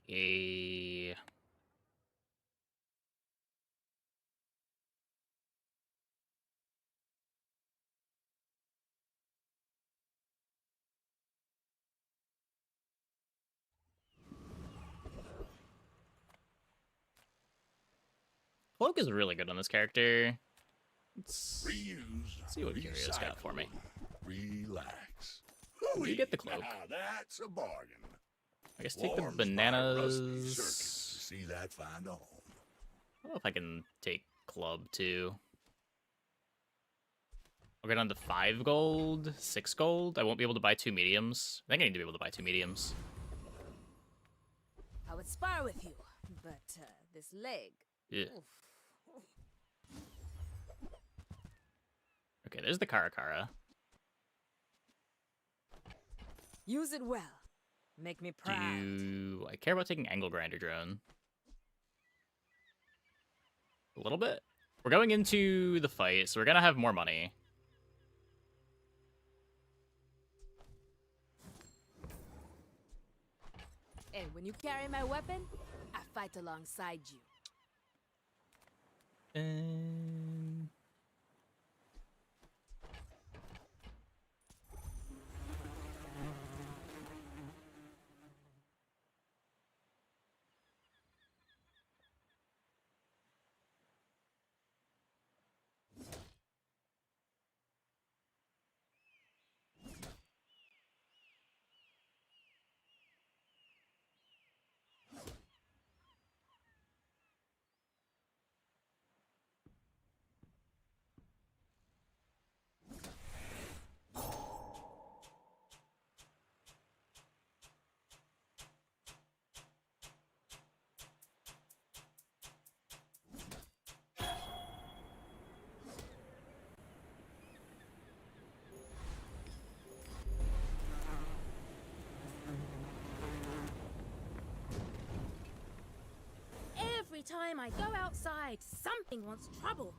Okay. Cloak is really good on this character. Let's see what Curio's got for me. Relax. You get the cloak. Now that's a bargain. I guess take the Warms my bananas. rusty circuits to see that find a home. I don't know if I can take club too. I'll get down to 5 gold, 6 gold. I won't be able to buy 2 mediums. I think I need to be able to buy 2 mediums. I would spar with you, but this leg. Yeah. Oof. Okay, there's the Karakara. Use it well. Make me proud. Do I care about taking Angle Grinder Drone? A little bit? We're going into the fight, so we're gonna have more money. And when you carry my weapon, I fight alongside you. Every time I go outside, something wants trouble.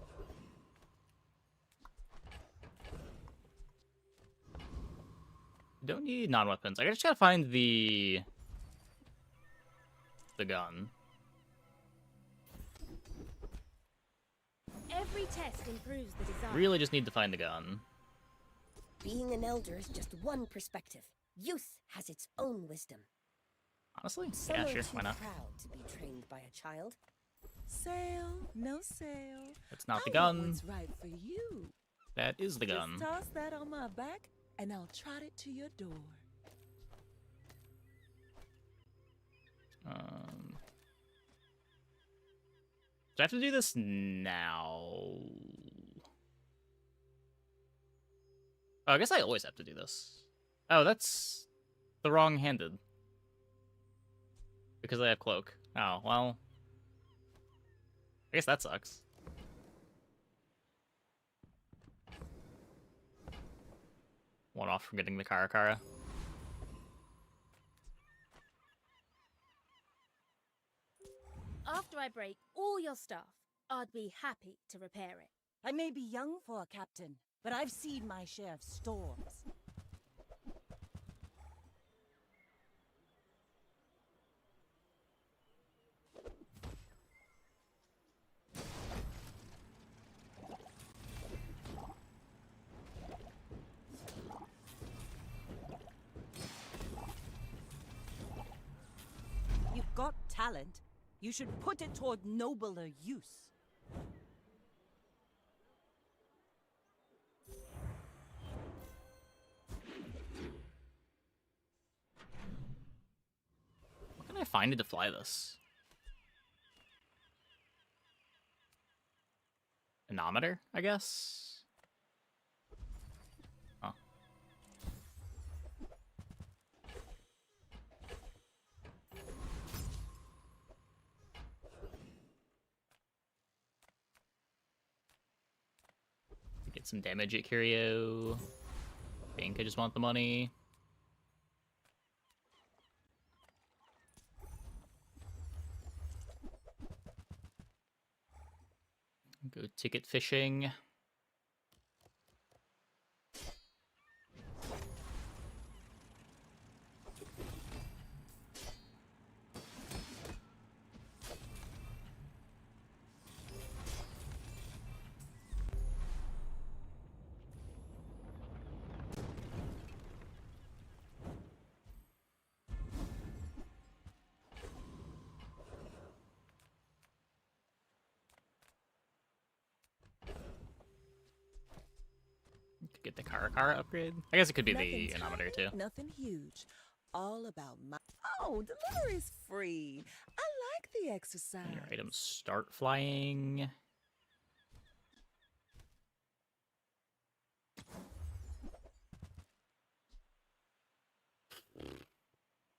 Don't need non-weapons. I just gotta find the gun. Every test improves the design. Really just need to find the gun. Being an elder is just one perspective. Youth has its own wisdom. Honestly? Some Yeah, are sure, too why not? proud to be trained by a child. Sale, no sale. That's not the I want gun. what's right for you. That is the gun. Just toss that on my back, and I'll trot it to your door. Do I have to do this now? Oh, I guess I always have to do this. Oh, that's the wrong-handed. Because I have cloak. Oh, well. I guess that sucks. One off from getting the Karakara. After I break all your stuff, I'd be happy to repair it. I may be young for a captain, but I've seen my share of storms. You've got talent. You should put it toward nobler use. What can I find to fly this? Anometer, I guess? Oh. Get some damage at Curio. I think I just want the money. Go ticket fishing. get the Karakara upgrade. I guess it could be the Nothing Inometer tiny, too. Nothing huge. All about my. Oh, delivery's free. I like the exercise. And your items start flying.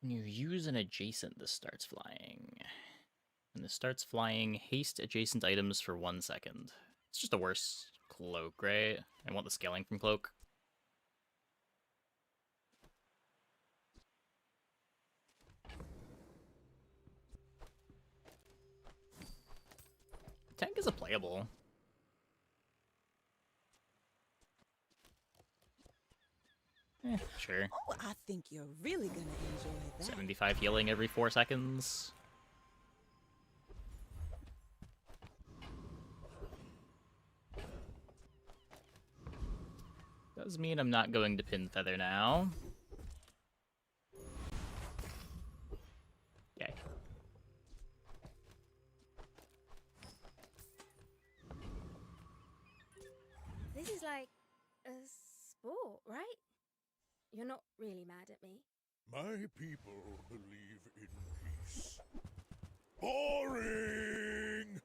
When you use an adjacent, this starts flying. When this starts flying, haste adjacent items for 1 second. It's just a worse cloak, right? I want the scaling from cloak. Tank is a playable. Sure. Oh, I think you're really gonna enjoy that. 75 healing every 4 seconds. Does mean I'm not going to pin feather now. Yay. This is like a sport, right? You're not really mad at me. My people believe in peace. Boring!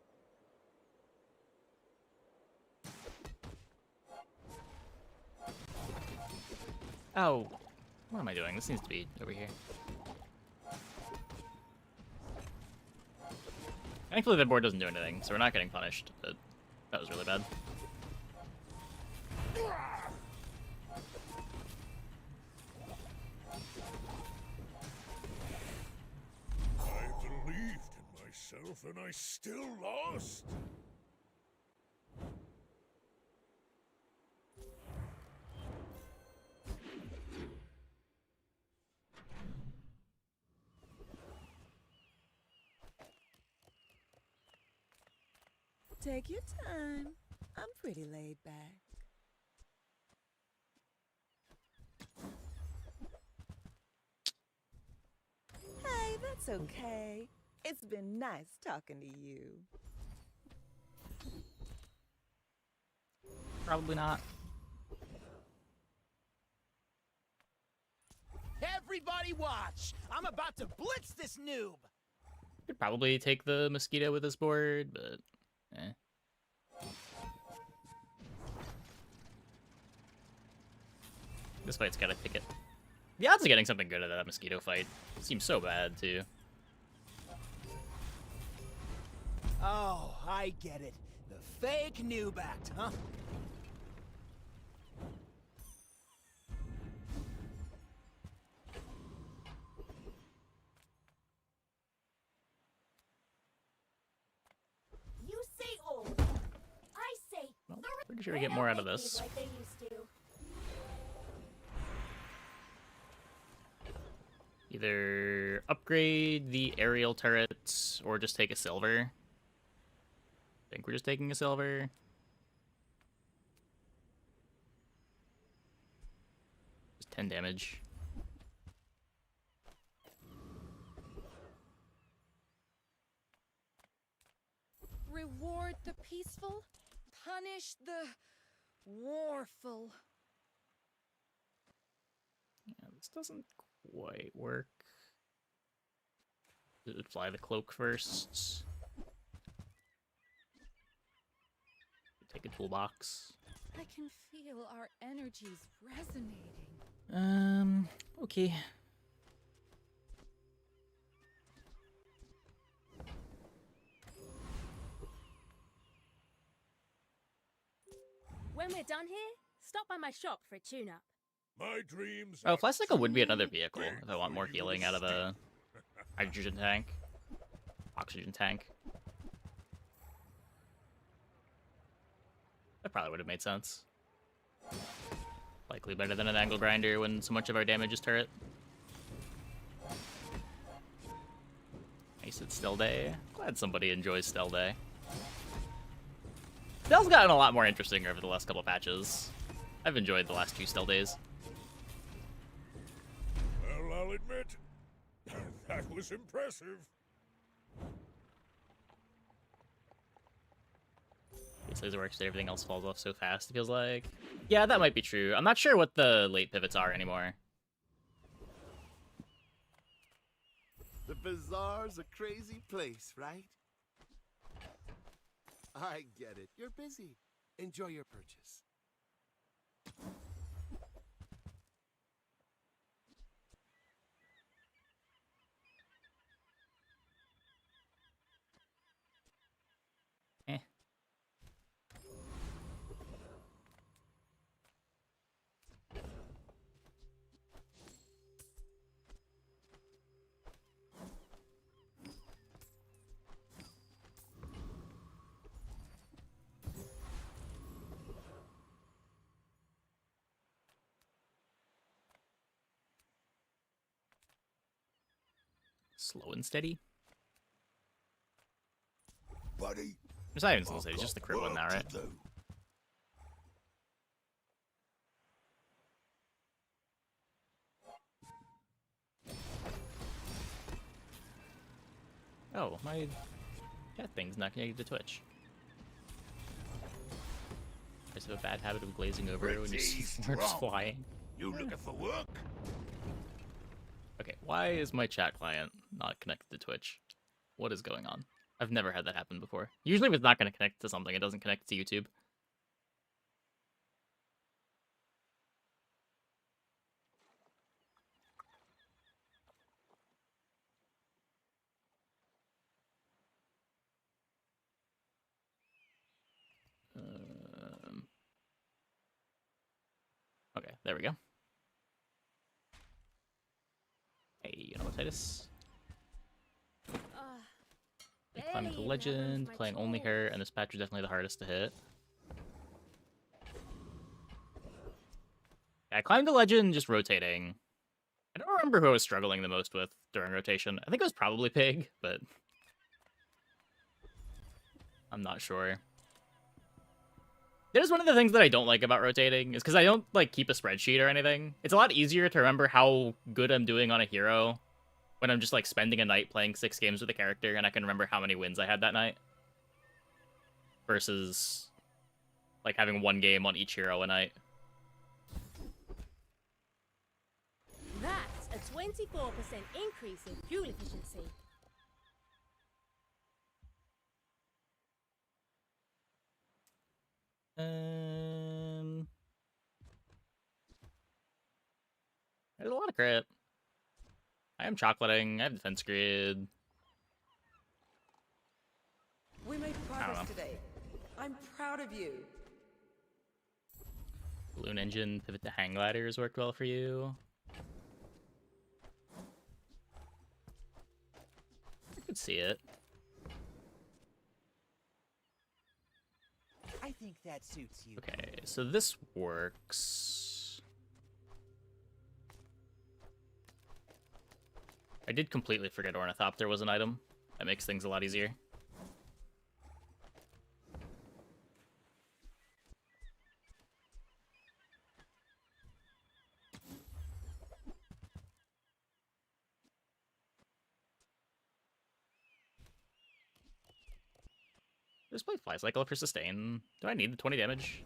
Oh, what am I doing? This needs to be over here. Thankfully the board doesn't do anything, so we're not getting punished, but that was really bad. I believed in myself and I still lost. Take your time. I'm pretty laid back. Hey, that's okay. It's been nice talking to you. Probably not. Everybody watch! I'm about to blitz this noob! Could probably take the mosquito with this board, but eh. This fight's gotta pick it. The odds of getting something good out of that mosquito fight seems so bad too. Oh, I get it. The fake noob act, huh? You say old. I say Well, pretty sure we get more out of this. like they used to. Either upgrade the aerial turrets or just take a silver. I think we're just taking a silver. Just 10 damage. Reward the peaceful, punish the warful. Yeah, this doesn't quite work. It would fly the cloak first. Take a toolbox. I can feel our energies resonating. Okay. When we're done here, stop by my shop for a tune-up. My dreams Oh, are Flash Cycle would be too another vehicle big if I want for more you healing to out of a stick. hydrogen tank. Oxygen tank. That probably would have made sense. Likely better than an angle grinder when so much of our damage is turret. Nice, it's Stelle Day. Glad somebody enjoys Stelle Day. Stelle's gotten a lot more interesting over the last couple patches. I've enjoyed the last few Stelle Days. Well, I'll admit, that was impressive. It's laser works, but everything else falls off so fast, it feels like. Yeah, that might be true. I'm not sure what the late pivots are anymore. The bazaar's a crazy place, right? I get it. You're busy. Enjoy your purchase. Eh. Slow and steady. Buddy, It's not even slow and I've steady, it's just the got crit one now, work right? to do. Oh, my chat thing's not connected to Twitch. I just have a bad habit of glazing over when you see Pretty words strong. flying. You looking for work? Okay, why is my chat client not connected to Twitch? What is going on? I've never had that happen before. Usually if it's not going to connect to something, it doesn't connect to YouTube. Okay, there we go. Hey, you know what, Titus? Climbing to barely even have room Legend, for my playing only tools. her, and this patch is definitely the hardest to hit. Yeah, I climbed to Legend just rotating. I don't remember who I was struggling the most with during rotation. I think it was probably Pig, but I'm not sure. That is one of the things that I don't like about rotating, is because I don't like keep a spreadsheet or anything. It's a lot easier to remember how good I'm doing on a hero when I'm just like spending a night playing 6 games with a character and I can remember how many wins I had that night. Versus like having 1 game on each hero a night. That's a 24% increase in fuel efficiency. There's a lot of crit. I am chocolating. I have defense grid. We made know. progress today. I'm proud of you. Balloon engine, pivot to hang gliders worked well for you. I could see it. I think that suits you. Okay, so this works. I did completely forget Ornithopter was an item. That makes things a lot easier. Just play Fly Cycle for sustain. Do I need the 20 damage?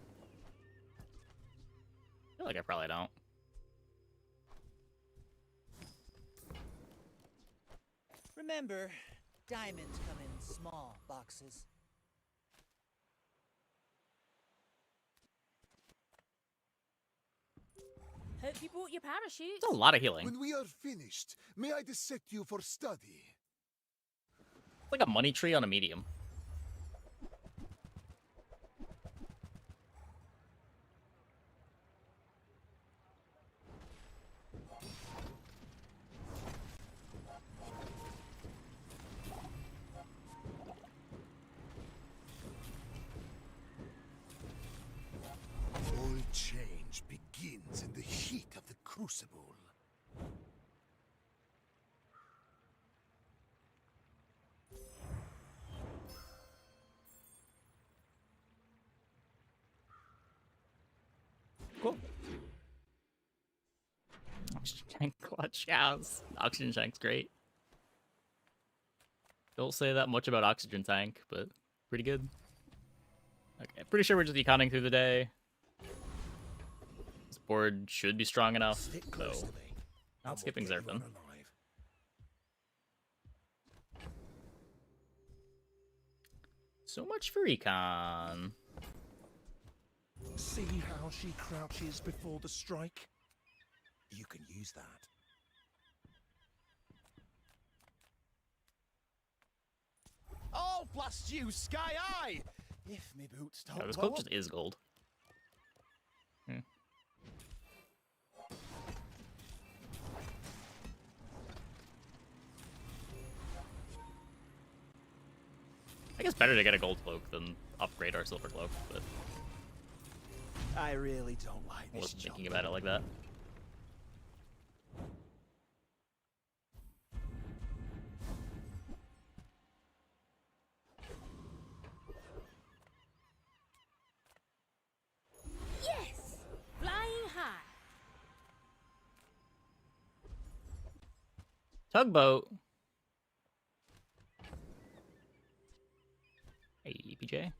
I feel like I probably don't. Remember, diamonds come in small boxes. Hope you brought your parachute. It's a lot of healing. When we are finished, may I dissect you for study? It's like a money tree on a medium. All change begins in the heat of the crucible. Cool. Oxygen tank clutch, yes. Oxygen tank's great. Don't say that much about oxygen tank, but pretty good. Okay, pretty sure we're just econing through the day. This board should be strong enough, Stick though. close to me. I Not will skipping get you Zerfin. unalive. So much for econ. See how she crouches before the strike? You can use that. Oh, blast you, Sky Eye! If me boots don't Yeah, this blow cloak up. just is gold. I guess better to get a gold cloak than upgrade our silver cloak, but I really don't like I this wasn't job. thinking about it like that. Yes! Flying high. Tugboat. Hey, PJ.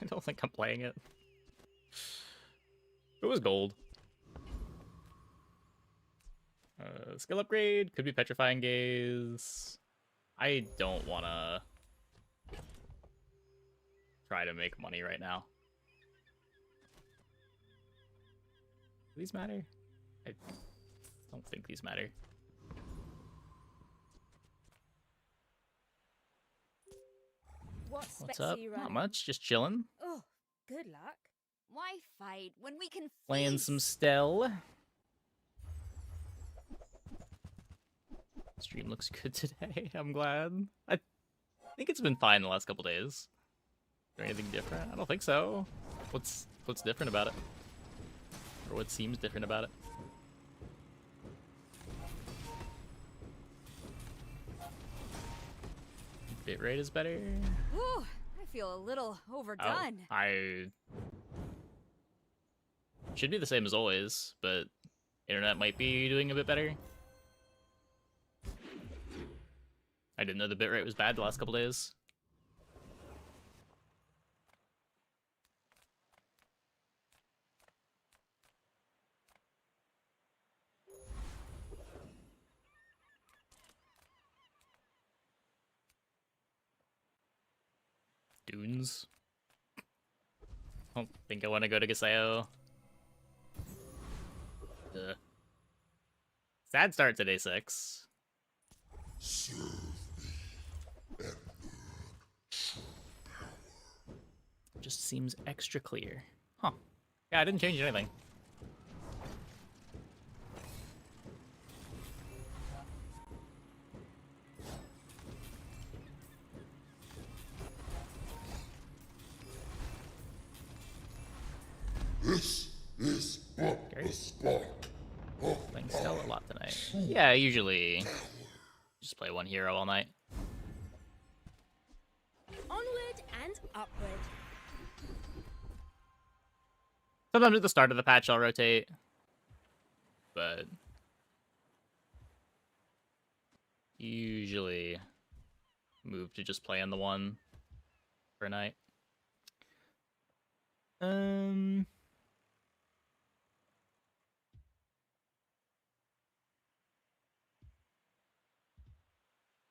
I don't think I'm playing it. It was gold. Skill upgrade. Could be Petrifying Gaze. I don't want to try to make money right now. Do these matter? I don't think these matter. What What's specs up? are you Not running? much. Just chilling. Oh, good luck. Why fight when we can Playing feast? some Stelle. Stream looks good today. I'm glad. I think it's been fine the last couple days. Is there anything different? I don't think so. What's different about it? Or what seems different about it? Bitrate is better. Whew, I feel a little overdone. Oh, I should be the same as always, but internet might be doing a bit better. I didn't know the bitrate was bad the last couple days. Dunes. I don't think I want to go to Gaseo. Sad start to day 6. Just seems extra clear. Huh. Yeah, I didn't change anything. This is but a spark. Playing Stella a lot tonight. Yeah, I usually just play one hero all night. Onward and upward. Sometimes at the start of the patch I'll rotate, but usually move to just playing the one for a night. None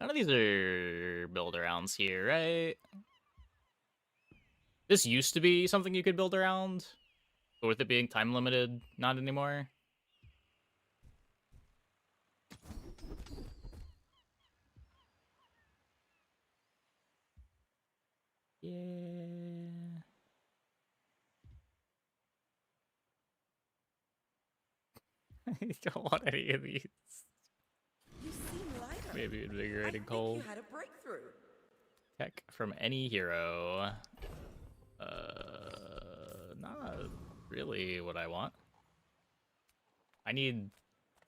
of these are build arounds here, right? This used to be something you could build around, but with it being time limited, not anymore. Yeah. I don't want any of these. You seem lighter. Maybe I invigorating think cold. you had a breakthrough. Tech from any hero. Not really what I want. I need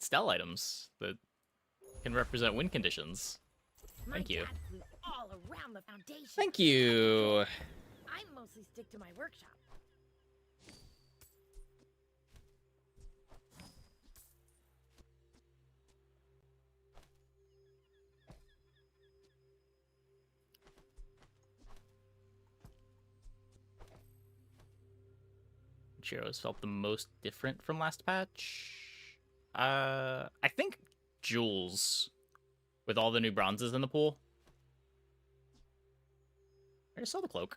Stell items that can represent win conditions. Thank you. My dad flew all around the foundation. Thank you. I mostly stick to my workshop. which heroes felt the most different from last patch? I think Jules, with all the new bronzes in the pool. I just saw the cloak.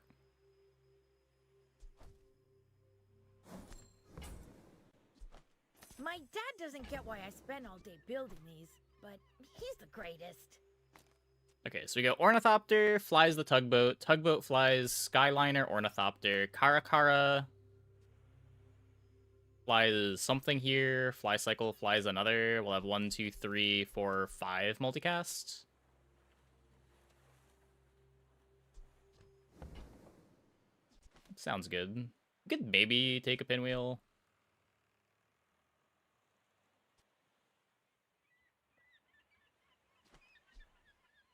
My dad doesn't get why I spend all day building these, but he's the greatest. Okay, so we go Ornithopter, flies the Tugboat, Tugboat flies Skyliner, Ornithopter, Karakara flies something here, Fly Cycle flies another. We'll have 1, 2, 3, 4, 5 multicast. Sounds good. Could maybe take a Pinwheel.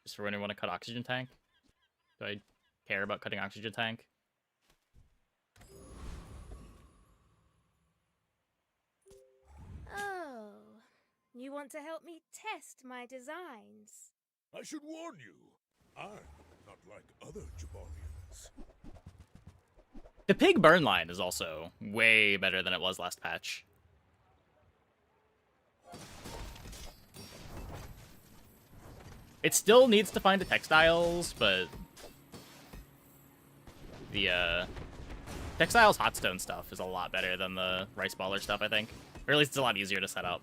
Just for when you want to cut Oxygen Tank. Do I care about cutting Oxygen Tank? Oh, you want to help me test my designs? I should warn you, I'm not like other Jabarians. The pig burn line is also way better than it was last patch. It still needs to find the textiles, but the textiles hotstone stuff is a lot better than the rice baller stuff, I think. Or at least it's a lot easier to set up.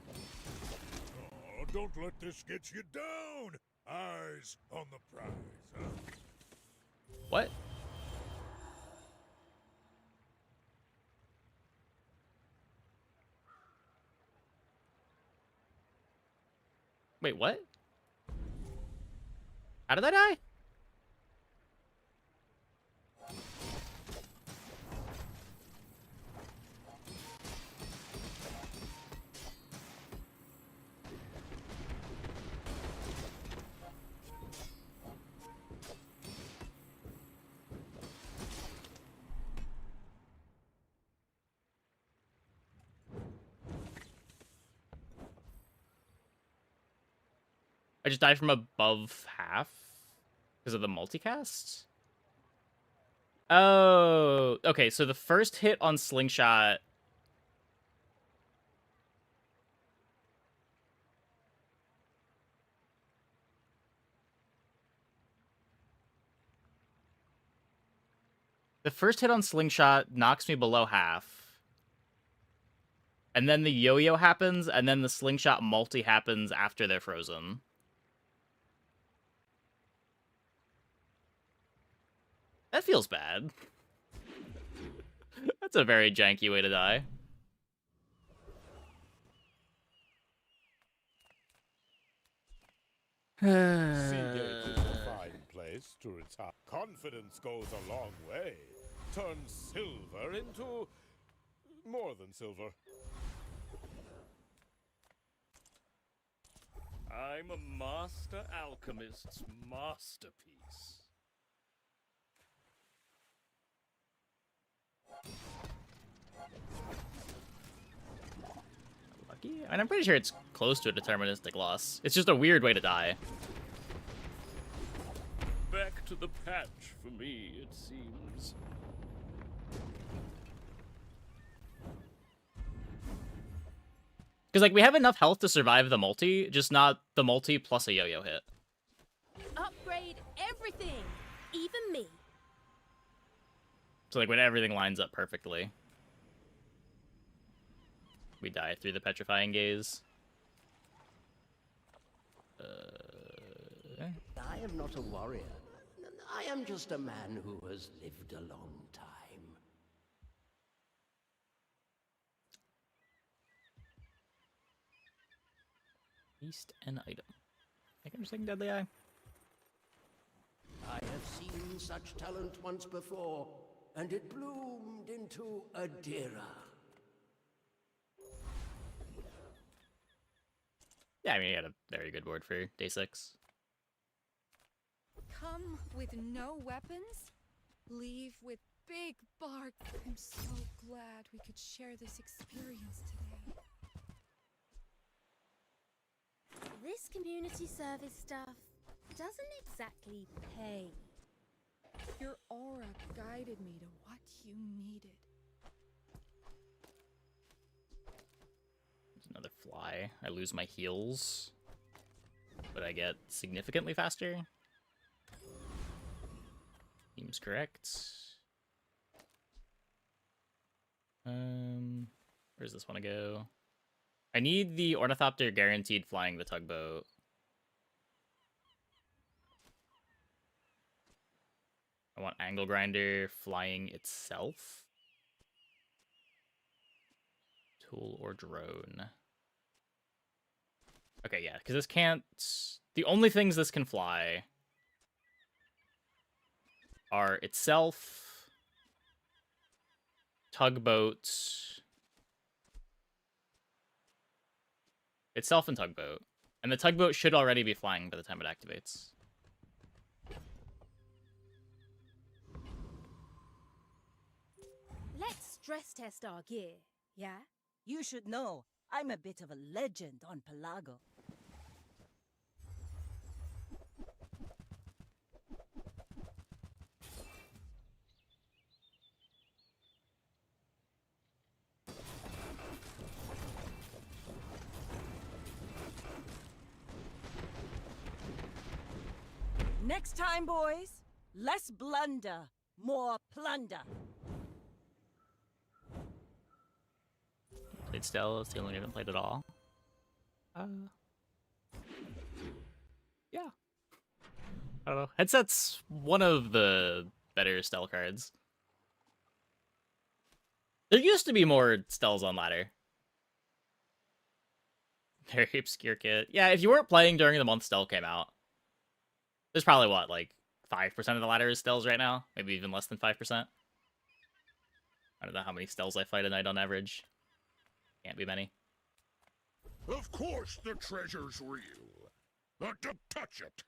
Oh, don't let this get you down. Eyes on the prize, huh? What? Wait, what? How did I die? I just died from above half because of the multicast? Oh, okay, so the first hit on Slingshot... The first hit on Slingshot knocks me below half. And then the yo-yo happens, and then the Slingshot multi happens after they're frozen. That feels bad. That's a very janky way to die. Seagate is a fine place to retire. Confidence goes a long way. Turns silver into more than silver. I'm a master alchemist's masterpiece. Lucky? I mean, I'm pretty sure it's close to a deterministic loss. It's just a weird way to die. Back to the patch for me, it seems. Because, like, we have enough health to survive the multi, just not the multi plus a yo-yo hit. Upgrade everything, even me. So, like, when everything lines up perfectly, we die through the Petrifying Gaze. I am not a warrior. I am just a man who has lived a long time. Feast an item. I think I'm just thinking Deadly Eye. I have seen such talent once before, and it bloomed into a Dira. Yeah, I mean, he had a very good word for day 6. Come with no weapons, leave with big bark. I'm so glad we could share this experience today. This community service stuff doesn't exactly pay. Your aura guided me to what you needed. fly. I lose my heals, but I get significantly faster. Seems correct. Where's this want to go? I need the Ornithopter guaranteed flying the tugboat. I want Angle Grinder flying itself. Tool or drone. Okay, yeah, because this can't... The only things this can fly are itself, tugboat, itself and tugboat. And the tugboat should already be flying by the time it activates. Let's stress test our gear, yeah? You should know, I'm a bit of a legend on Pelago. Next time, boys, less blunder, more plunder. Played Stelle, it's the only one I haven't played at all. Yeah. I don't know. Headset's one of the better Stelle cards. There used to be more Stelles on ladder. Very obscure kit. Yeah, if you weren't playing during the month Stelle came out, there's probably, what, like 5% of the ladder is Stelles right now? Maybe even less than 5%. I don't know how many Stelles I fight a night on average. Can't be many. Of course the treasure's real. Not to touch it.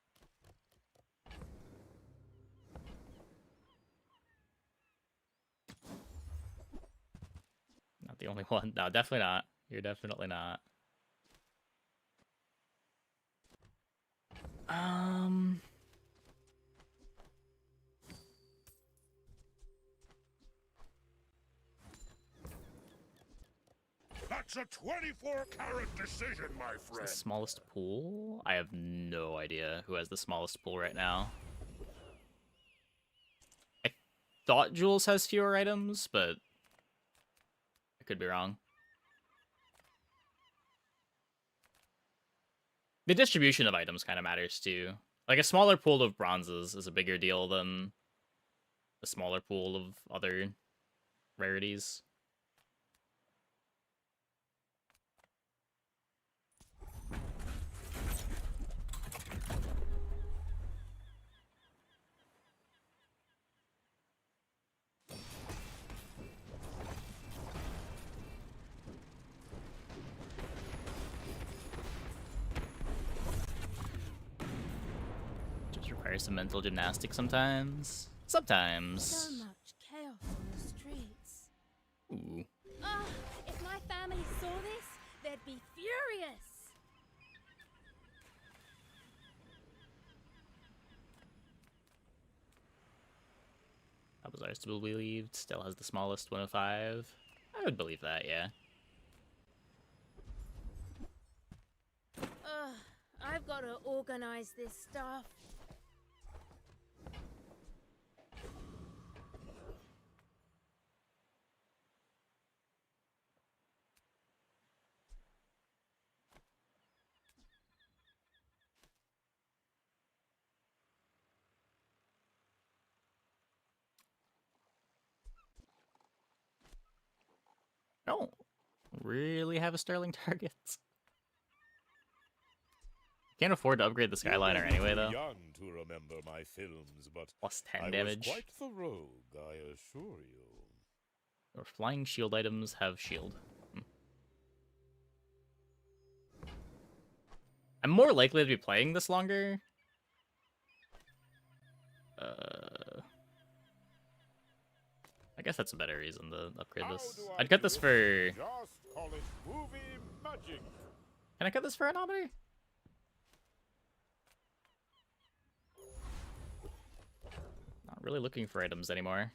Not the only one. No, definitely not. You're definitely not. That's a 24-carat decision, my friend. The smallest pool? I have no idea who has the smallest pool right now. I thought Jules has fewer items, but I could be wrong. The distribution of items kind of matters too. Like a smaller pool of bronzes is a bigger deal than a smaller pool of other rarities. Requires some mental gymnastics sometimes. Sometimes. So much chaos on the streets. Ooh. Ah, if my family saw this, they'd be furious. How bizarre to be believed. Still has the smallest 105. I would believe that, yeah. Ugh, I've got to organize this stuff. I don't really have a sterling target. Can't afford to upgrade the Skyliner anyway, though. Young to remember my films, but Plus 10 I damage. was quite the rogue, I assure you. Or flying shield items have shield. I'm more likely to be playing this longer. I guess that's a better reason to upgrade this. I'd cut this for... Just call it movie magic. Can I cut this for Anomaly? Not really looking for items anymore.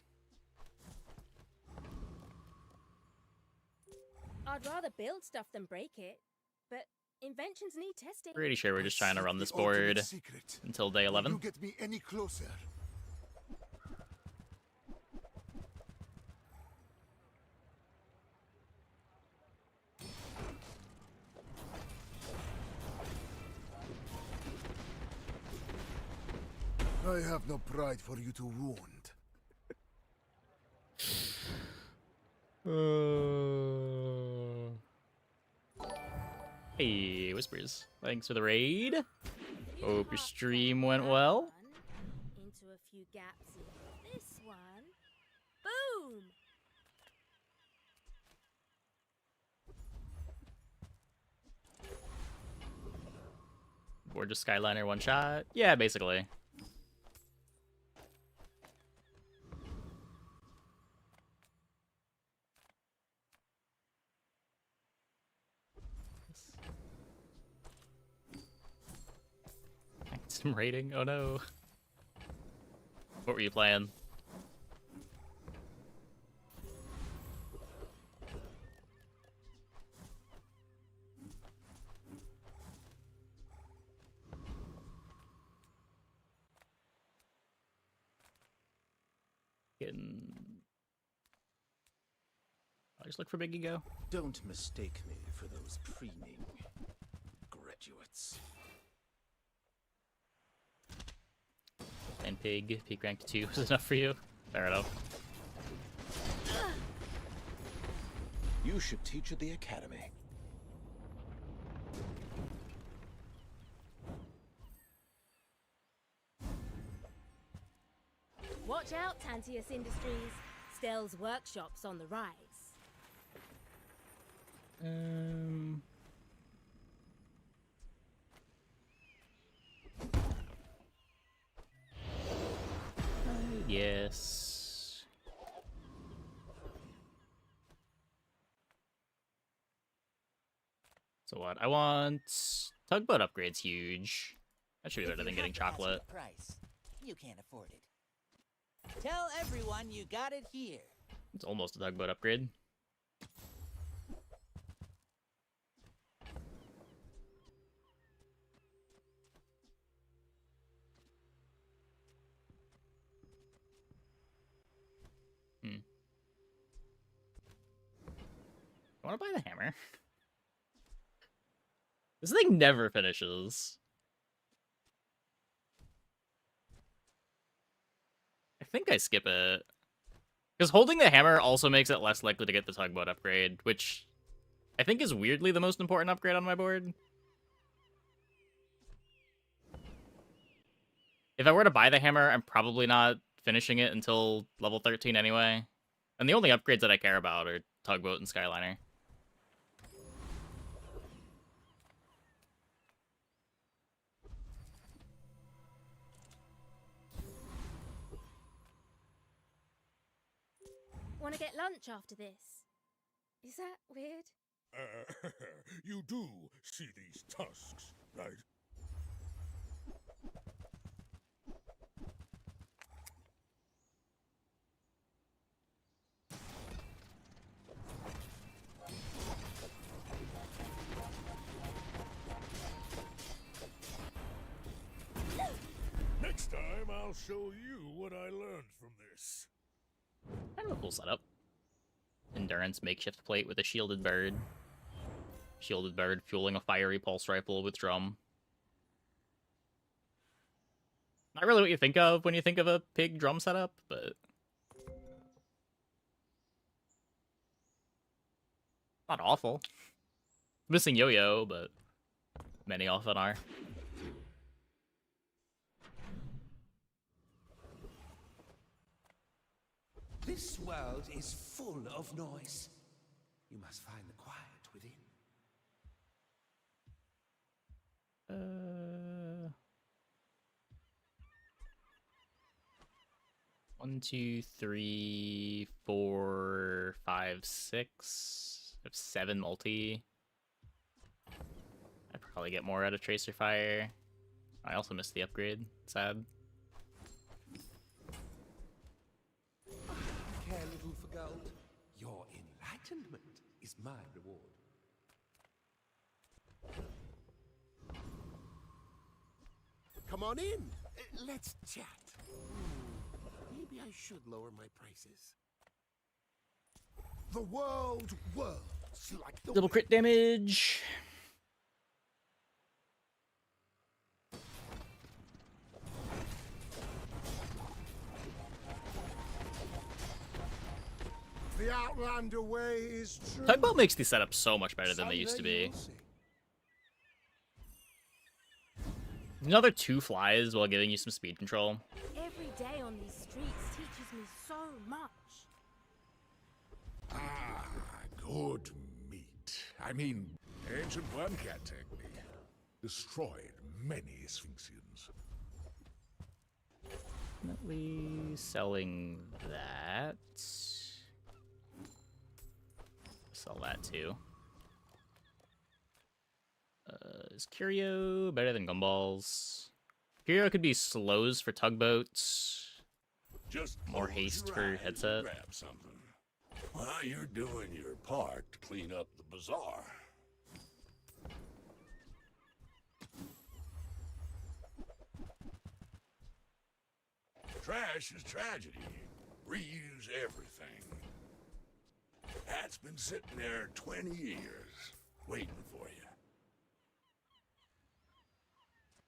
I'd rather build stuff than break it. Inventions need testing. Pretty sure we're just trying to run The this board ultimate secret. until day Will 11. you get me any closer? I have no pride for you to wound. Hey, Whispers. Thanks for the raid. You Hope your hop stream from went that well. one into a few gaps in this one. Boom! Board just Skyliner one shot. Yeah, basically. Some rating? Oh no. What were you playing? I'll just look for Big Ego. Don't mistake me for those preening graduates. And Pig rank 2 was enough for you? Fair enough. You should teach at the academy. Watch out, Tantius Industries. Stell's workshop's on the rise. Yes. So what? I want tugboat upgrades huge. That should be better than getting chocolate. Price. You can't afford it. Tell everyone you got it here. It's almost a tugboat upgrade. I want to buy the hammer. This thing never finishes. I think I skip it. Because holding the hammer also makes it less likely to get the tugboat upgrade, which I think is weirdly the most important upgrade on my board. If I were to buy the hammer, I'm probably not finishing it until level 13 anyway. And the only upgrades that I care about are tugboat and Skyliner. Want to get lunch after this? Is that weird? You do see these tusks, right? Next time, I'll show you what I learned from this. Kind of a cool setup. Endurance makeshift plate with a shielded bird. Shielded bird fueling a fiery pulse rifle with drum. Not really what you think of when you think of a pig drum setup, but not awful. Missing yo-yo, but many often are. This world is full of noise. You must find the quiet within. 1, 2, 3, 4, 5, 6. I have 7 multi. I'd probably get more out of Tracer Fire. I also missed the upgrade. Sad. Care little for gold. Your enlightenment is my reward. come on in. Let's chat. Maybe I should lower my prices. The world whirls like the Double crit damage. The Outlander way is true. Tugboat makes these setups so much better than they used to Someday be. you'll see. Another 2 flies while giving you some speed control. Every day on these streets teaches me so much. Ah, good meat. I mean, ancient wormcat technique. Destroyed many Sphinxians. Definitely selling that. Sell that too. Is Curio better than Gumballs? Curio could be slows for tugboats. Just More close haste your for eyes headset. and grab something. While you're doing your part to clean up the bazaar. Trash is tragedy. Reuse everything. That's been sitting there 20 years, waiting for you.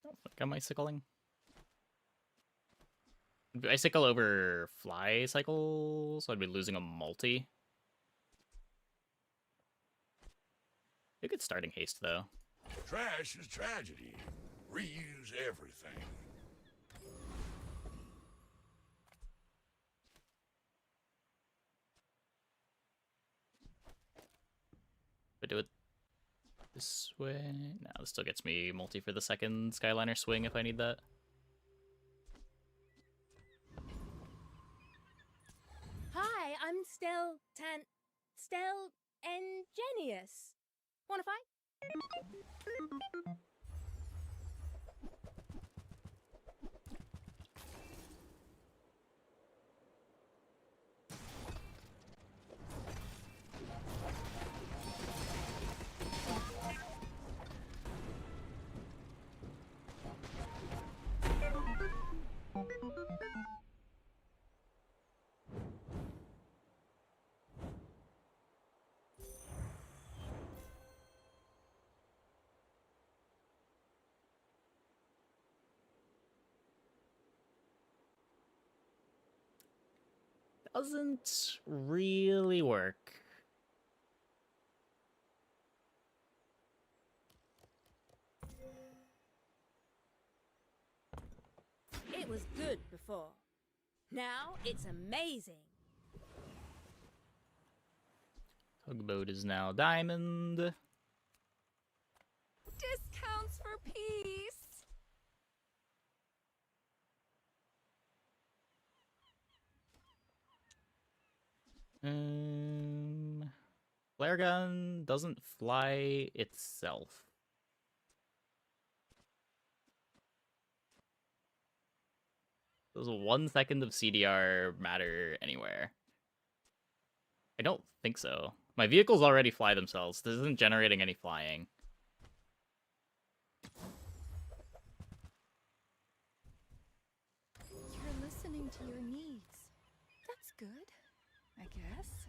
I don't think I'm icicling. Icicle over fly cycles, so I'd be losing a multi. A good starting haste though. Trash is tragedy. Reuse everything. But do it this way. No, this still gets me multi for the second Skyliner swing if I need that. Hi, I'm Stelle Engenious. Wanna fight? Doesn't really work. It was good before. Now it's amazing. Tugboat is now diamond. Discounts for peace. Flare gun doesn't fly itself. Does 1 second of CDR matter anywhere? I don't think so. My vehicles already fly themselves. This isn't generating any flying. You're listening to your needs. That's good, I guess.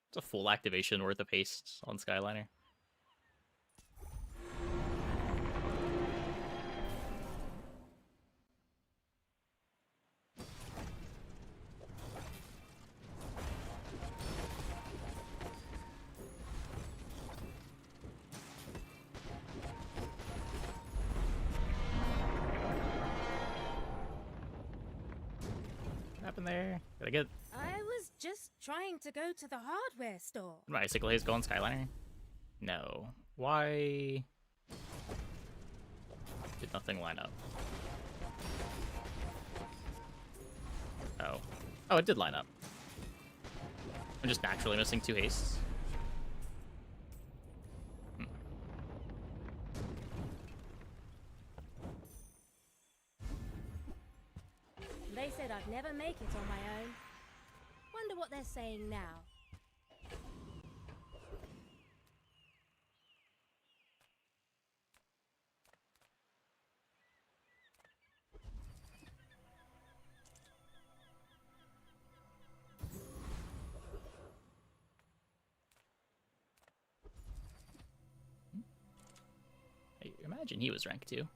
It's a full activation worth of haste on Skyliner. What happened there? Did I get I was just trying to go to the hardware store. my icicle haste go on Skyliner? No. Why did nothing line up? Oh. Oh, it did line up. I'm just naturally missing 2 hastes. They said I'd never make it on my own. Wonder what they're saying now. imagine he was rank 2.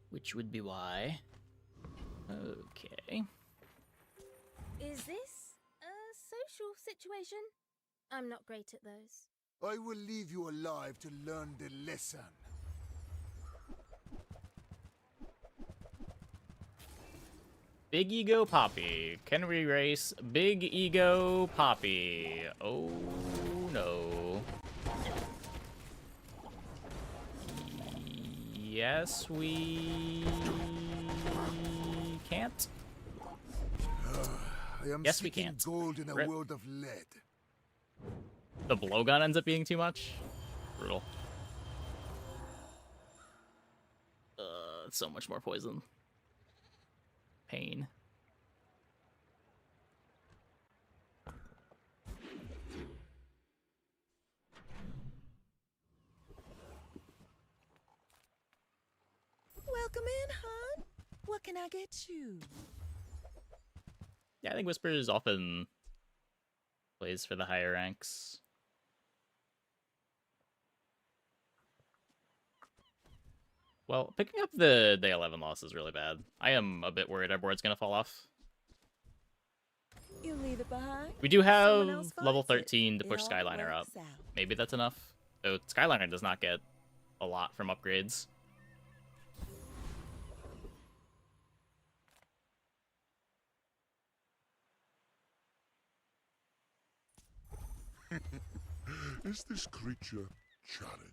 Which would be why. Okay. Is this a social situation? I'm not great at those. I will leave you alive to learn the lesson. Big Ego Poppy. Can we race Big Ego Poppy? Oh no. Yes, we can't. I am Yes, we seeking can't. gold in a Rip. world of lead. The blowgun ends up being too much. Brutal. It's so much more poison. Pain. Welcome in, hon. What can I get you? Yeah, I think Whispers often plays for the higher ranks. Well, picking up the day 11 loss is really bad. I am a bit worried our board's gonna fall off. You leave it behind. We do Someone have else level finds it. 13 to It push all Skyliner up. works out. Maybe that's enough. So Skyliner does not get a lot from upgrades. Is this creature challenging?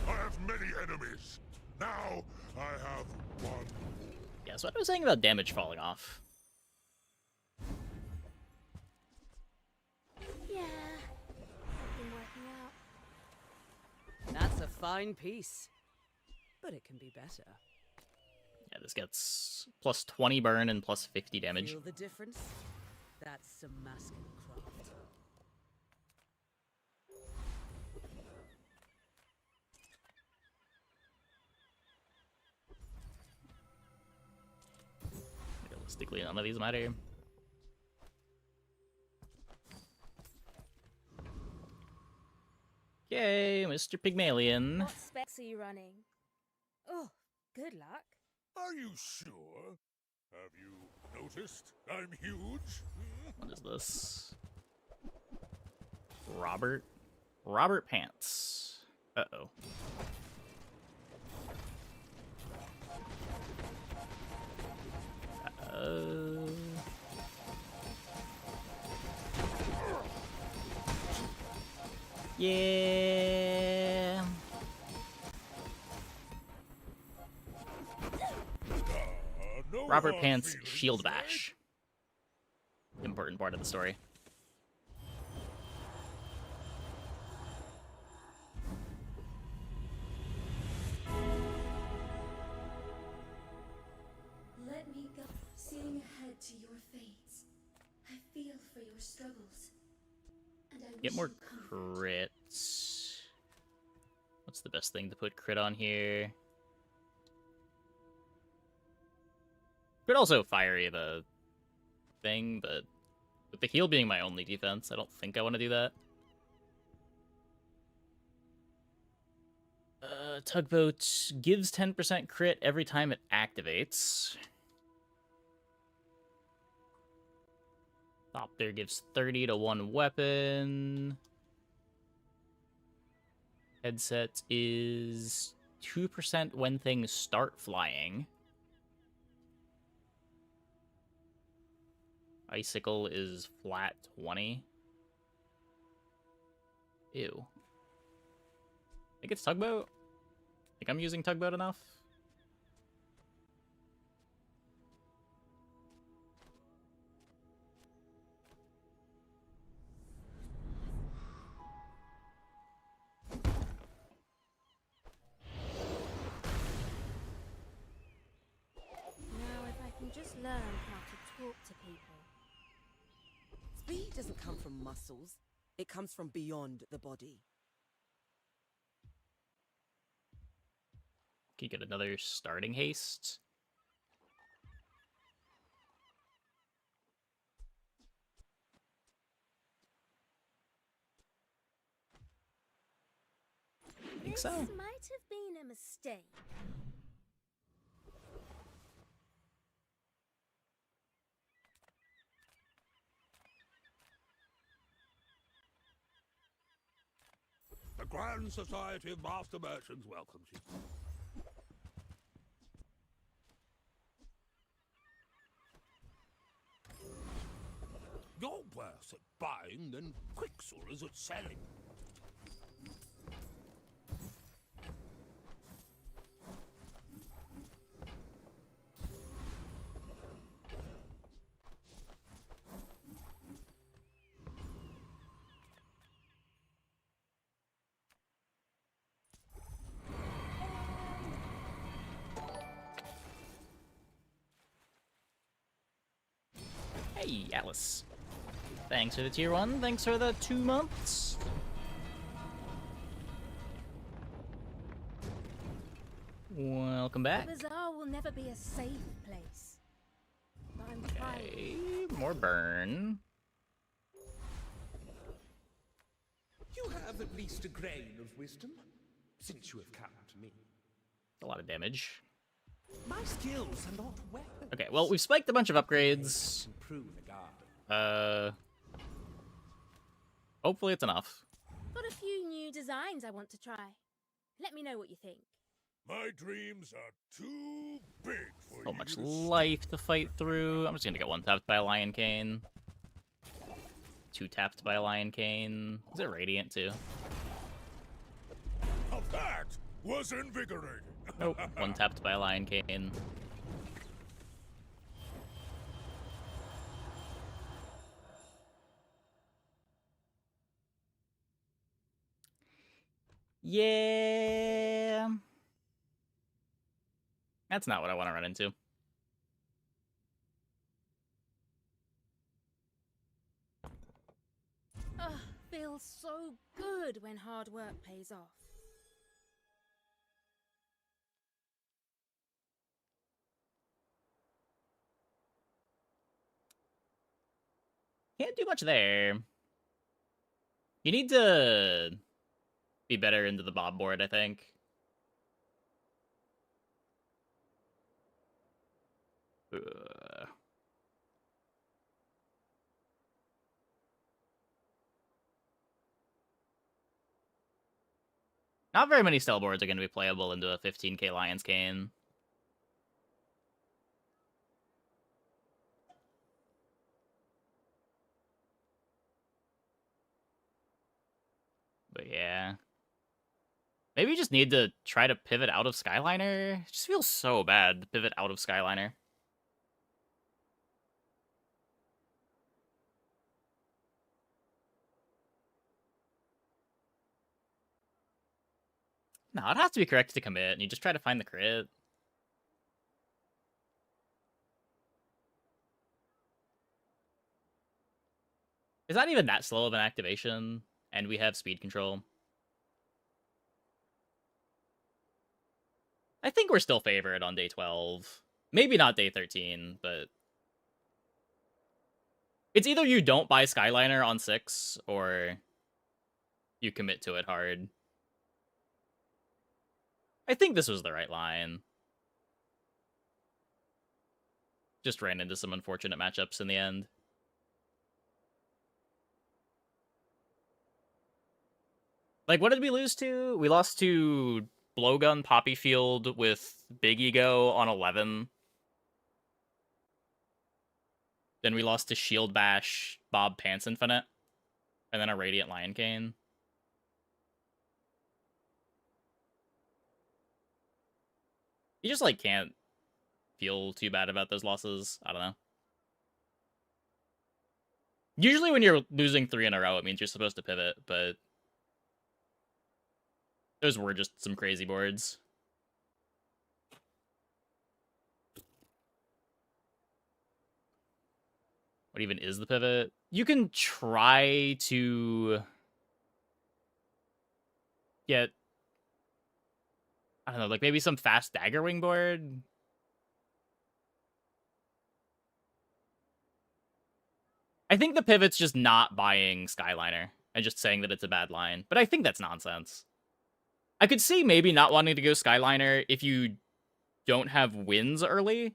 I have many enemies. Now I have one. Yeah, so what I was saying about damage falling off. Yeah, I've been working out. That's a fine piece. But it can be better. Yeah, this gets plus 20 burn and plus 50 damage. Feel the difference? That's some masculine craft. Realistically, none of these matter. Yay, Mr. Pygmalion. What specs are you running? Oh, good luck. Are you sure? Have you noticed I'm huge? What is this? Robert Pants. Uh-oh. Yeah. No Robert hard Pants feelings, shield right? bash. Important part of the story. Let me go. Seeing ahead to your fates, I feel for your struggles. And I Get wish more you comfort. crits. What's the best thing to put crit on here? Could also fiery the thing, but with the heal being my only defense, I don't think I want to do that. Tugboat gives 10% crit every time it activates. Thopter gives 30 to one weapon. Headset is 2% when things start flying. Icicle is flat 20. Ew. I think it's Tugboat? I think I'm using Tugboat enough? from muscles. It comes from beyond the body. Can you get another starting haste? I think so. This might have been a mistake. The Grand Society of Master Merchants welcomes you. You're worse at buying than Quicksilver is at selling. Hey, Alice. Thanks for the tier 1. Thanks for the 2 months. Welcome back. The bazaar will never be a safe place. But I'm trying. Okay, more burn. You have at least a grain of wisdom, since you have come to me. A lot of damage. My skills are not weapons. Okay, well, we've spiked a bunch of upgrades. Improve the garden. Hopefully it's enough. Got a few new designs I want to try. Let me know what you think. My dreams are too big for So you much to life to fight through. I'm just gonna get 1 tapped by a Lion Cane. 2 tapped by a Lion Cane. Is it Radiant too? Now that was invigorating. Nope. 1 tapped by a Lion Cane. Yeah. That's not what I want to run into. Ugh, feels so good when hard work pays off. Can't do much there. You need to be better into the bob board, I think. Not very many Stelle boards are going to be playable into a 15k Lion's Cane. But yeah. Maybe you just need to try to pivot out of Skyliner. It just feels so bad to pivot out of Skyliner. No, it has to be correct to commit, and you just try to find the crit. It's not even that slow of an activation, and we have speed control. I think we're still favored on day 12. Maybe not day 13, but... It's either you don't buy Skyliner on 6, or you commit to it hard. I think this was the right line. Just ran into some unfortunate matchups in the end. Like, what did we lose to? We lost to Blowgun Poppyfield with Big Ego on 11. Then we lost to Shield Bash, Bob Pants Infinite, and then a Radiant Lion Cane. You just, like, can't feel too bad about those losses. I don't know. Usually when you're losing 3 in a row, it means you're supposed to pivot, but those were just some crazy boards. What even is the pivot? you can try to get, I don't know, like maybe some fast dagger wing board. I think the pivot's just not buying Skyliner and just saying that it's a bad line, but I think that's nonsense. I could see maybe not wanting to go Skyliner if you don't have wins early.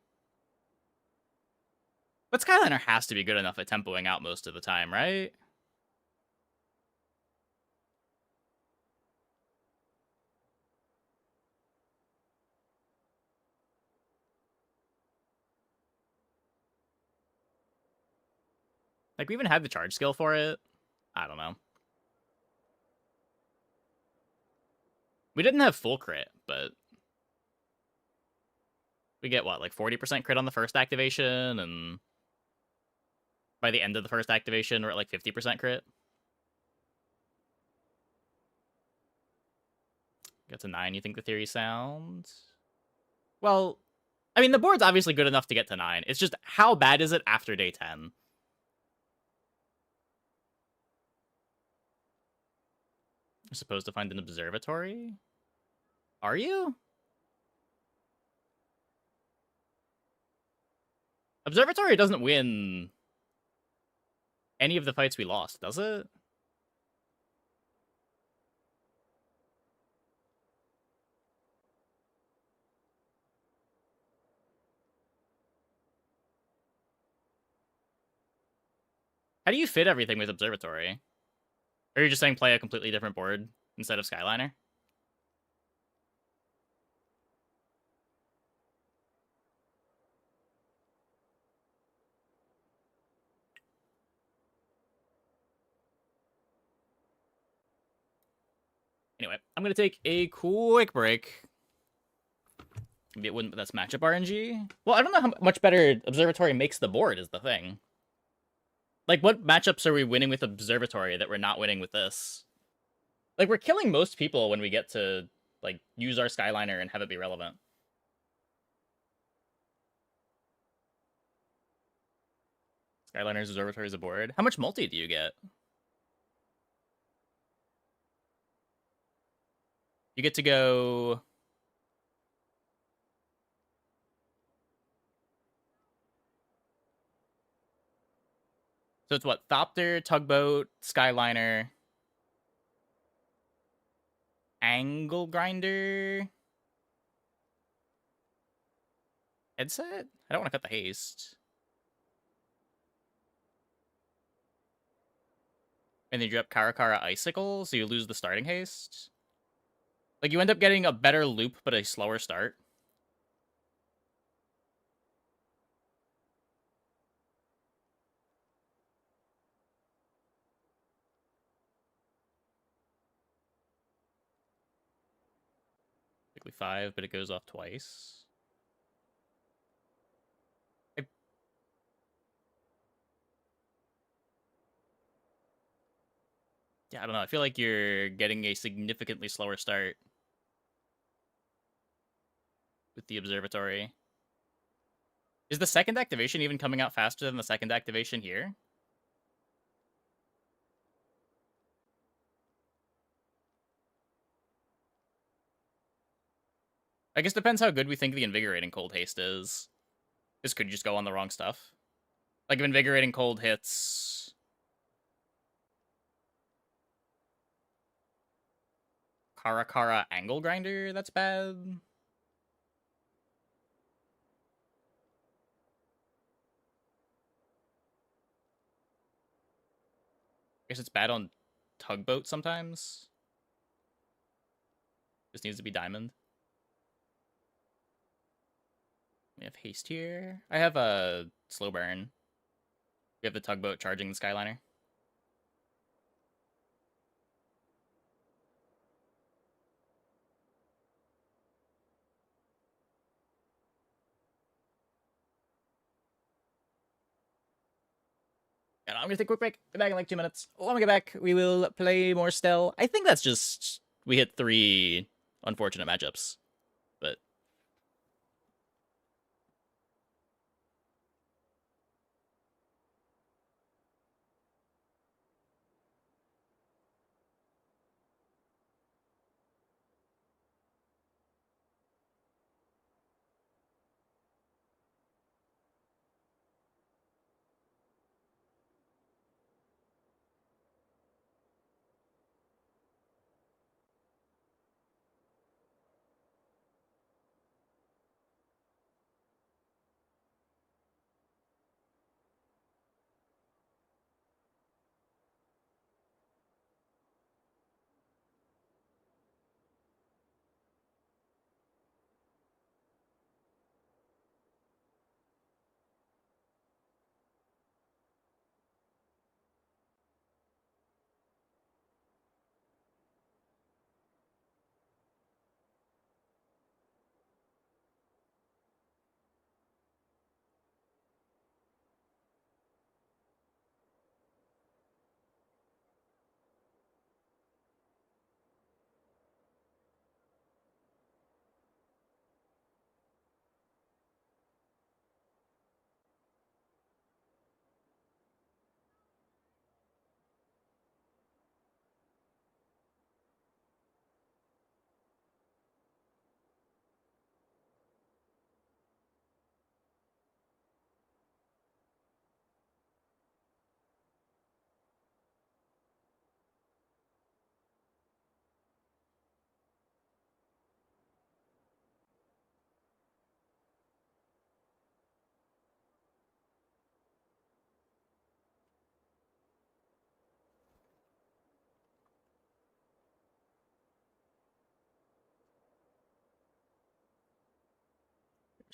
But Skyliner has to be good enough at tempoing out most of the time, right? Like, we even had the charge skill for it. I don't know. We didn't have full crit, but we get, what, like 40% crit on the first activation, and by the end of the first activation, we're at like 50% crit. Get to 9, you think the theory sounds? Well, I mean, the board's obviously good enough to get to 9. It's just, how bad is it after day 10? You're supposed to find an observatory? Are you? Observatory doesn't win any of the fights we lost, does it? How do you fit everything with Observatory? Or are you just saying play a completely different board instead of Skyliner? Anyway, I'm going to take a quick break. Maybe it wouldn't, but that's matchup RNG. Well, I don't know how much better Observatory makes the board is the thing. Like, what matchups are we winning with Observatory that we're not winning with this? Like, we're killing most people when we get to, like, use our Skyliner and have it be relevant. Skyliner's Observatory is a board. How much multi do you get? You get to go... So it's what? Thopter, Tugboat, Skyliner, Angle Grinder, Headset? I don't want to cut the haste. And then you drop Karakara Icicle, so you lose the starting haste. Like, you end up getting a better loop, but a slower start. Quickly 5, but it goes off twice. Yeah, I don't know. I feel like you're getting a significantly slower start with the Observatory. Is the second activation even coming out faster than the second activation here? I guess depends how good we think the Invigorating Cold Haste is. This could just go on the wrong stuff. Like, if Invigorating Cold hits... Karakara Angle Grinder, that's bad. I guess it's bad on Tugboat sometimes. Just needs to be Diamond. We have Haste here. I have a Slow Burn. We have the Tugboat charging the Skyliner. And I'm gonna take a quick break. Be back in like 2 minutes. When we get back, we will play more Stelle. I think that's just... we hit 3 unfortunate matchups. But...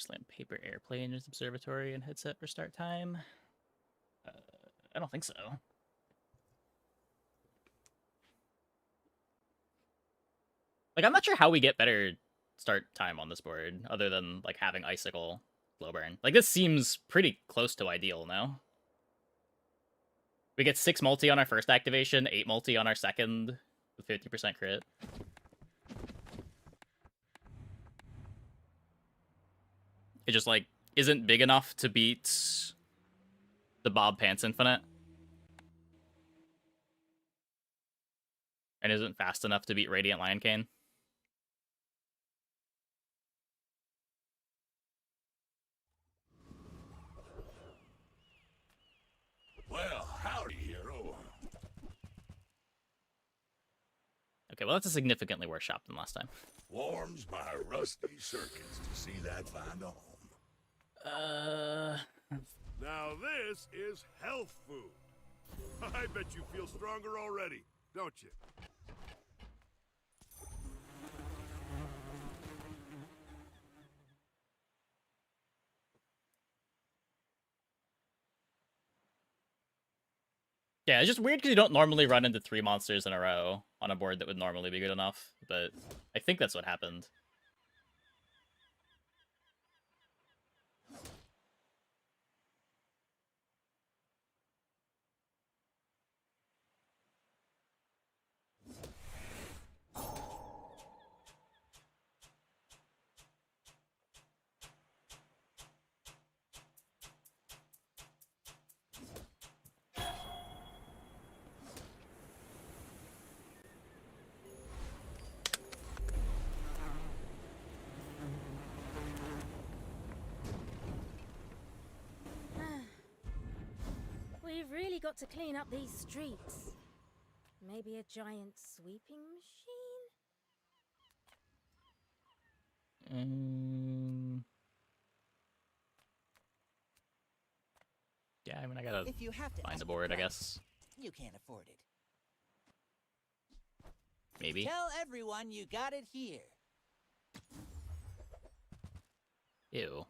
Slam paper airplane observatory and headset for start time. I don't think so. Like, I'm not sure how we get better start time on this board, other than, like, having Icicle slow burn. Like, this seems pretty close to ideal now. We get 6 multi on our first activation, 8 multi on our second, with 50% crit. It just, like, isn't big enough to beat the Bob Pants Infinite. And isn't fast enough to beat Radiant Lion Cane. Well, howdy, hero. Okay, well, that's a significantly worse shop than last time. Warms my rusty circuits to see that find a home. Now this is health food. I bet you feel stronger already, don't you? Yeah, it's just weird because you don't normally run into 3 monsters in a row on a board that would normally be good enough, but I think that's what happened. We've really got to clean up these streets. Maybe a giant sweeping machine? Yeah, I mean, I gotta If you have to find ask the the board, I price, guess. You can't afford it. Maybe. Tell everyone you got it here. Ew.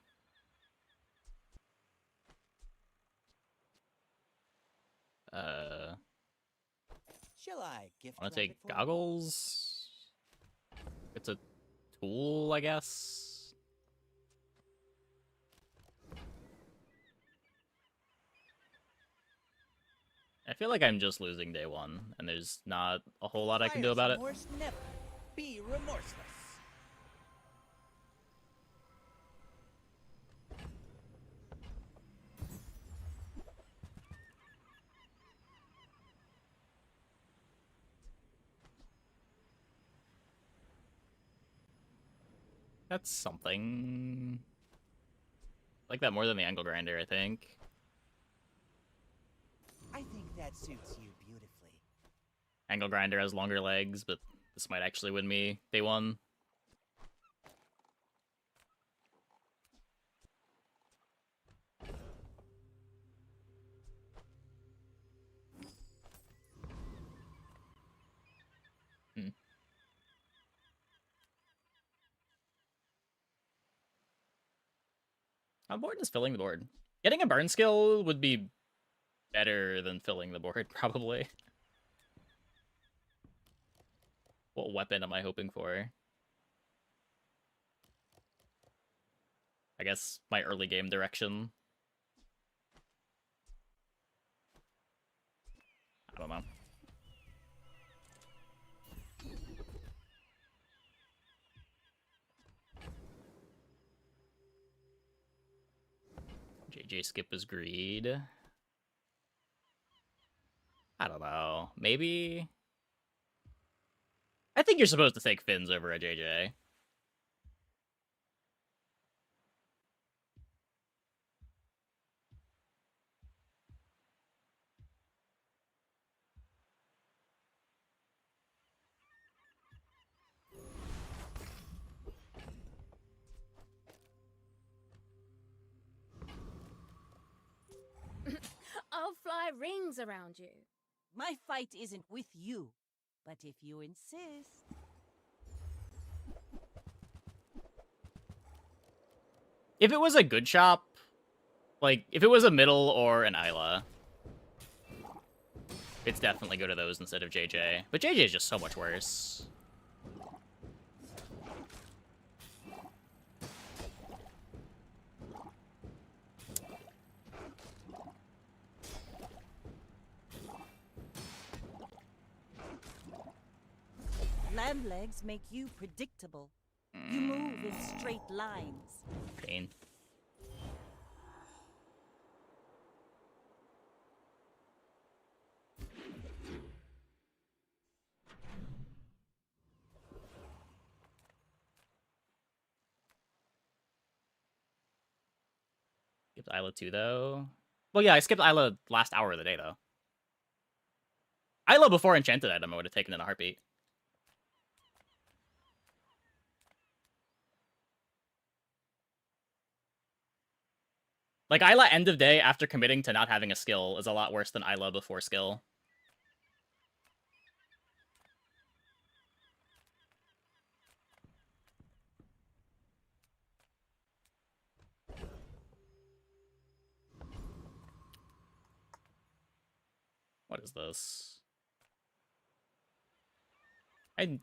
Shall I gift Wanna wrap take it for you? goggles? It's a tool, I guess? I feel like I'm just losing day one, and there's not a whole lot I can do Buyer's about it. remorse never. Be remorseless. That's something. I like that more than the angle grinder, I think. I think that suits you beautifully. Angle grinder has longer legs, but this might actually win me day one. How important is filling the board? Getting a burn skill would be better than filling the board, probably. What weapon am I hoping for? I guess my early game direction. I don't know. JJ skip is greed. I don't know. Maybe? I think you're supposed to take Fins over a JJ. I'll fly rings around you. My fight isn't with you, but if you insist. If it was a good shop, like, if it was a middle or an Isla, it's definitely go to those instead of JJ. But JJ is just so much worse. Lamb legs make you predictable. You move in straight lines. Pain. Skipped Isla 2, though. Well, yeah, I skipped Isla last hour of the day, though. Isla before Enchanted item I would have taken in a heartbeat. Like, Isla end of day after committing to not having a skill is a lot worse than Isla before skill. What is this? I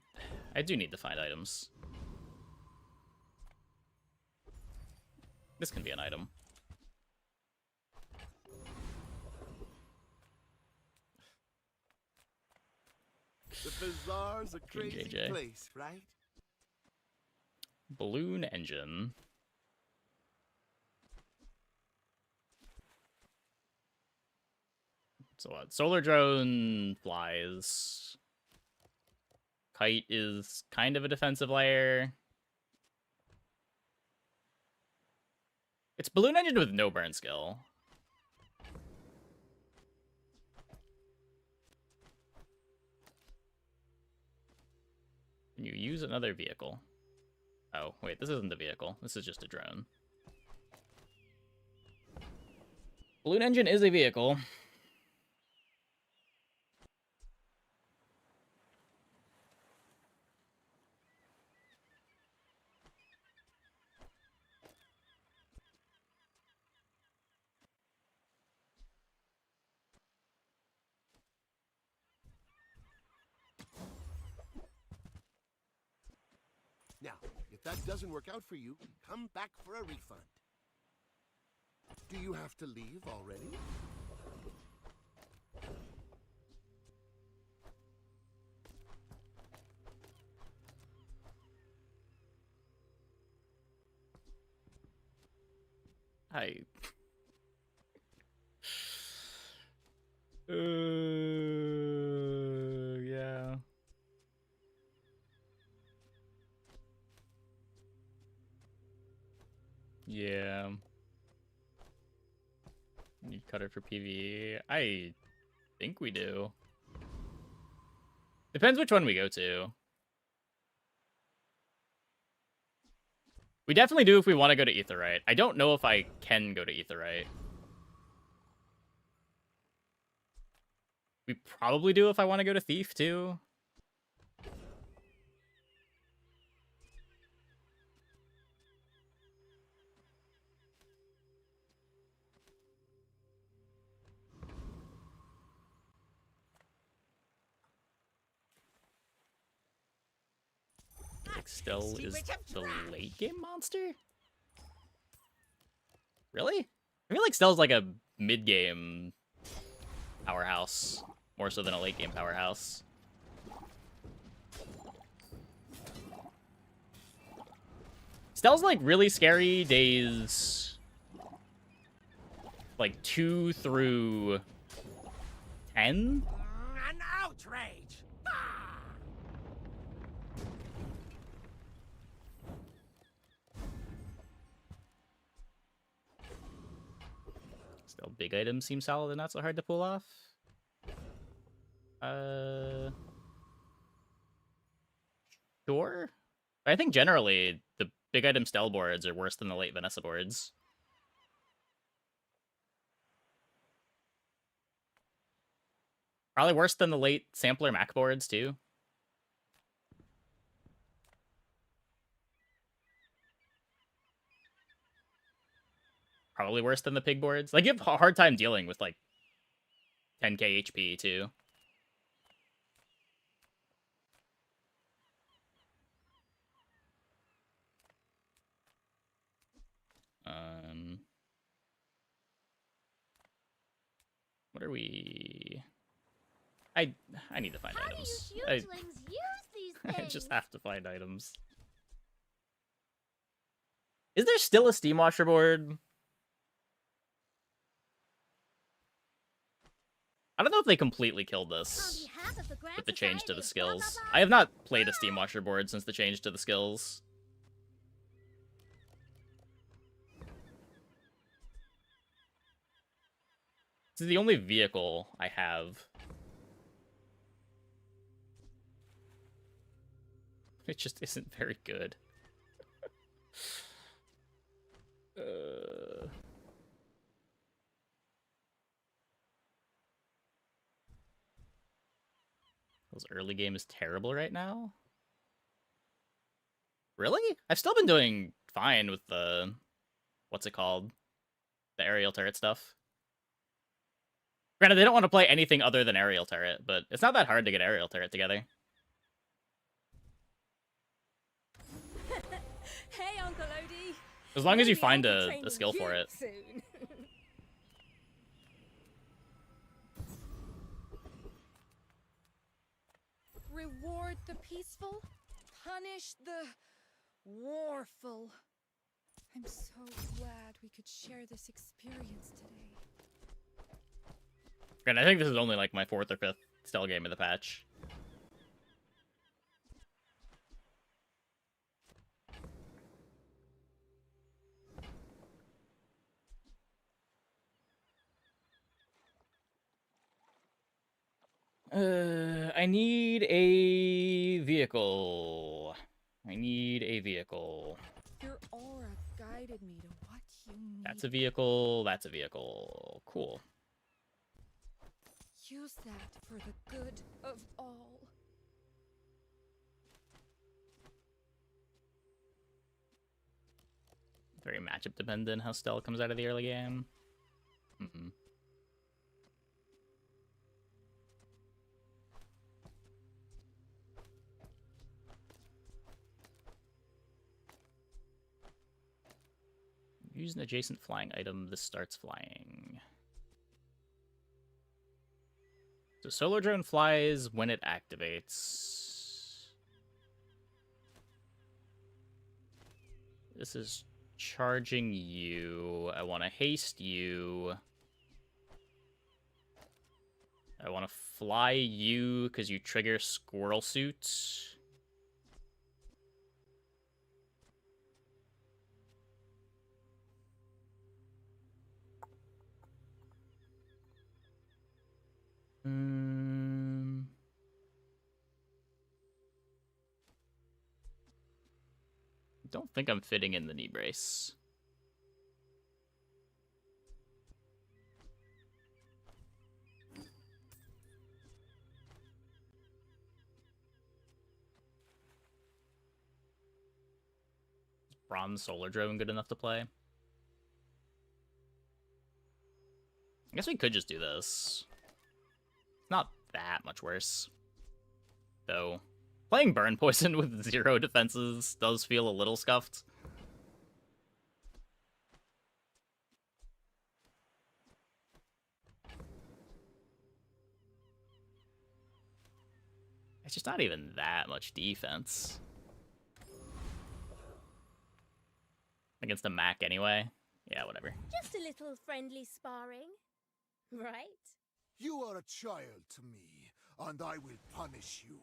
do need to find items. This can be an item. The bazaar's a crazy JJ. place, right? Balloon engine. So what? Solar drone flies. Kite is kind of a defensive layer. It's balloon engine with no burn skill. Can you use another vehicle? Oh, wait, this isn't the vehicle. This is just a drone. Balloon engine is a vehicle. Now, if that doesn't work out for you, come back for a refund. Do you have to leave already? Yeah. Yeah. Need cutter for PvE. I think we do. Depends which one we go to. We definitely do if we want to go to Aetheryte. I don't know if I can go to Aetheryte. We probably do if I want to go to Thief, too. Like Stelle is the late game monster? Really? I feel like Stelle's like a mid game powerhouse, more so than a late game powerhouse. Stelle's like really scary days like 2 through 10. An outrage! Still, big items seem solid and not so hard to pull off. Sure. I think generally the big item Stelle boards are worse than the late Vanessa boards. Probably worse than the late sampler Mac boards too. probably worse than the pig boards. Like, you have a hard time dealing with, like, 10k HP, too. What are we... I need to find items. How do you fuselings use these I things? just have to find items. Is there still a Steam Watcher board? I don't know if they completely killed this with the change to the skills. I have not played a Steam Watcher board since the change to the skills. This is the only vehicle I have. It just isn't very good. Those early game is terrible right now? Really? I've still been doing fine with the... What's it called? The aerial turret stuff. Granted, they don't want to play anything other than aerial turret, but it's not that hard to get aerial turret together. Hey, Uncle Odie. As long as you Maybe find I'll be a training skill for you it. soon. Reward the peaceful, punish the warful. I'm so glad we could share this experience today. Granted, I think this is only like my 4th or 5th Stelle game of the patch. I need a vehicle. I need a vehicle. Your aura guided me to what you need. That's a vehicle. That's a vehicle. Cool. Use that for the good of all. Very matchup dependent how Stelle comes out of the early game. Use an adjacent flying item. This starts flying. So Solar Drone flies when it activates. This is charging you. I want to haste you. I want to fly you because you trigger Squirrel Suit. Don't think I'm fitting in the knee brace. Is Bronze Solar Drone good enough to play? I guess we could just do this. It's not that much worse. Though, playing Burn Poison with 0 defenses does feel a little scuffed. It's just not even that much defense. Against a Mac anyway. Yeah, whatever. Just a little friendly sparring, right? You are a child to me, and I will punish you.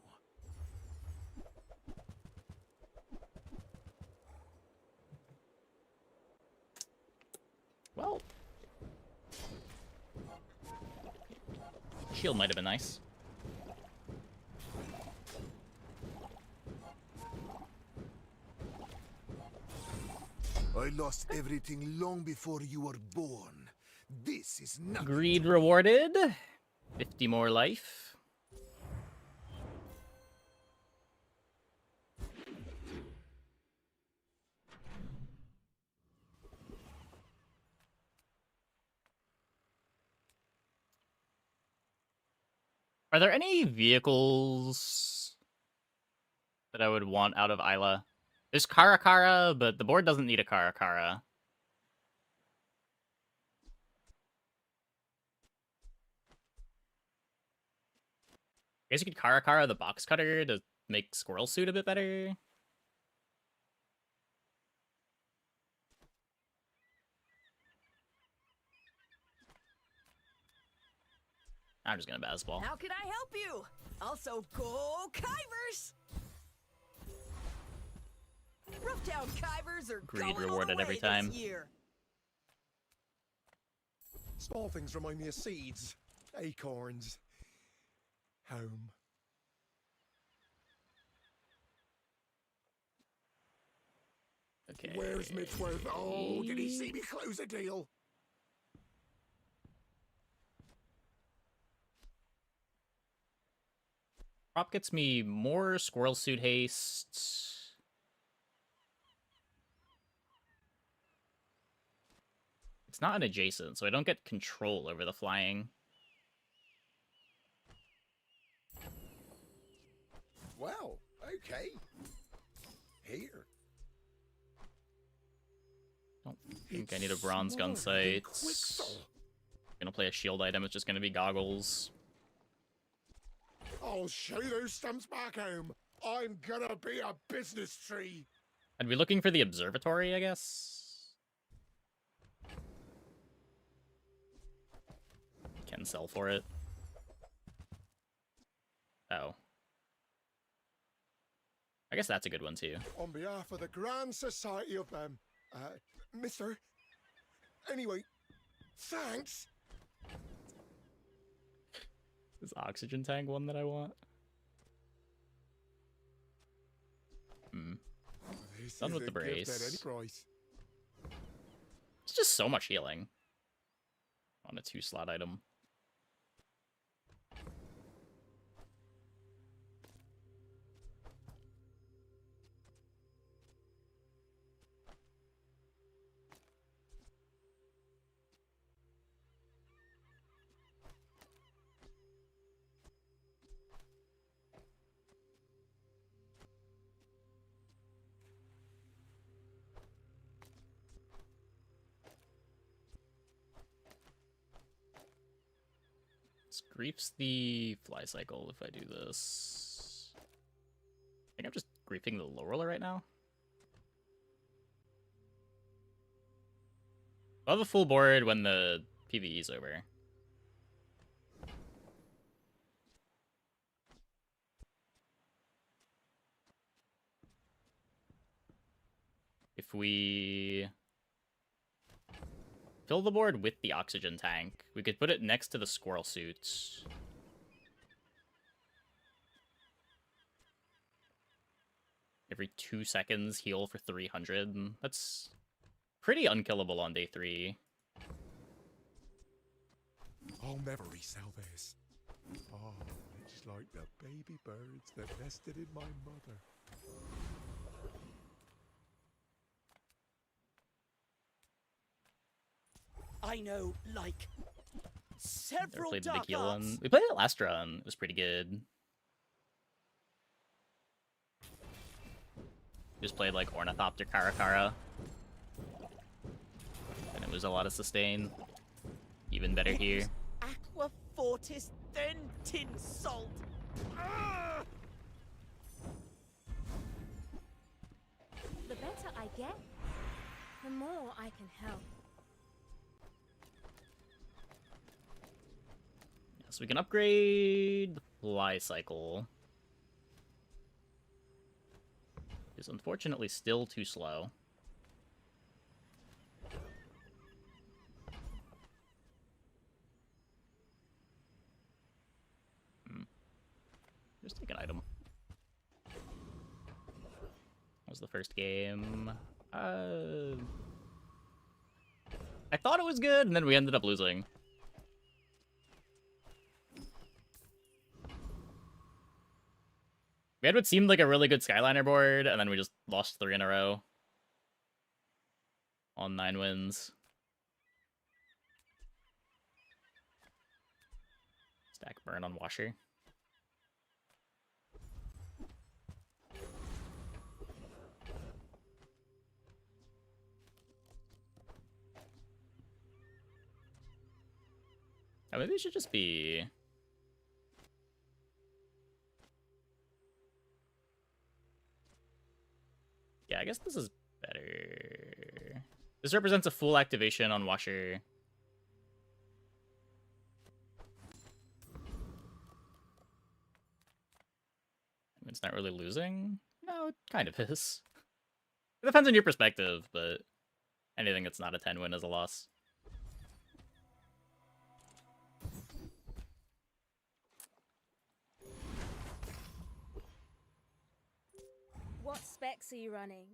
Well, shield might have been nice. I lost everything long before you were born. This is nothing. Greed rewarded. 50 more life. Are there any vehicles that I would want out of Isla? There's Karakara, but the board doesn't need a Karakara. I guess you could Karakara the box cutter to make Squirrel Suit a bit better. I'm just gonna Bazball. How can I help you? Also, go Kivers! Roughtown Kivers are Greed going all rewarded the way every time. this year. Small things remind me of seeds, acorns, home. Okay. Where's Mitchworth? Oh, did he see me close a deal? Prop gets me more Squirrel Suit haste. It's not an adjacent, so I don't get control over the flying. Well, okay. Here. Don't think I need a bronze gun sight. Gonna play a shield item, it's just gonna be goggles. I'll show you those stumps back home. I'm gonna be a business tree. I'd be looking for the observatory, I guess. Can sell for it. Oh. I guess that's a good one too. On behalf of the Grand Society of, Mister. Anyway, thanks. Is oxygen tank one that I want? Done with the brace. At any price. It's just so much healing on a 2-slot item. Griefs the fly cycle if I do this. I think I'm just griefing the low roller right now. I'll have a full board when the PvE is over. If we fill the board with the oxygen tank, we could put it next to the squirrel suit. Every 2 seconds, heal for 300. That's pretty unkillable on day 3. I'll never resell this. Oh, it's like the baby birds that nested in my mother. I know, like, Never several played the dark big heal arts. one. We played it last run. It was pretty good. Just played like Ornithopter Karakara. And it was a lot of sustain. Even better here. Aqua Fortis, then Tin Salt. The better I get, the more I can help. So we can upgrade the fly cycle. It's unfortunately still too slow. Just take an item. That was the first game. I thought it was good, and then we ended up losing. We had what seemed like a really good Skyliner board, and then we just lost 3 in a row. On 9 wins. Stack burn on Washer. maybe it should just be... Yeah, I guess this is better. This represents a full activation on Washer. It's not really losing? No, it kind of is. It depends on your perspective, but anything that's not a 10 win is a loss. What specs are you running?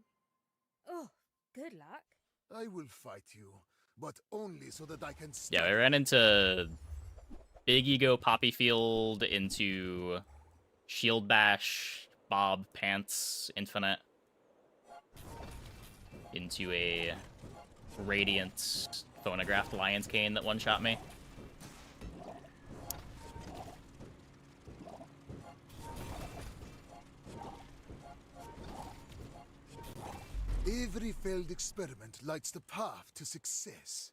Oh, good luck. I will fight you, but only so that I can Yeah, I ran into Big Ego Poppyfield, into Shield Bash, Bob Pants Infinite, into a Radiant Phonographed Lion's Cane that one-shot me. Every failed experiment lights the path to success.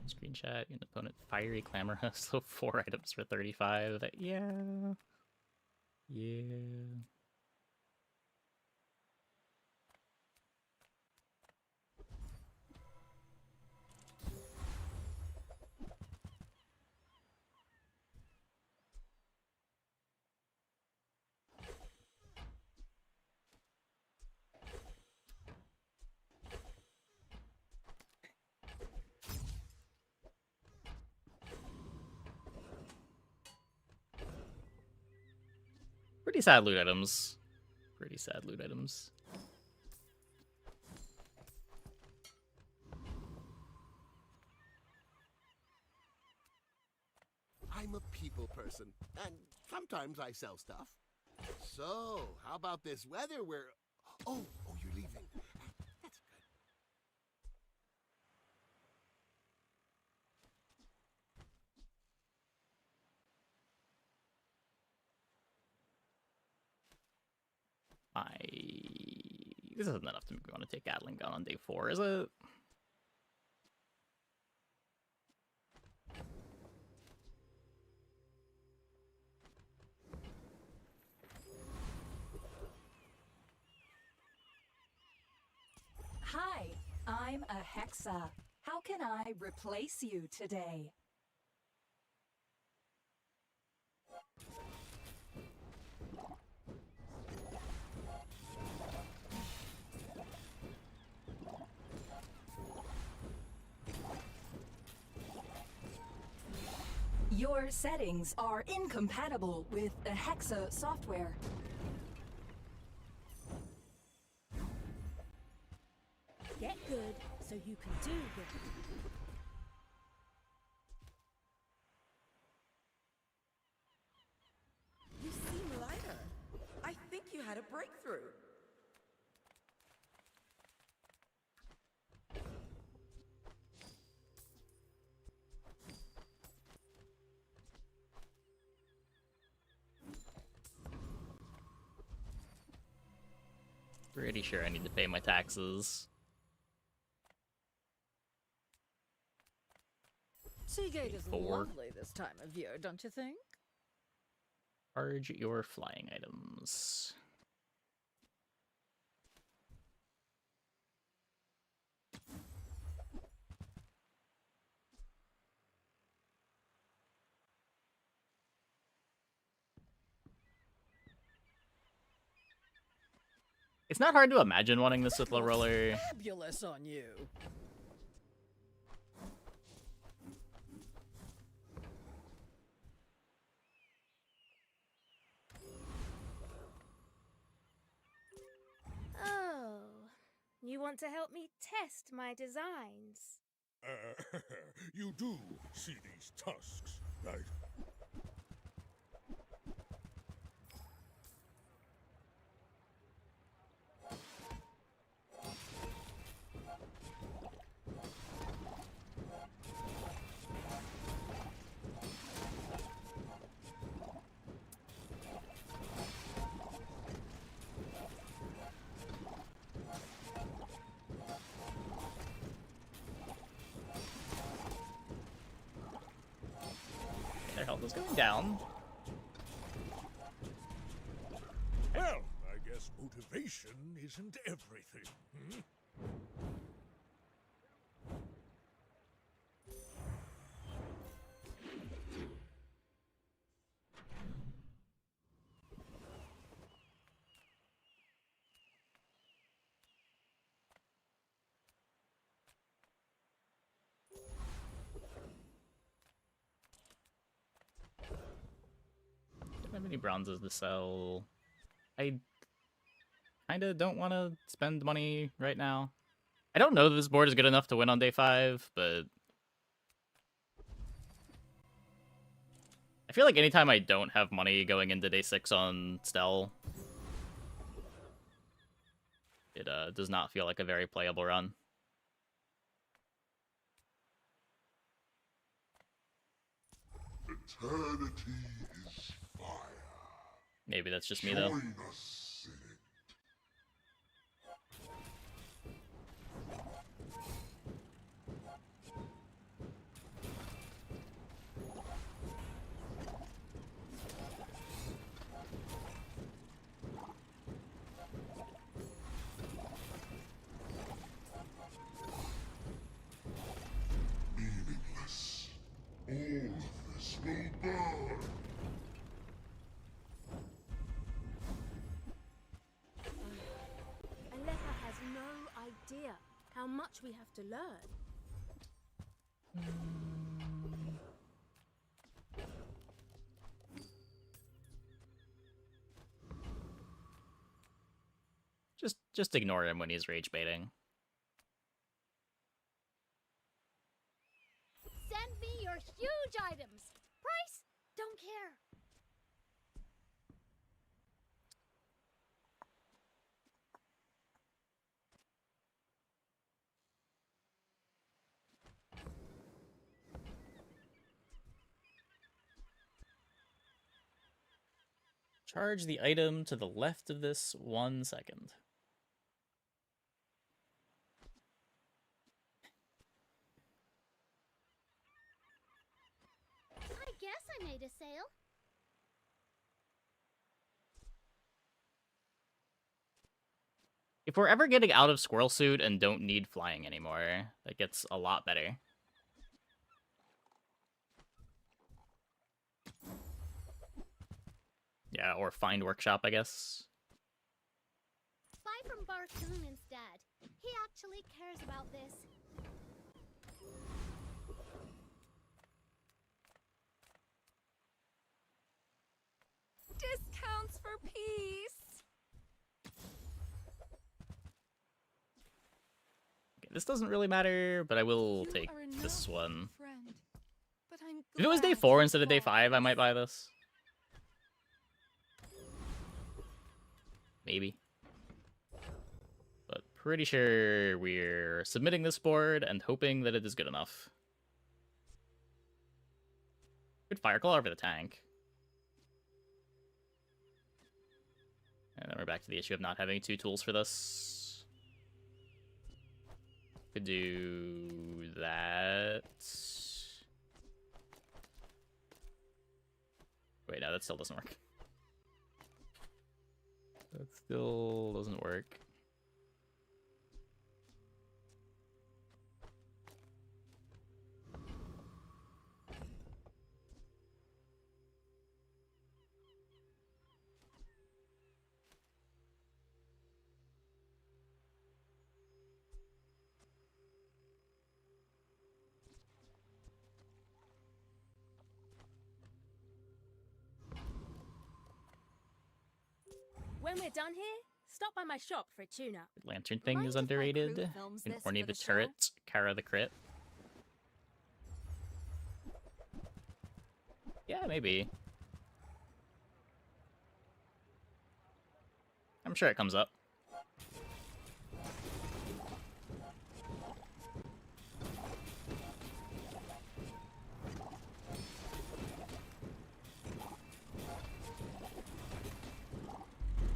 Screenshot, an opponent Fiery Clamor, so 4 items for 35. Yeah. Yeah. Pretty sad loot items. Pretty sad loot items. I'm a people person, and sometimes I sell stuff. So, how about this weather where... Oh, you're leaving. That's good. This isn't enough to make me want to take Gatling Gun on day 4, is it? Hi, I'm a Hexa. How can I replace you today? Your settings are incompatible with the Hexa software. Get good so you can do good. You seem lighter. I think you had a breakthrough. Pretty sure I need to pay my taxes. Seagate is 4. lovely this time of year, don't you think? Charge your flying items. It's not hard to imagine wanting this with low roller. Fabulous on you. Oh, you want to help me test my designs? You do see these tusks, right? It's going down. Well, I guess motivation isn't everything. Hmm? Don't have any bronzes to sell. I kinda don't want to spend money right now. I don't know that this board is good enough to win on day 5, but I feel like anytime I don't have money going into day 6 on Stelle, it does not feel like a very playable run. Eternity is fire. Maybe that's just me, though. Join us in it. Meaningless. All of this will burn. Aleha has no idea how much we have to learn. Just ignore him when he's rage baiting. Send me your huge items. Price? Don't care. Charge the item to the left of this 1 second. I guess I made a sale. If we're ever getting out of Squirrel Suit and don't need flying anymore, that gets a lot better. Yeah, or find Workshop, I guess. Buy from Barcoon instead. He actually cares about this. Discounts for peace. Okay, this doesn't really matter, but I will You take are this enough, one. friend. But I'm If it was day glad 4 you instead of day bought 5, I this. might buy this. Maybe. But pretty sure we're submitting this board and hoping that it is good enough. Good Fireclaw over the tank. And then we're back to the issue of not having 2 tools for this. Could do that. Wait, no, that still doesn't work. That still doesn't work. When we're done here, stop by my shop for a tune-up. Lantern thing Mind is if my crew underrated. films And this Orny for the the show? Turret, Kara the Crit. Yeah, maybe. I'm sure it comes up.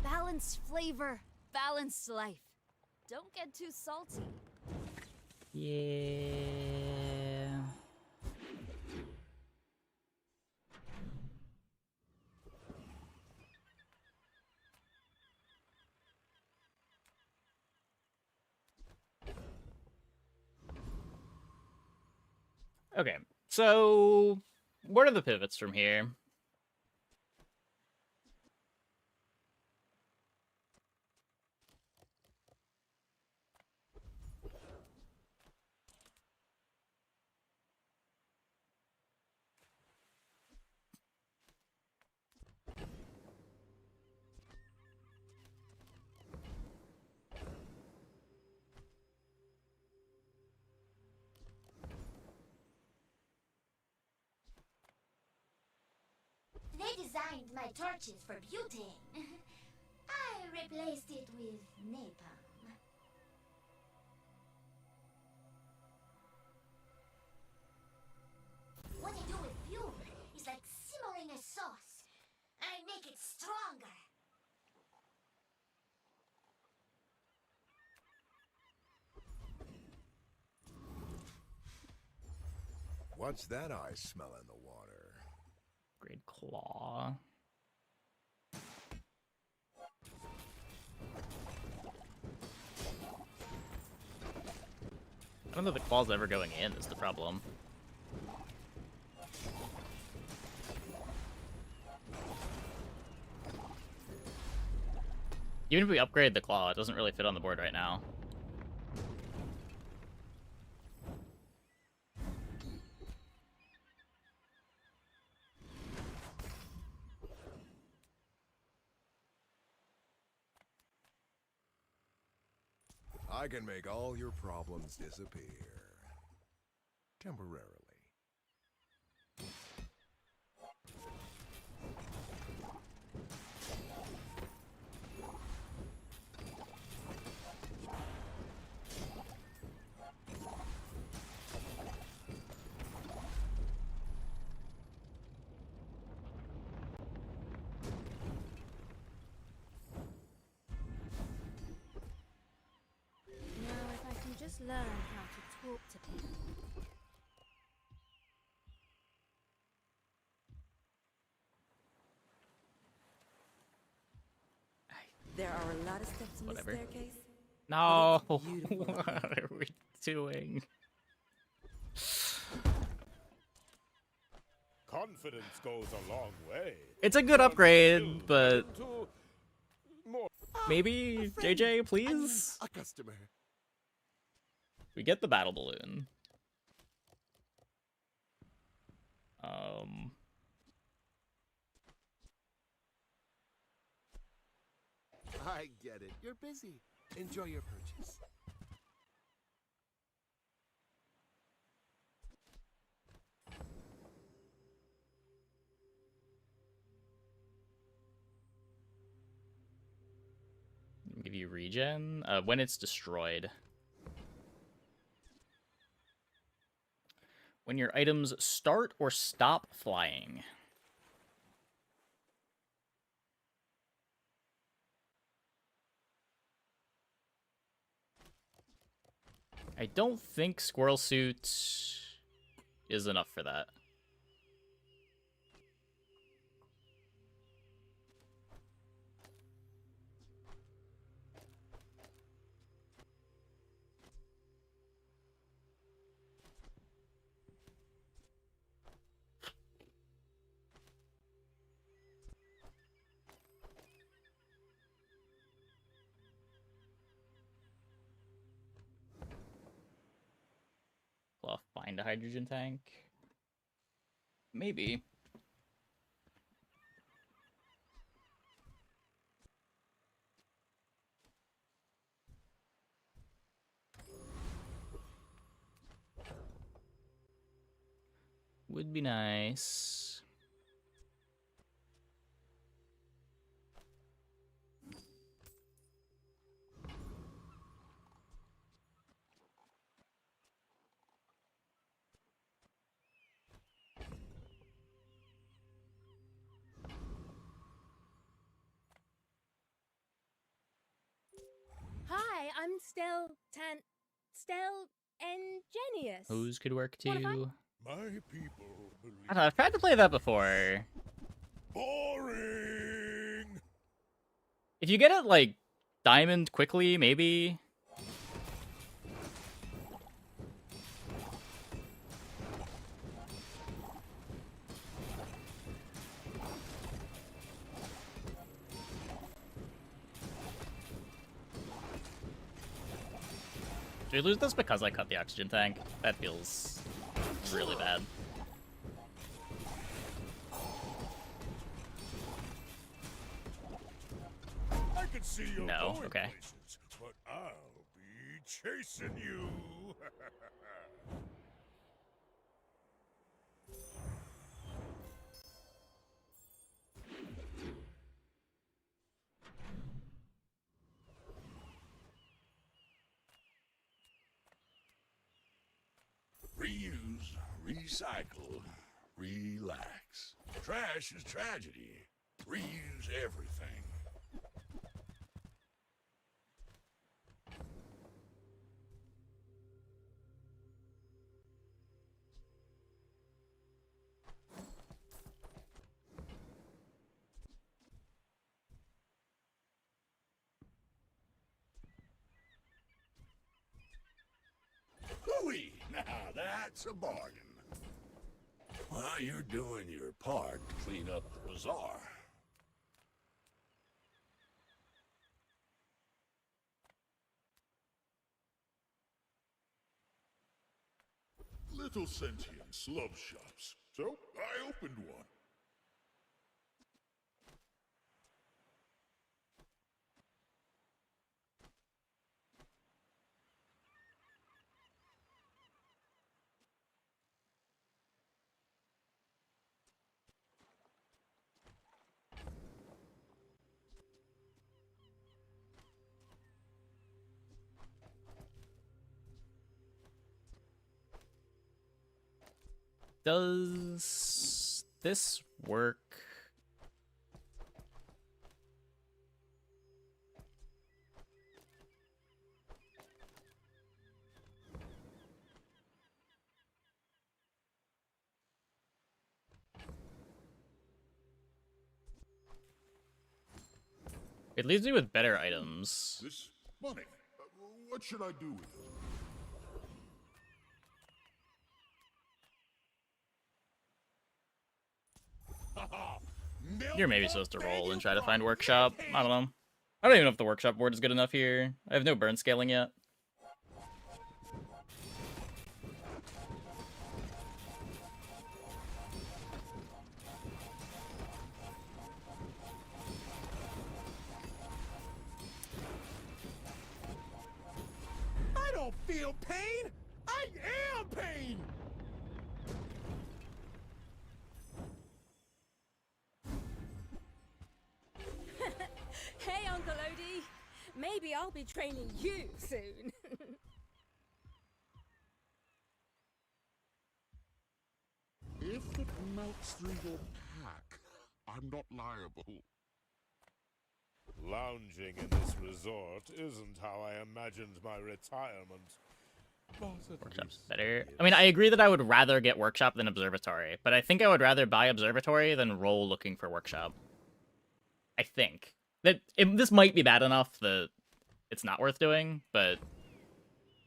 Balanced flavor, balanced life. Don't get too salty. Yeah. Okay, so what are the pivots from here? They designed my torches for butane. I replaced it with napalm. What I do with fuel is like simmering a sauce. I make it stronger. What's that I smell in the water? Great claw. I don't know if the claw's ever going in is the problem. Even if we upgrade the claw, it doesn't really fit on the board right now. I can make all your problems disappear. Temporarily. Now, if I can just learn how to talk to people. There are a lot of steps in Whatever. the staircase. No, But it's beautiful. what are we doing? Confidence goes a long way. It's a good Turns upgrade, silver but into more. maybe JJ, please? A customer. We get the battle balloon. I get it. You're busy. Enjoy your purchase. Give you regen when it's destroyed. When your items start or stop flying. I don't think Squirrel Suit is enough for that. Well, find a hydrogen tank. Maybe. Would be nice. Hi, I'm Stelle Ingenious. Who's could work What if too? My people believe. I don't know, I've tried to play that before. Boring. If you get it like diamond quickly, maybe. Do we lose this because I cut the oxygen tank? That feels really bad. I can see you No, going okay. places, but I'll be chasing you. Reuse, recycle, relax. Trash is tragedy. Reuse everything. Hooey! Now that's a bargain. Well, you're doing your part to clean up the bazaar. Little sentient slub shops. So I opened one. Does this work? It leaves me with better items. This money. What should I do with it? You're maybe supposed to roll and try to find workshop. I don't know. I don't even know if the workshop board is good enough here. I have no burn scaling yet. I don't feel pain! I am pain! Hey, Uncle Odie. Maybe I'll be training you soon. If it melts through your pack, I'm not liable. Lounging in this resort isn't how I imagined my retirement. Workshop's better. I mean, I agree that I would rather get workshop than observatory, but I think I would rather buy observatory than roll looking for workshop. I think. This might be bad enough that it's not worth doing, but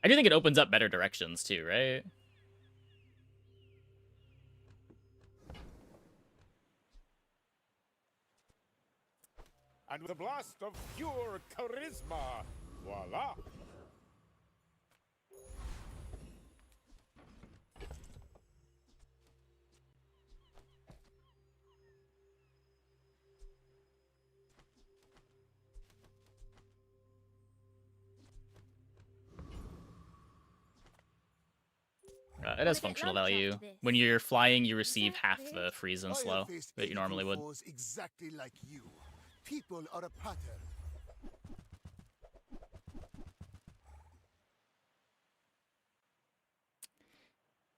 I do think it opens up better directions too, right? And with a blast of pure charisma, voila! It has functional value. When you're flying, you receive half the freeze and slow that you normally would. Exactly like you. People are a pattern.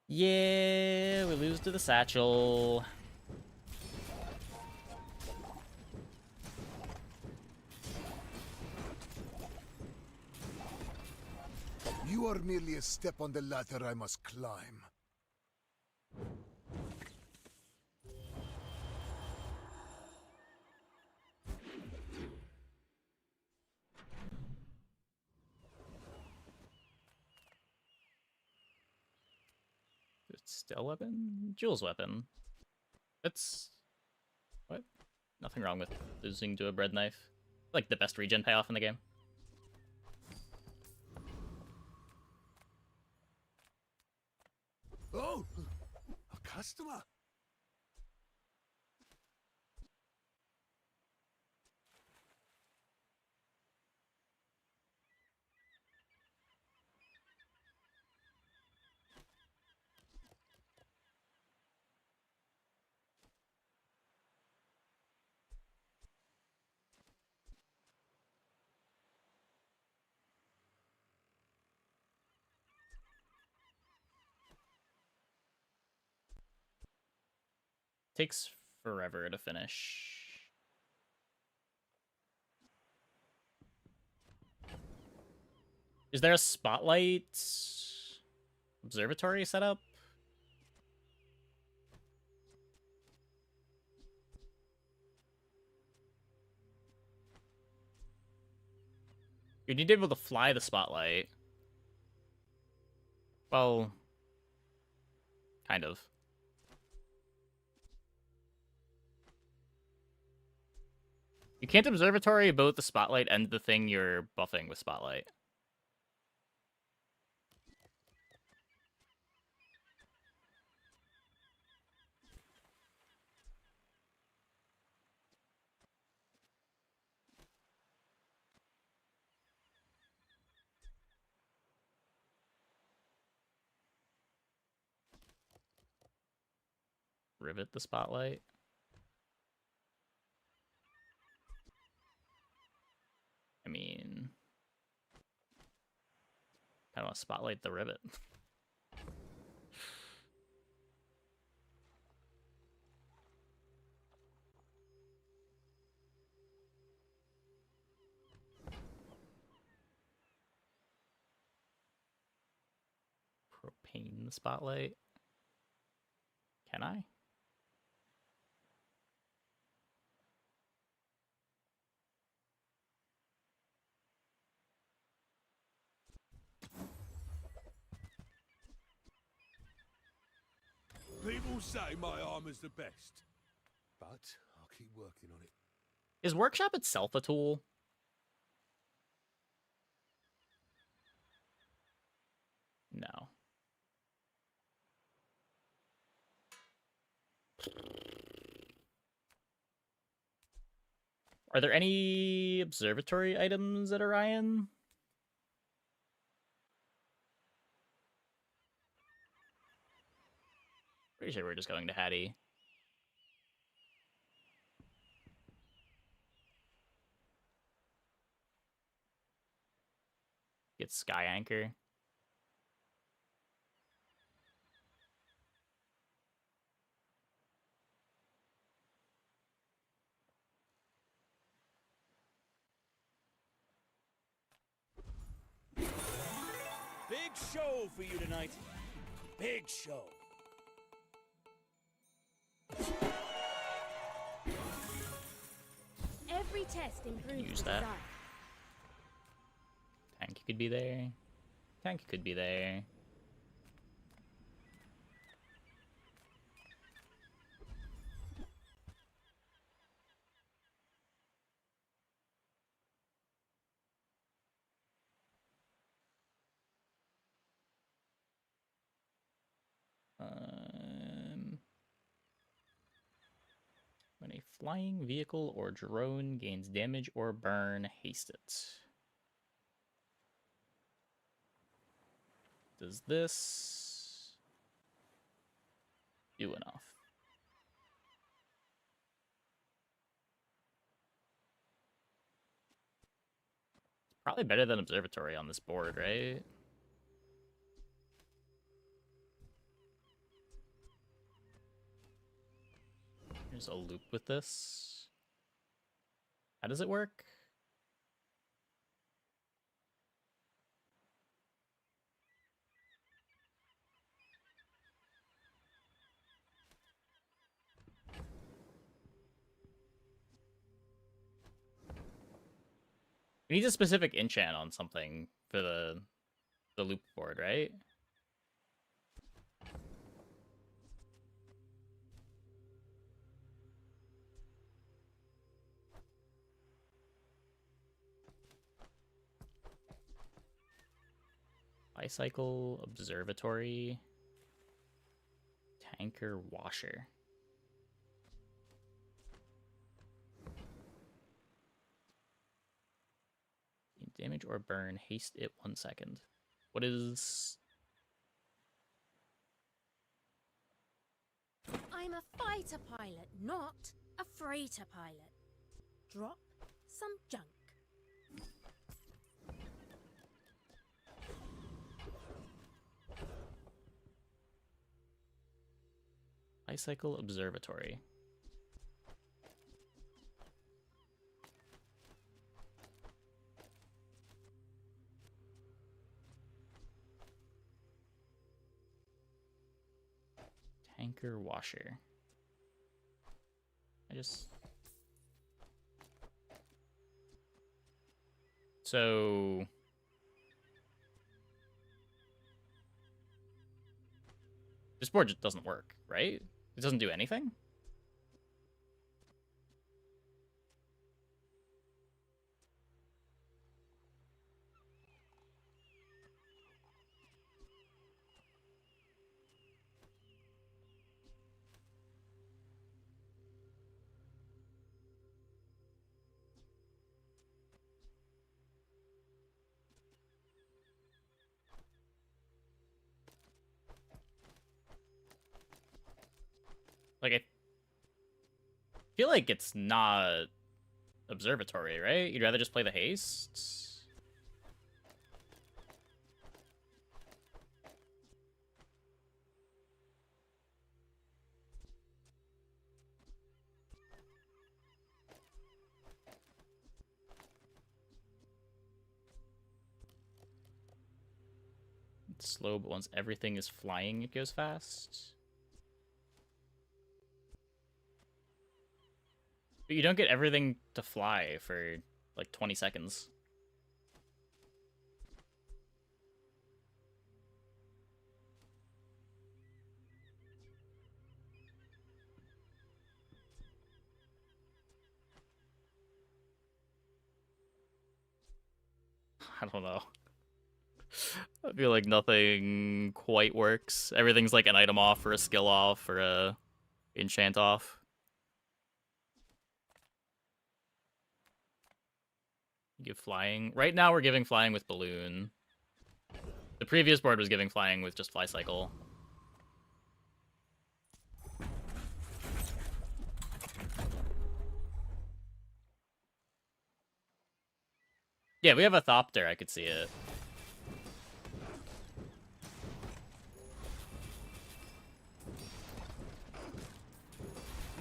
Yeah, we lose to the satchel. You are merely a step on the ladder I must climb. Stelle weapon? Jules weapon. That's... What? Nothing wrong with losing to a bread knife. Like the best regen payoff in the game. Oh, a customer. Takes forever to finish. Is there a spotlight observatory set up? You need to be able to fly the spotlight. Well, kind of. You can't observatory both the spotlight and the thing you're buffing with spotlight. Rivet the spotlight. I mean, kind of want to spotlight the rivet. Propane the spotlight. Can I? People say my armor's the best, but I'll keep working on it. Is workshop itself a tool? No. Are there any observatory items at Orion? Pretty sure we're just going to Hattie. Get Sky Anchor. Big show for you tonight. Big show. Every test improves Use the that. design. Tank could be there. Tank could be there. When a flying vehicle or drone gains damage or burn, haste it. Does this do enough? Probably better than observatory on this board, right? There's a loop with this. How does it work? It needs a specific enchant on something for the loop board, right? Bicycle, observatory. Anchor washer. Damage or burn, haste it 1 second. What is... I'm a fighter pilot, not a freighter pilot. Drop some junk. Bicycle observatory. Tanker washer. So... this board just doesn't work, right? It doesn't do anything? Like, I feel like it's not observatory, right? You'd rather just play the haste? It's slow, but once everything is flying, it goes fast. But you don't get everything to fly for, like, 20 seconds. I don't know. I feel like nothing quite works. Everything's like an item off or a skill off or a enchant off. Give flying. Right now we're giving flying with balloon. The previous board was giving flying with just fly cycle. Yeah, we have a Thopter, I could see it.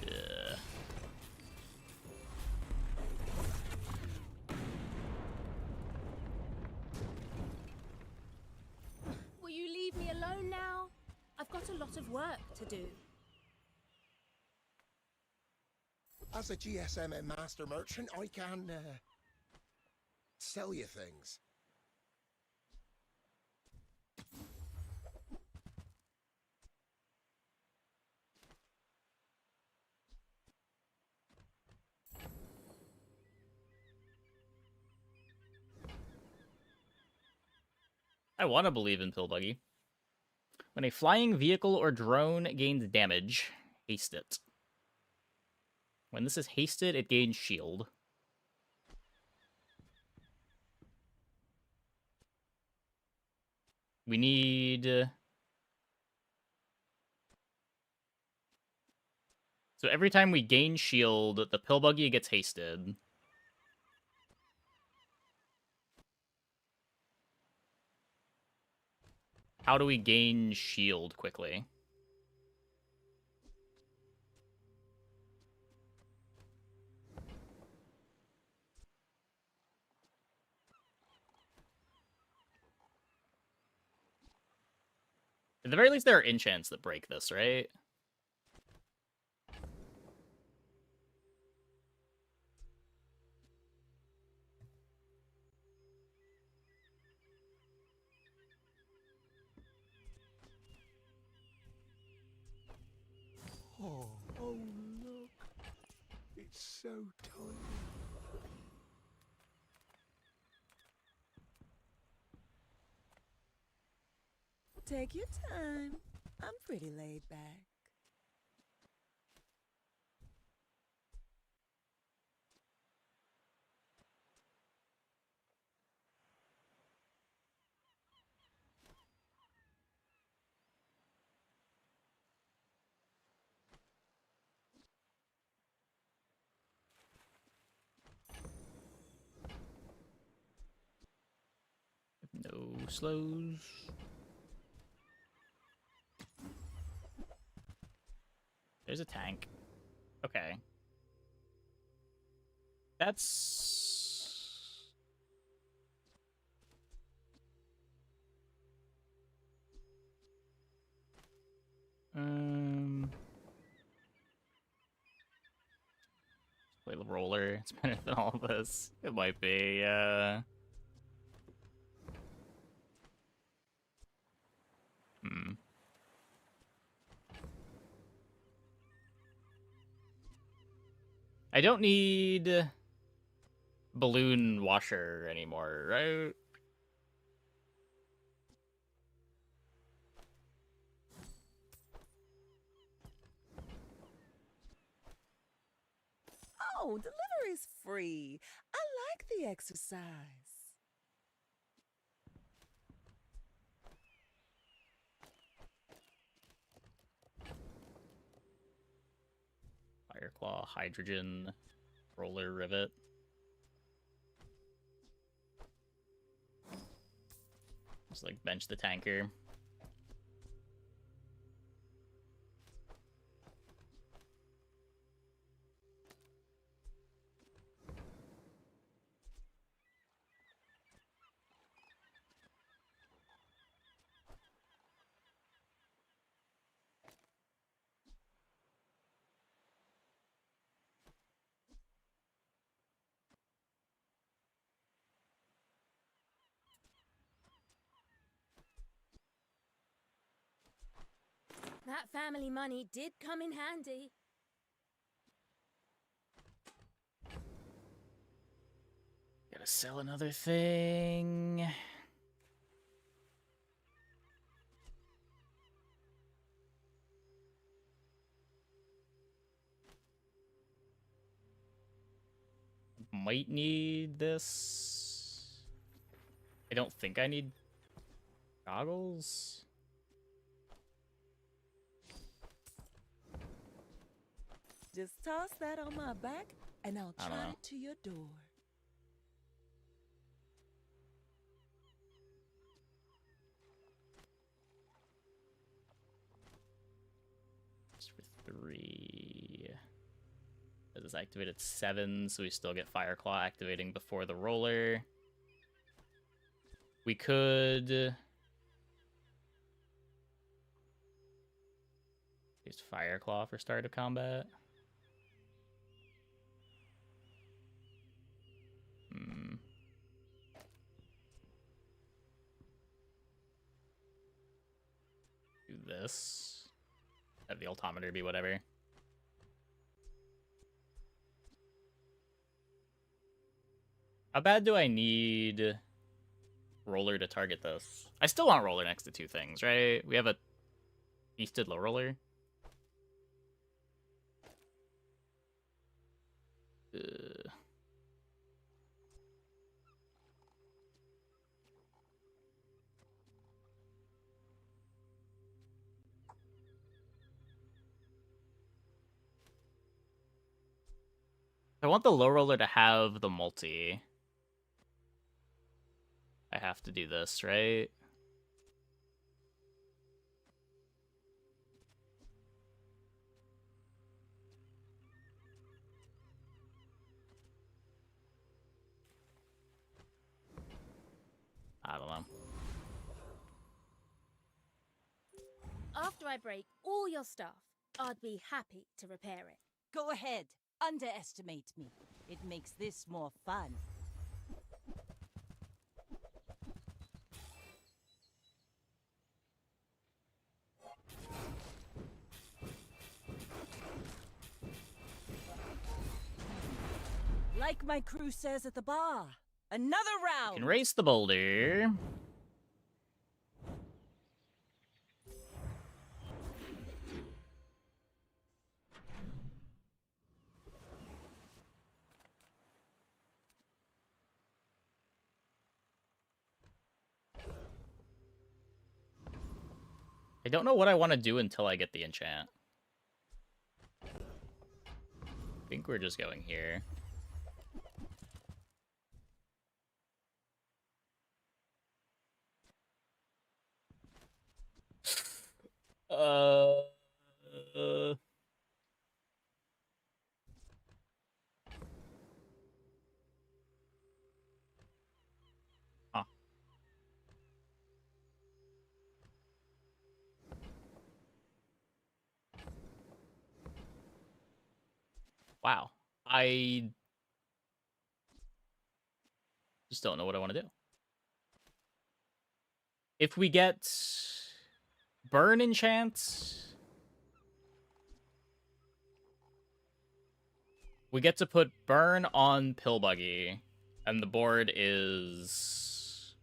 Yeah. Will you leave me alone now? I've got a lot of work to do. As a GSM and master merchant, I can sell you things. I want to believe in Pill Buggy. When a flying vehicle or drone gains damage, haste it. When this is hasted, it gains shield. We need... So every time we gain shield, the Pill Buggy gets hasted. How do we gain shield quickly? At the very least, there are enchants that break this, right? Oh, look. It's so tiny. Take your time. I'm pretty laid back. slows. There's a tank. Okay. That's... Play the roller. It's better than all of this. It might be, I don't need balloon washer anymore, right? Oh, delivery's free. I like the exercise. Fireclaw, hydrogen, roller rivet. Just like bench the tanker. That family money did come in handy. Gotta sell another thing. Might need this. I don't think I need goggles. Just toss that on my back, and I'll I don't trot know. it to your door. Just for 3. That is activated 7, so we still get Fireclaw activating before the roller. We could use Fireclaw for start of combat. Do this. Have the altimeter be whatever. How bad do I need roller to target this? I still want roller next to 2 things, right? We have a feasted low roller. I want the low roller to have the multi. I have to do this, right? I don't know. After I break all your stuff, I'd be happy to repair it. Go ahead. Underestimate me. It makes this more fun. Like my crew says at the bar, another round! Can race the boulder. I don't know what I want to do until I get the enchant. I think we're just going here. Huh. Wow. I just don't know what I want to do. If we get burn enchant, we get to put burn on Pill Buggy, and the board is...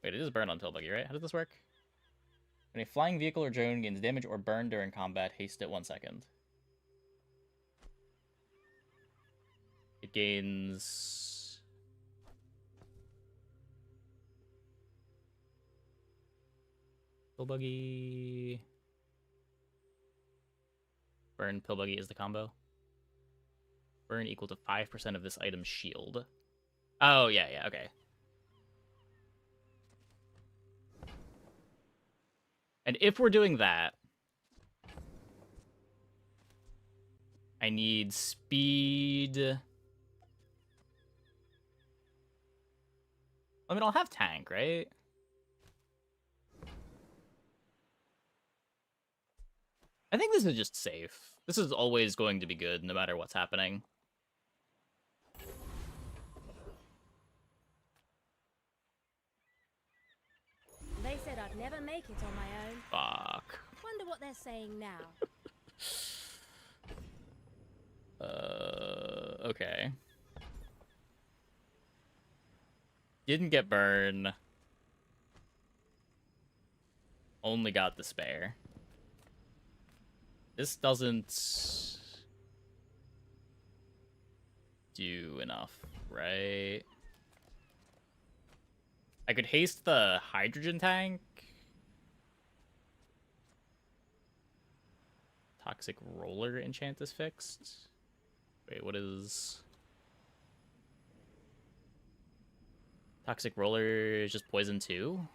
Wait, it is burn on Pill Buggy, right? How does this work? When a flying vehicle or drone gains damage or burn during combat, haste it 1 second. It gains... Pill Buggy... Burn Pill Buggy is the combo. Burn equal to 5% of this item's shield. Oh, yeah, okay. And if we're doing that, I need speed. I mean, I'll have tank, right? I think this is just safe. This is always going to be good, no matter what's happening. They said I'd never make it on my own. Fuck. Wonder what they're saying now. Okay. Didn't get burn. Only got the spare. This doesn't do enough, right? I could haste the hydrogen tank. Toxic roller enchant is fixed. Wait, what is... Toxic roller is just poison too?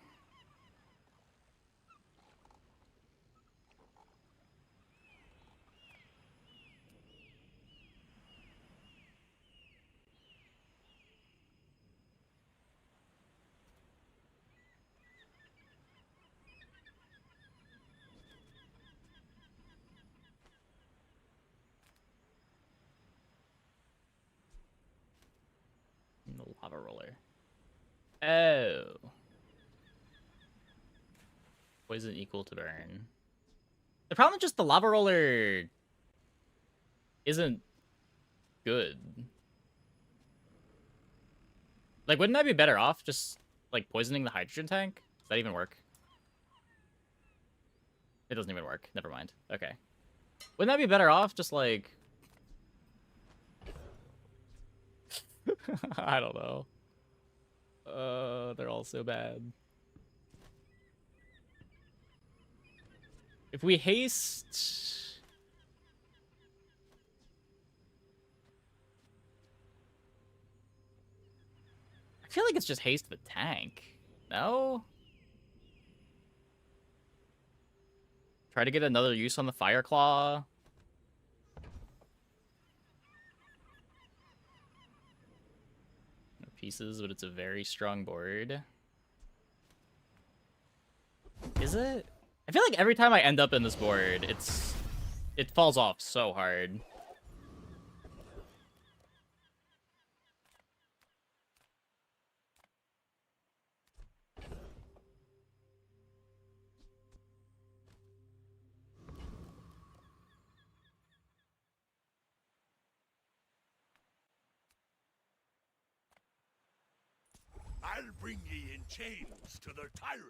The lava roller. Oh. Poison equal to burn. The problem is just the lava roller isn't good. Like, wouldn't I be better off just, like, poisoning the hydrogen tank? Does that even work? It doesn't even work. Never mind. Okay. Wouldn't that be better off just, like... I don't know. They're all so bad. If we haste... I feel like it's just haste the tank. No? Try to get another use on the Fire Claw. No pieces, but it's a very strong board. Is it? I feel like every time I end up in this board, it falls off so hard. I'll bring ye in chains to the tyrant.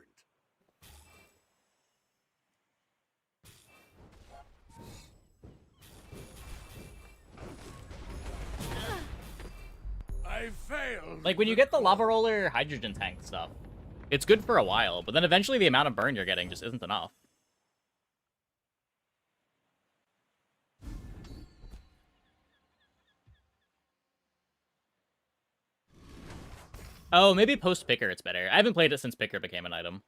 I failed. Like, when you get the lava roller hydrogen tank stuff, it's good for a while, but then eventually the amount of burn you're getting just isn't enough. Oh, maybe post-picker it's better. I haven't played it since picker became an item.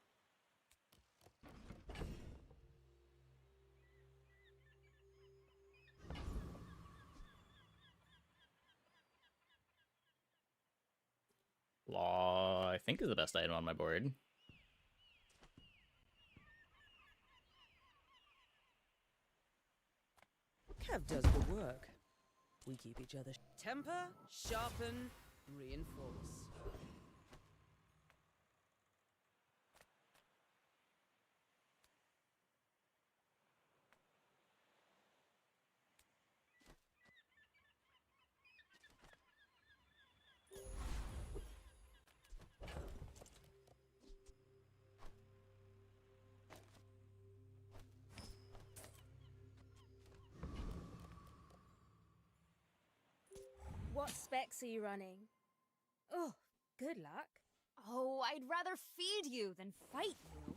Law, I think, is the best item on my board. Kev does the work. We keep each other. Temper, sharpen, reinforce. What specs are you running? Oh, good luck. Oh, I'd rather feed you than fight you.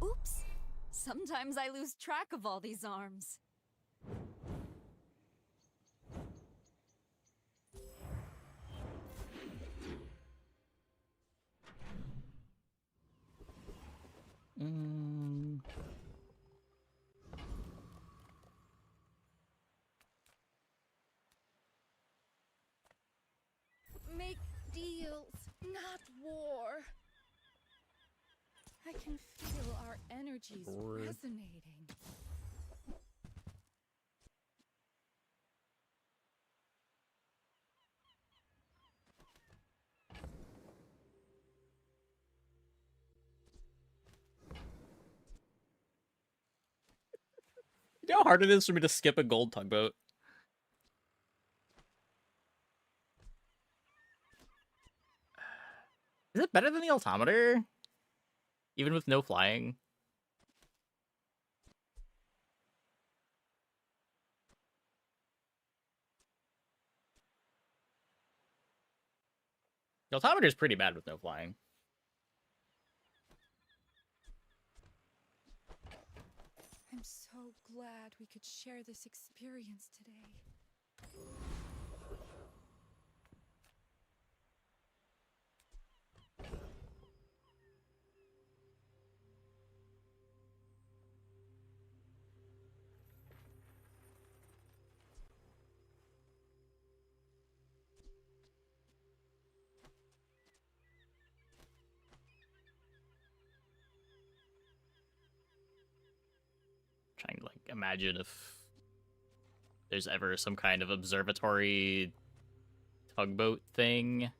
Oops. Sometimes I lose track of all these arms. Make deals, not war. I can feel our energies resonating. You know how hard it is for me to skip a gold tugboat? Is it better than the altimeter? Even with no flying? The altimeter is pretty bad with no flying. I'm so glad we could share this experience today. Trying to, like, imagine if there's ever some kind of observatory tugboat thing.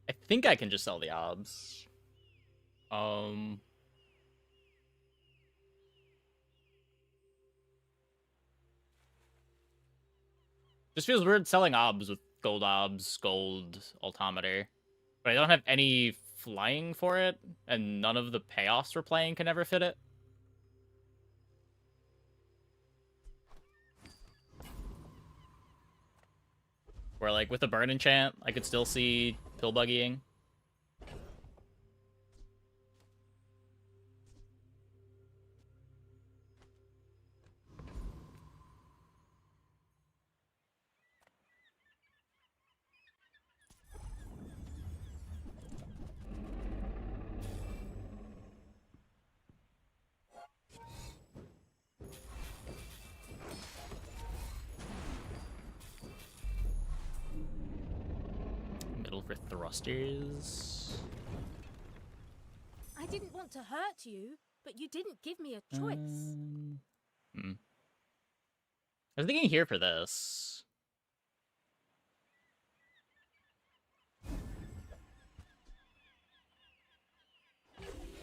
I think I can just sell the obs. Just feels weird selling obs with gold altimeter. But I don't have any flying for it, and none of the payoffs for playing can ever fit it. Where, like, with the burn enchant, I could still see pill buggying. Middle for thrusters. I didn't want to hurt you, but you didn't give me a choice. I was thinking here for this.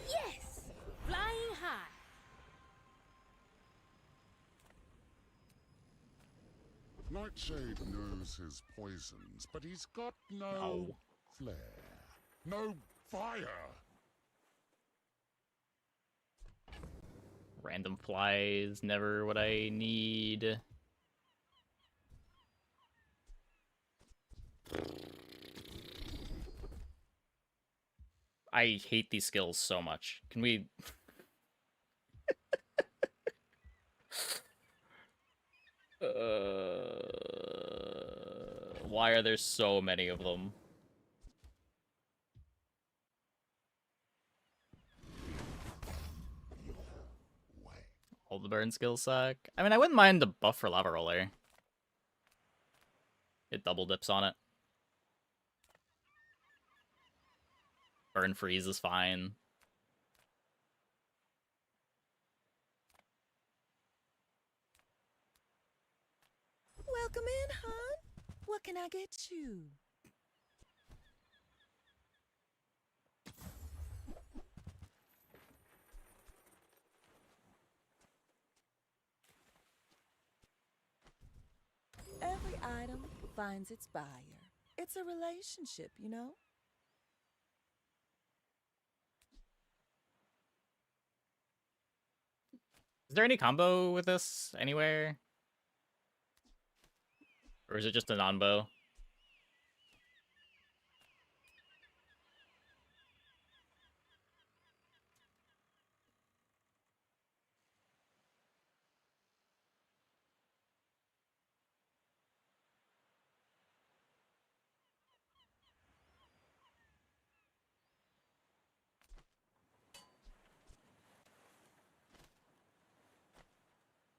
Yes! Flying high. Nightshade knows his poisons, but he's got no Flare. No fire. Random flies, never what I need. I hate these skills so much. Can we... why are there so many of them? All the burn skills suck. I mean, I wouldn't mind the buff for Lava Roller. It double dips on it. Burn freeze is fine. Welcome in, hon. What can I get you? Every item finds its buyer. It's a relationship, you know? Is there any combo with this anywhere? Or is it just a non-bow?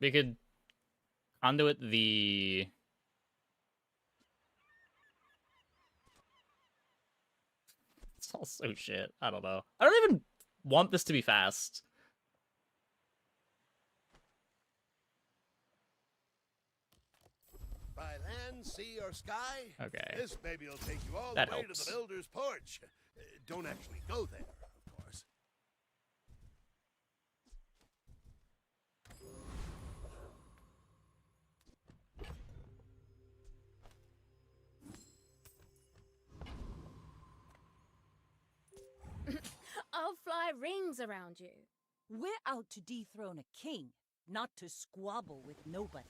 We could conduit the... It's also shit. I don't know. I don't even want this to be fast. By land, sea, or sky? Okay. This baby will take you all That the way helps. to the builder's porch. Don't actually go there, of course. I'll fly rings around you. We're out to dethrone a king, not to squabble with nobodies.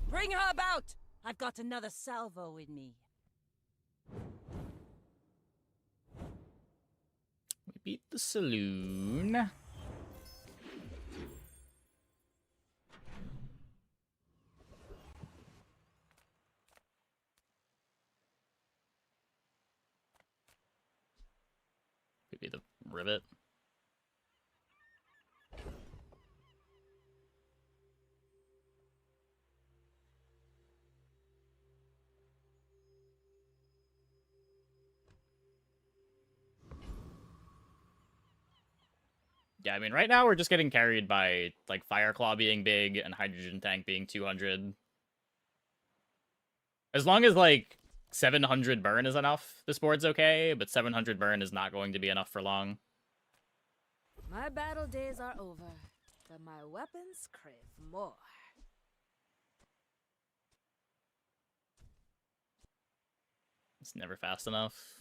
Bring her about! I've got another salvo in me. We beat the saloon. Could be the rivet. Yeah, I mean, right now we're just getting carried by, like, Fireclaw being big and Hydrogen Tank being 200. As long as, like, 700 burn is enough, this board's okay, but 700 burn is not going to be enough for long. My battle days are over, but my weapons crave more. It's never fast enough.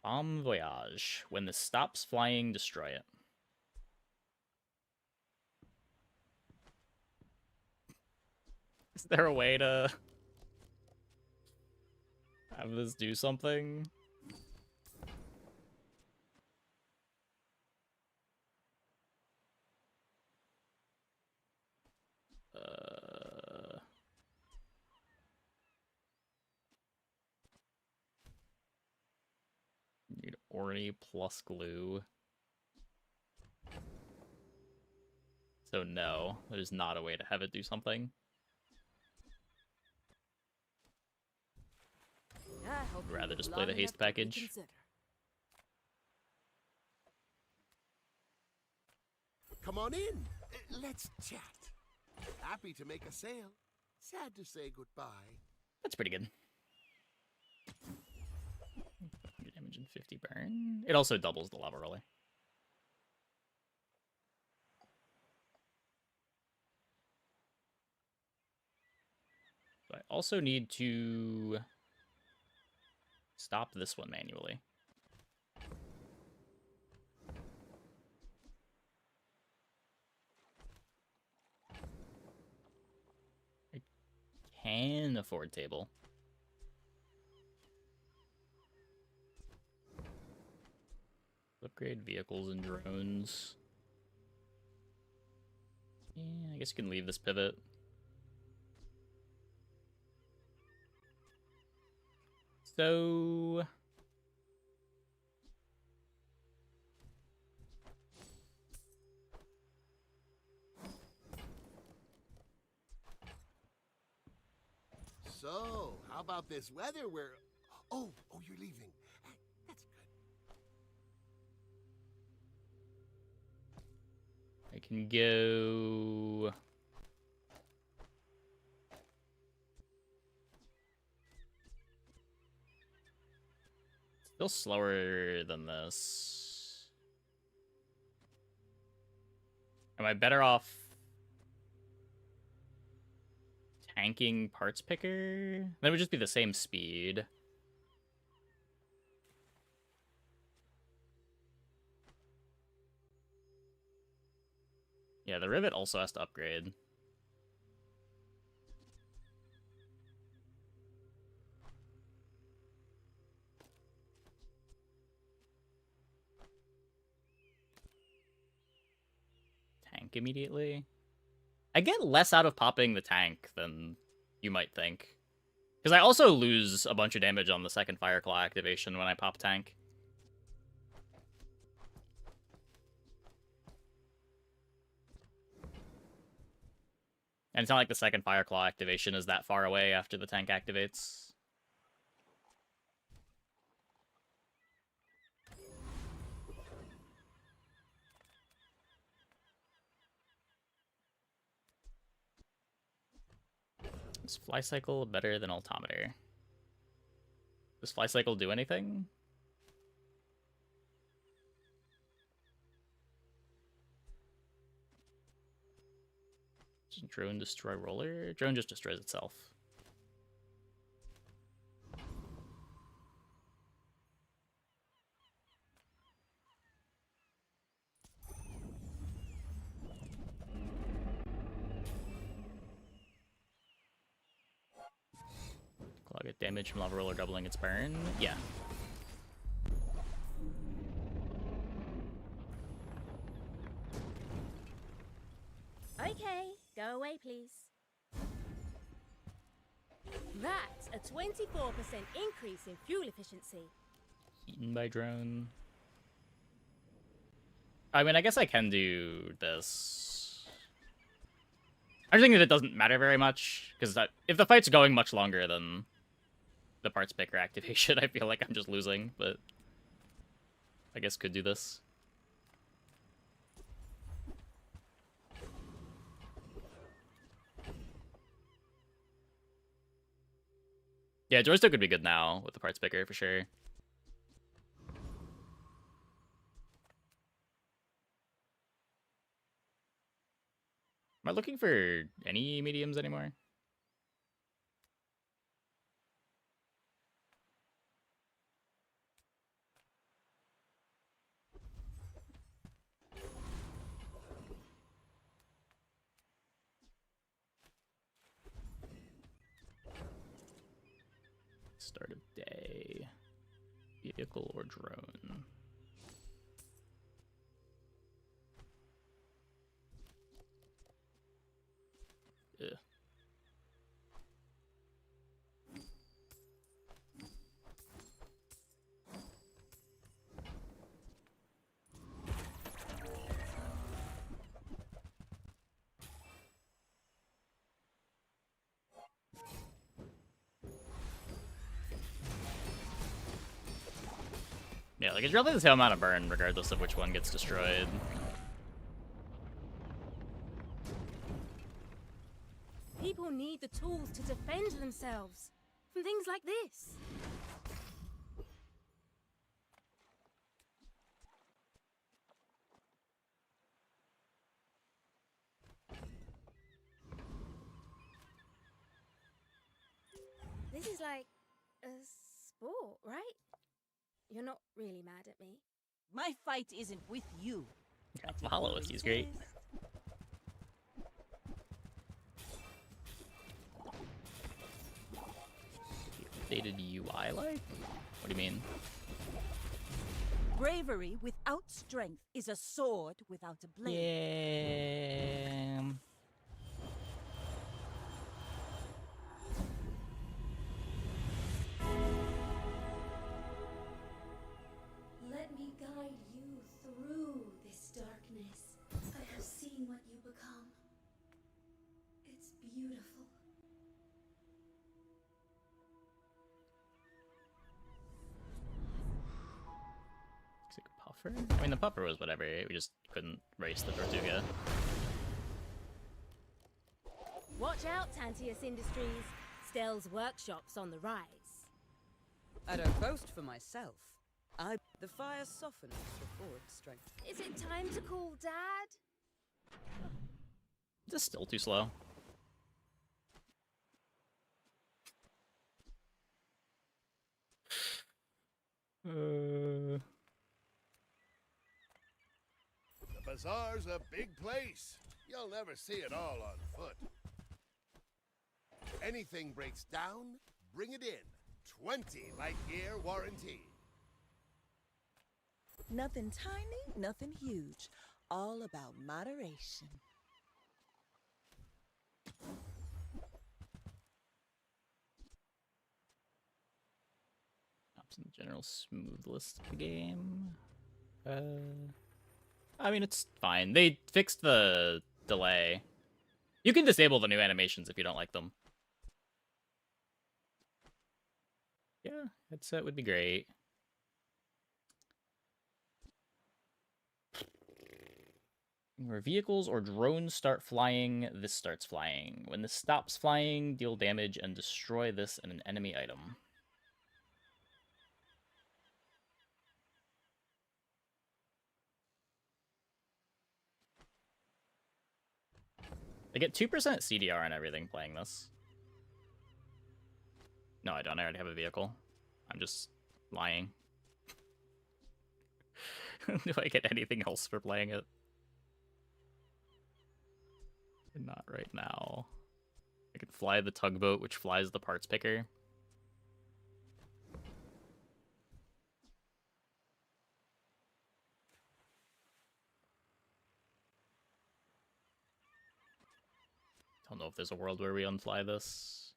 Bomb Voyage. When this stops flying, destroy it. Is there a way to have this do something? Need Orny plus glue. So no, there's not a way to have it do something. I'd rather just play the haste package. Come on in. Let's chat. Happy to make a sale. Sad to say goodbye. That's pretty good. Damage and 50 burn. It also doubles the lava roller. So I also need to stop this one manually. I can afford table. Upgrade vehicles and drones. Yeah, I guess you can leave this pivot. So... So, how about this weather where... Oh, you're leaving. That's good. I can go... Still slower than this. Am I better off tanking parts picker? That would just be the same speed. Yeah, the rivet also has to upgrade. Tank immediately. I get less out of popping the tank than you might think. Because I also lose a bunch of damage on the second Fireclaw activation when I pop tank. And it's not like the second Fireclaw activation is that far away after the tank activates. Is Fly Cycle better than Altimeter? Does Fly Cycle do anything? Does Drone destroy Roller? Drone just destroys itself. Claw get damage from Lava Roller doubling its burn? Yeah. Okay, go away, please. That's a 24% increase in fuel efficiency. Eaten by drone. I mean, I guess I can do this. I just think that it doesn't matter very much, because if the fight's going much longer than the parts picker activation, I feel like I'm just losing, but I guess could do this. Yeah, joystick could be good now with the parts picker for sure. Am I looking for any mediums anymore? Start of day. Vehicle or drone? Ugh. Yeah, like it's roughly the same amount of burn regardless of which one gets destroyed. People need the tools to defend themselves from things like this. This is like a sport, right? You're not really mad at me. My fight isn't with you. Follow if he's great. Updated UI like? What do you mean? Bravery without strength is a sword without a blade. Yeah. Let me guide you through this darkness. I have seen what you become. It's beautiful. Looks like a puffer? I mean, the puffer was whatever. We just couldn't race the Tortuga. Watch out, Tantius Industries. Stelle's workshop's on the rise. I don't boast for myself. The fire softens the forward strength. Is it time to call Dad? This is still too slow. The bazaar's a big place. You'll never see it all on foot. Anything breaks down, bring it in. 20 light-year warranty. Nothing tiny, nothing huge. All about moderation. Option general smooth list of the game. I mean, it's fine. They fixed the delay. You can disable the new animations if you don't like them. Yeah, headset would be great. Where vehicles or drones start flying, this starts flying. When this stops flying, deal damage and destroy this and an enemy item. I get 2% CDR on everything playing this. No, I don't. I already have a vehicle. I'm just lying. Do I get anything else for playing it? Not right now. I can fly the tugboat, which flies the parts picker. Don't know if there's a world where we unfly this.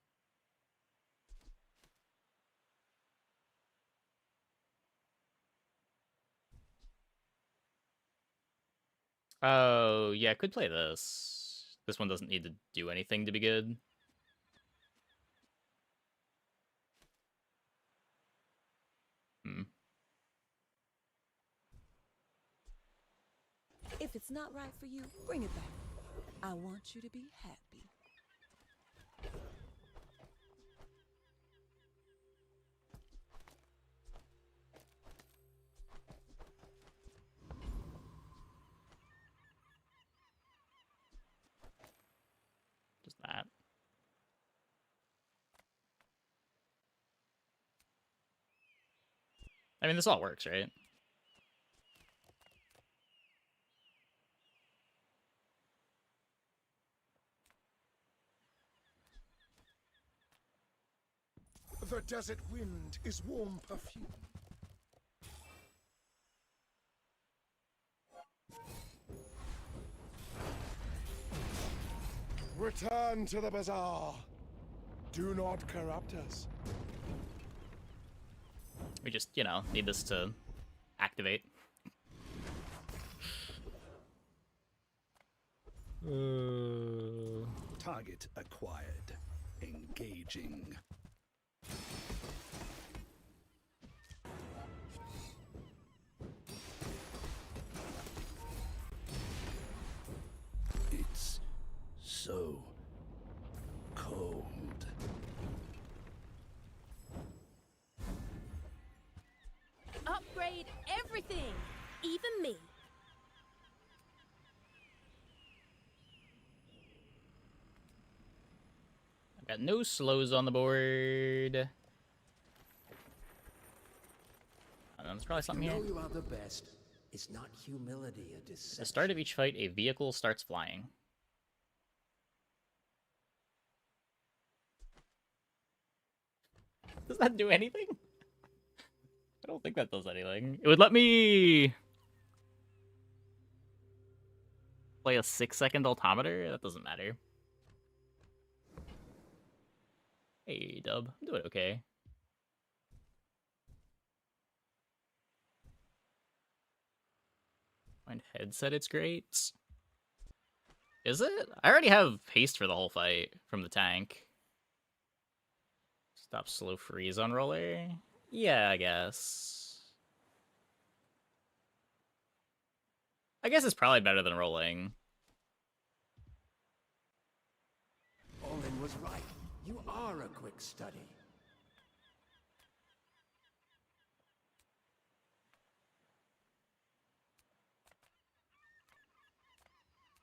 Oh, yeah, I could play this. This one doesn't need to do anything to be good. If it's not right for you, bring it back. I want you to be happy. Just that. I mean, this all works, right? The desert wind is warm perfume. Return to the bazaar. Do not corrupt us. We just, you know, need this to activate. Target acquired. Engaging. It's so cold. Upgrade everything, even me. Got no slows on the board. I don't know, there's probably something You here. know you are the best. Is not humility a deception? At the start of each fight, a vehicle starts flying. Does that do anything? I don't think that does anything. It would let me play a 6-second altimeter? That doesn't matter. Hey, Dub. I'm doing okay. Find headset, it's great. Is it? I already have haste for the whole fight from the tank. Stop slow freeze on roller? Yeah, I guess. I guess it's probably better than rolling. Olin was right. You are a quick study.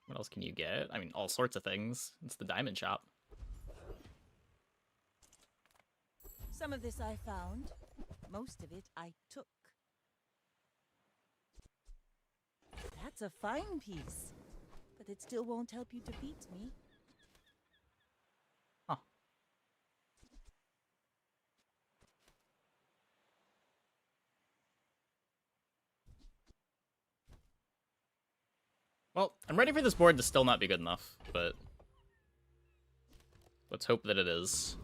What else can you get? I mean, all sorts of things. It's the diamond shop. Some of this I found. Most of it I took. That's a fine piece, but it still won't help you defeat me. Huh. Well, I'm ready for this board to still not be good enough, but let's hope that it is.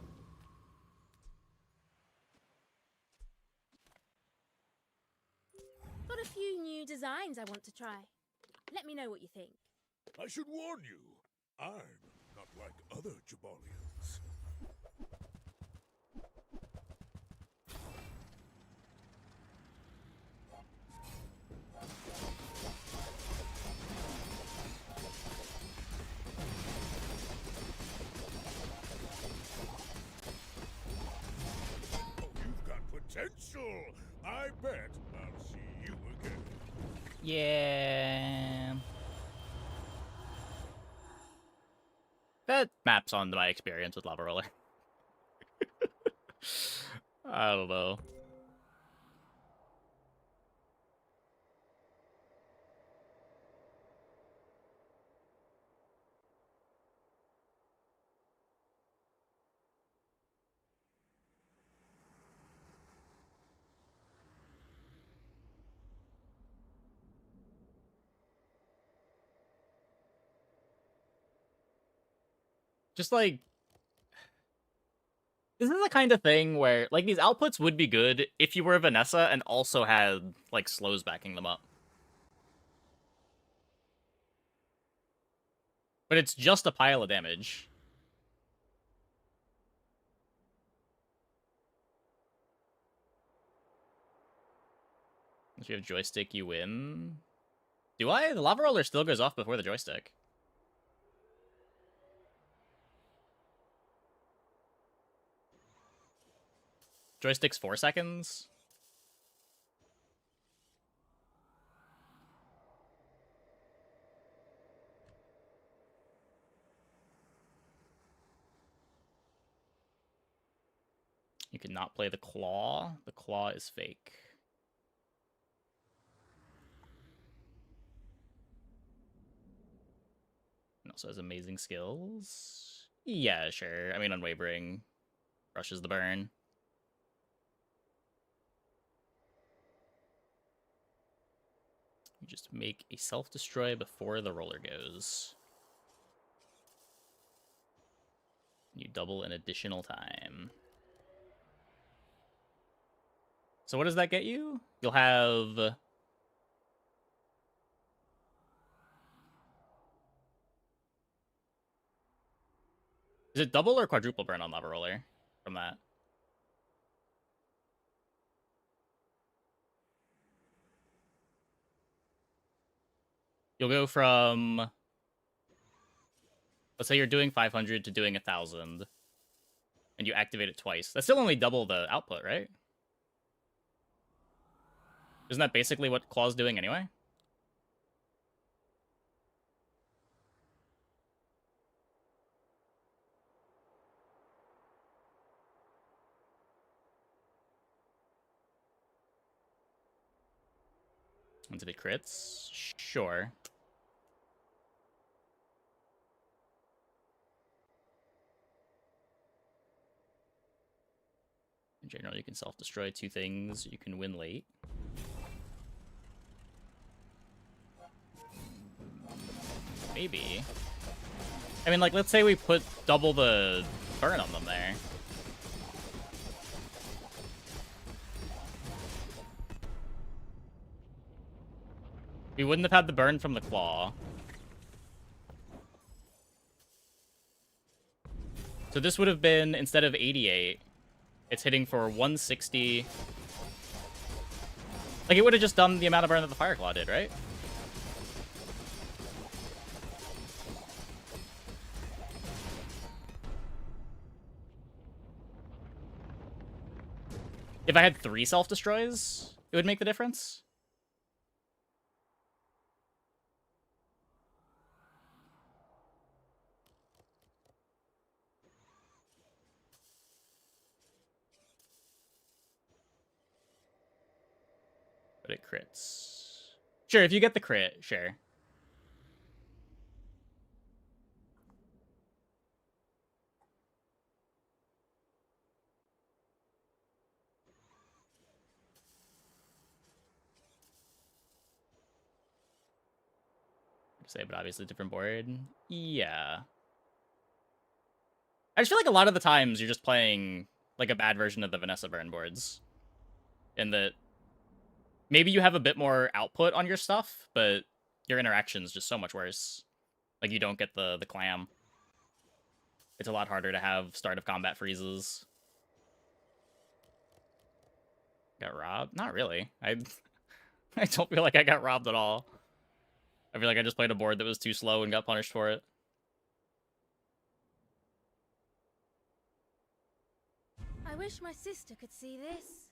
Got a few new designs I want to try. Let me know what you think. I should warn you, I'm not like other Jabalians. Oh, you've got potential. I bet I'll see you again. Yeah. That maps onto my experience with Lava Roller. I don't know. Just like, this is the kind of thing where, like, these outputs would be good if you were Vanessa and also had, like, slows backing them up. But it's just a pile of damage. If you have joystick, you win. Do I? The Lava Roller still goes off before the joystick. Joystick's 4 seconds. You cannot play the claw. The claw is fake. It also has amazing skills. Yeah, sure. I mean, Unwavering rushes the burn. You just make a self-destroy before the roller goes. You double an additional time. So what does that get you? You'll have... Is it double or quadruple burn on Lava Roller from that? You'll go from... Let's say you're doing 500 to doing 1,000. And you activate it twice. That's still only double the output, right? Isn't that basically what Claw's doing anyway? Into the crits? Sure. In general, you can self-destroy 2 things. You can win late. Maybe. I mean, like, let's say we put double the burn on them there. We wouldn't have had the burn from the claw. So this would have been, instead of 88, it's hitting for 160. Like, it would have just done the amount of burn that the Fire Claw did, right? If I had 3 self-destroys, it would make the difference. But it crits. Sure, if you get the crit, sure. Say, but obviously different board. Yeah. I just feel like a lot of the times you're just playing like a bad version of the Vanessa burn boards. In that maybe you have a bit more output on your stuff, but your interaction's just so much worse. Like, you don't get the clam. It's a lot harder to have start of combat freezes. Got robbed? Not really. I don't feel like I got robbed at all. I feel like I just played a board that was too slow and got punished for it. I wish my sister could see this.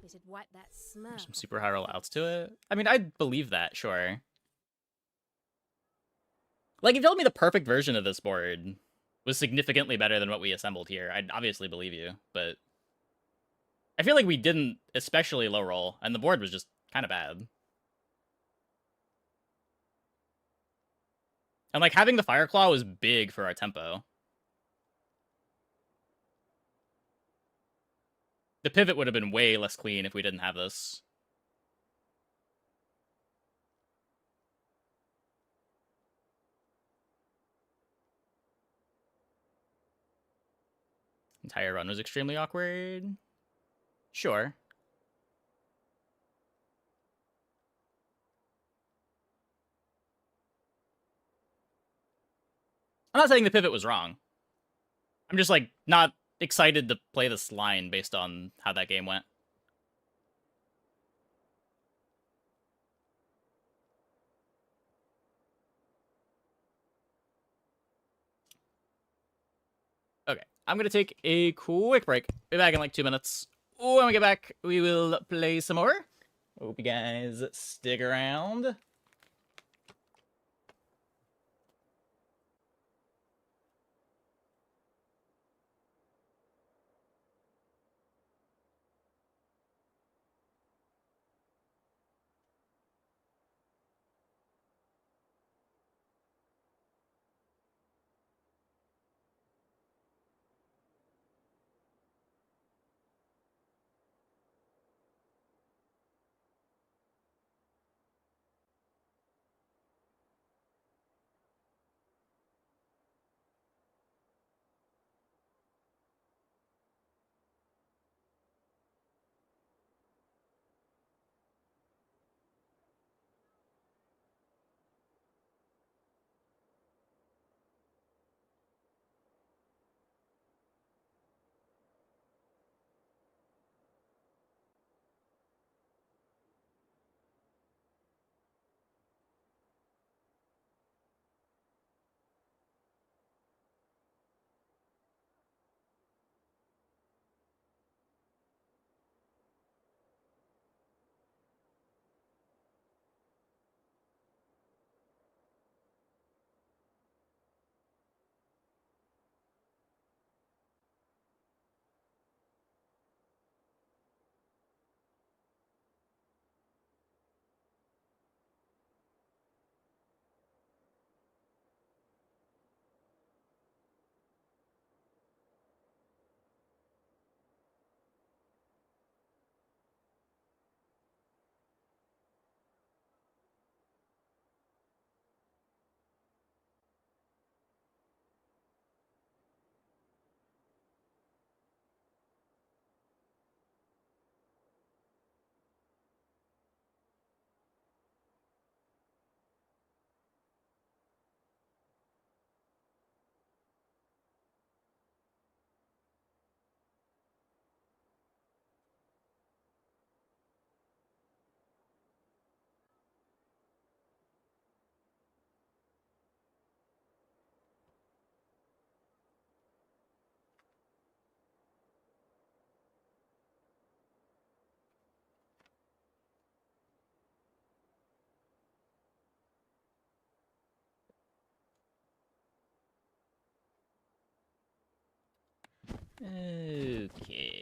It'd wipe that smirk. Some super high rollouts to it. I mean, I'd believe that, sure. Like, if you told me the perfect version of this board was significantly better than what we assembled here, I'd obviously believe you, but I feel like we didn't especially low roll, and the board was just kind of bad. And, like, having the Fire Claw was big for our tempo. The pivot would have been way less clean if we didn't have this. Entire run was extremely awkward. Sure. I'm not saying the pivot was wrong. I'm just, like, not excited to play this line based on how that game went. Okay, I'm gonna take a quick break. Be back in like 2 minutes. When we get back, we will play some more. Hope you guys stick around. Okay.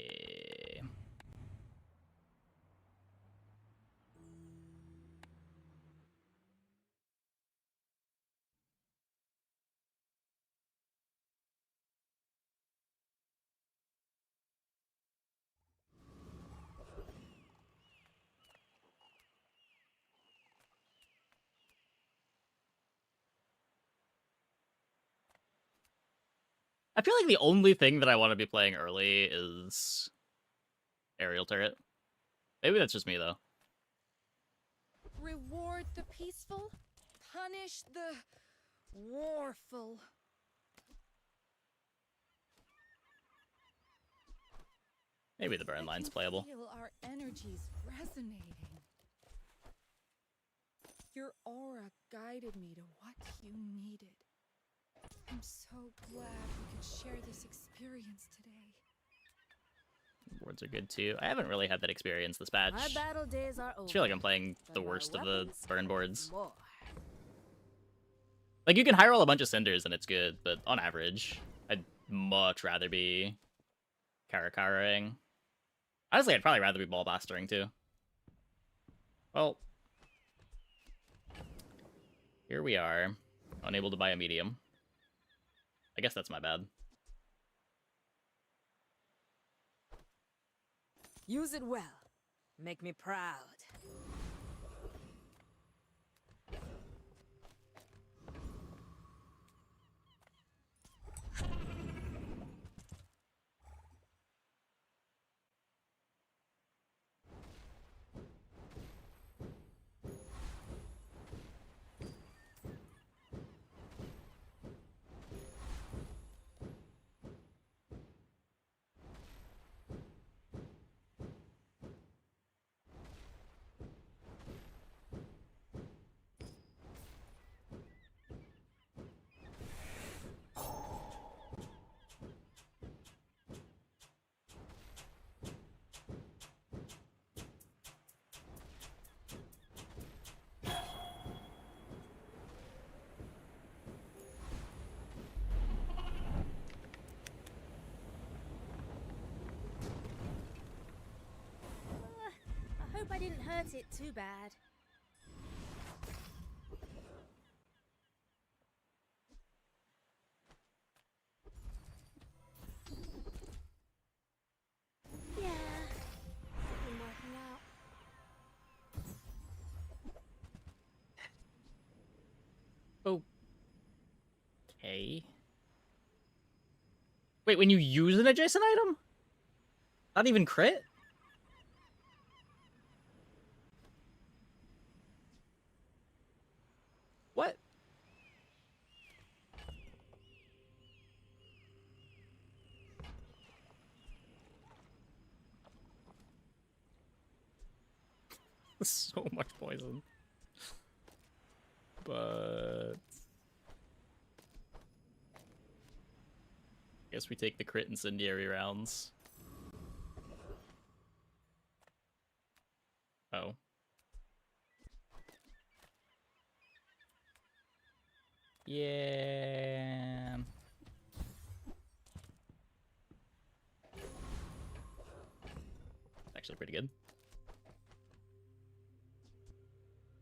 I feel like the only thing that I want to be playing early is aerial turret. Maybe that's just me, though. Reward the peaceful, punish the warful. Maybe the burn line's playable. Feel our energies resonating. Your aura guided me to what you needed. I'm so glad we could share this experience today. Boards are good too. I haven't really had that experience this patch. My battle days are over. I feel like I'm playing the but my worst of the weapons burn boards. more. Like, you can high roll a bunch of cinders and it's good, but on average, I'd much rather be Karakaraing. Honestly, I'd probably rather be ball bastering too. Well, here we are, unable to buy a medium. I guess that's my bad. Use it well. Make me proud. I hope I didn't hurt it too bad. Yeah, it's been working out. Okay. Wait, when you use an adjacent item? Not even crit? What? So much poison. But guess we take the crit incendiary rounds. Oh. Yeah. Actually pretty good.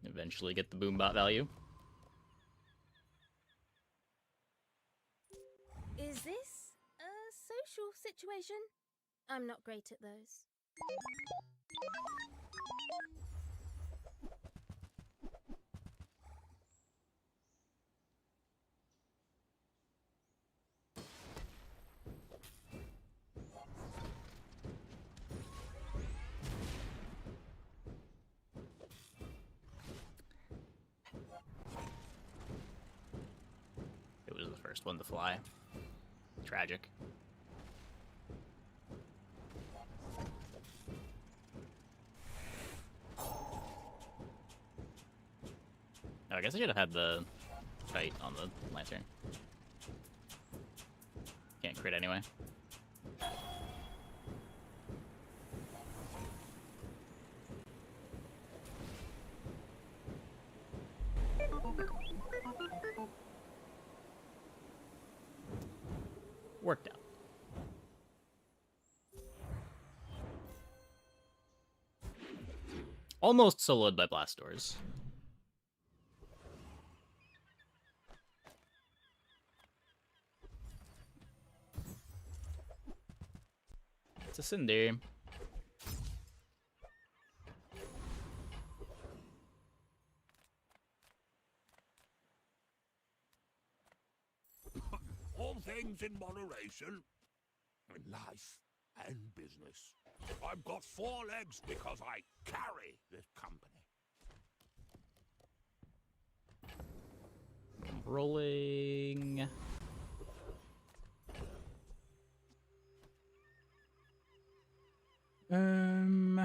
Eventually get the boombot value. Is this a social situation? I'm not great at those. It was the first one to fly. Tragic. Oh, I guess I should have had the fight on the lantern. Can't crit anyway. Worked out. almost soloed by blast doors. It's a Cinder. All things in moderation. In life and business. I've got 4 legs because I carry this company. I'm rolling. Can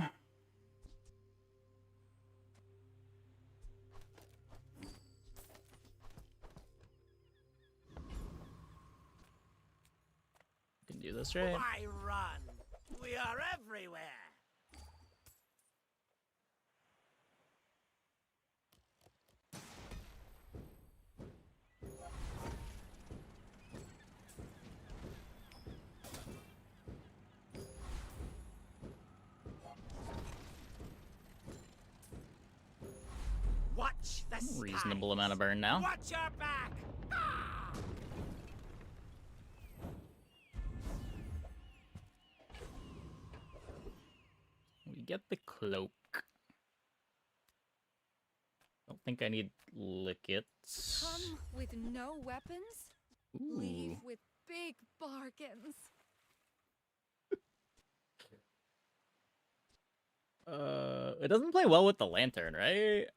do this, right? Why run? We are everywhere. Watch the skies. Reasonable amount of burn now. Watch your back. Ah! We get the cloak. Don't think I need lickets. Come with no weapons, leave with big bargains. It doesn't play well with the lantern, right?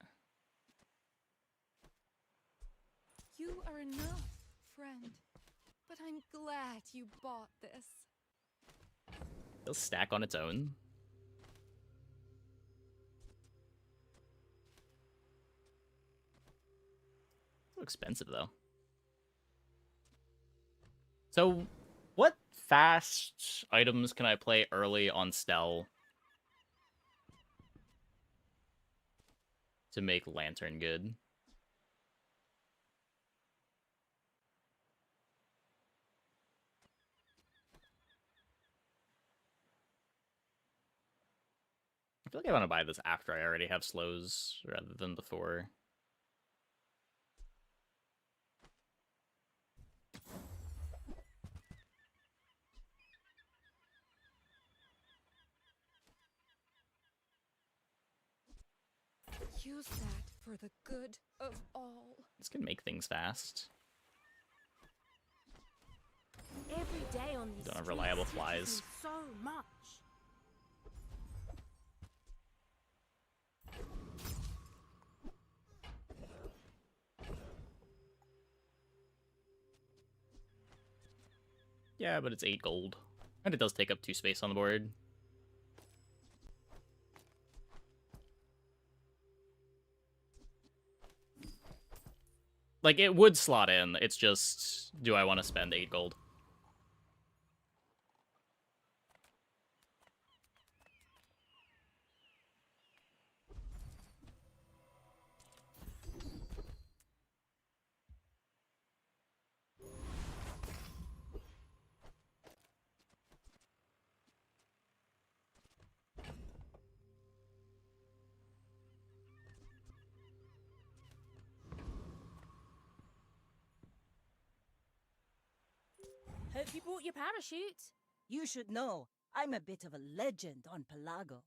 You are enough, friend. But I'm glad you bought this. It'll stack on its own. So expensive, though. So, what fast items can I play early on Stelle to make Lantern good? I feel like I want to buy this after I already have slows rather than before. Use that for the good of all. This can make things fast. Every day on these Don't have reliable streets teaches flies. me so much. Yeah, but it's 8 gold. And it does take up 2 space on the board. Like, it would slot in. It's just, do I want to spend 8 gold? Hope you brought your parachute. You should know, I'm a bit of a legend on Pelago.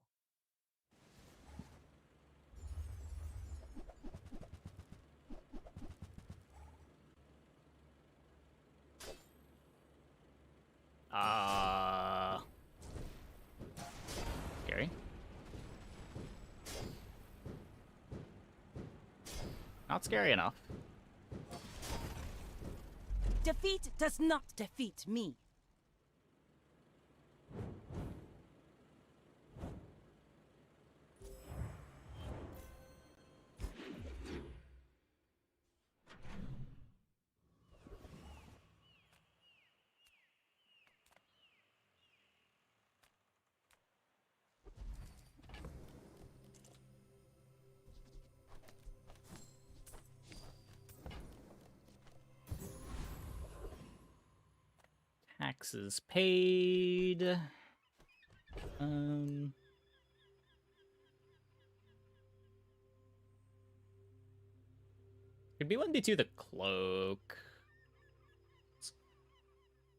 Scary. Not scary enough. Defeat does not defeat me. Taxes paid. Could be 1v2 the cloak. It's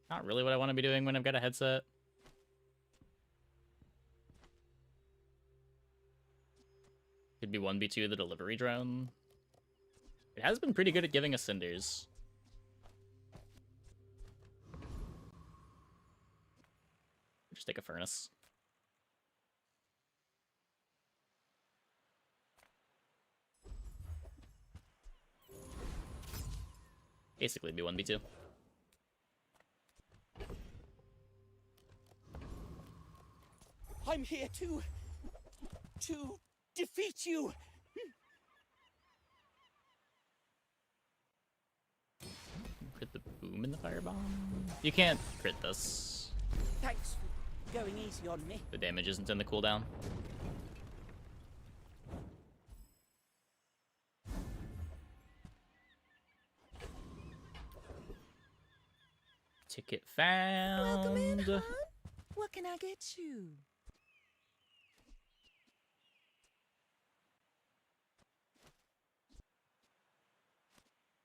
not really what I want to be doing when I've got a headset. Could be 1v2 the delivery drone. It has been pretty good at giving us cinders. Just take a furnace. Basically be 1v2. I'm here to defeat you. Crit the boom in the firebomb. You can't crit this. Thanks for going easy on me. The damage isn't in the cooldown. Ticket found. Welcome in, hon. What can I get you?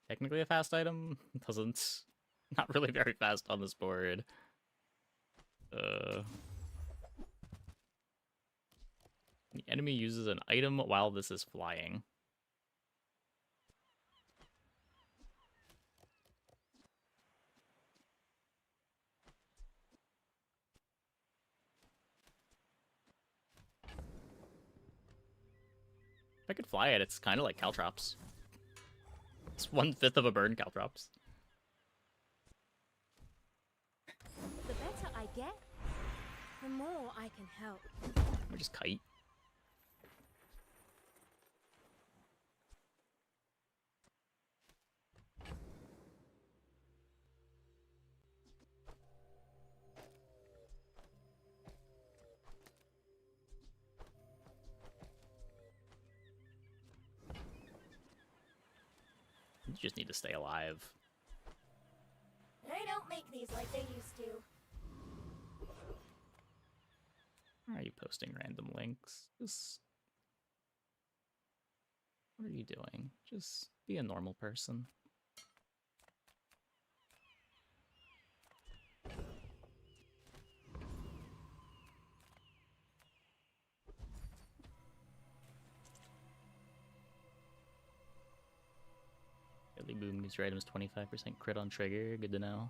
Technically a fast item. Doesn't. Not really very fast on this board. The enemy uses an item while this is flying. If I could fly it, it's kind of like Caltrops. It's 1/5 of a burn Caltrops. The better I get, the more I can help. Or just kite. You just need to stay alive. They don't make these like they used to. Why are you posting random links? Just... What are you doing? Just be a normal person. Deadly Boom gives your items 25% crit on trigger. Good to know.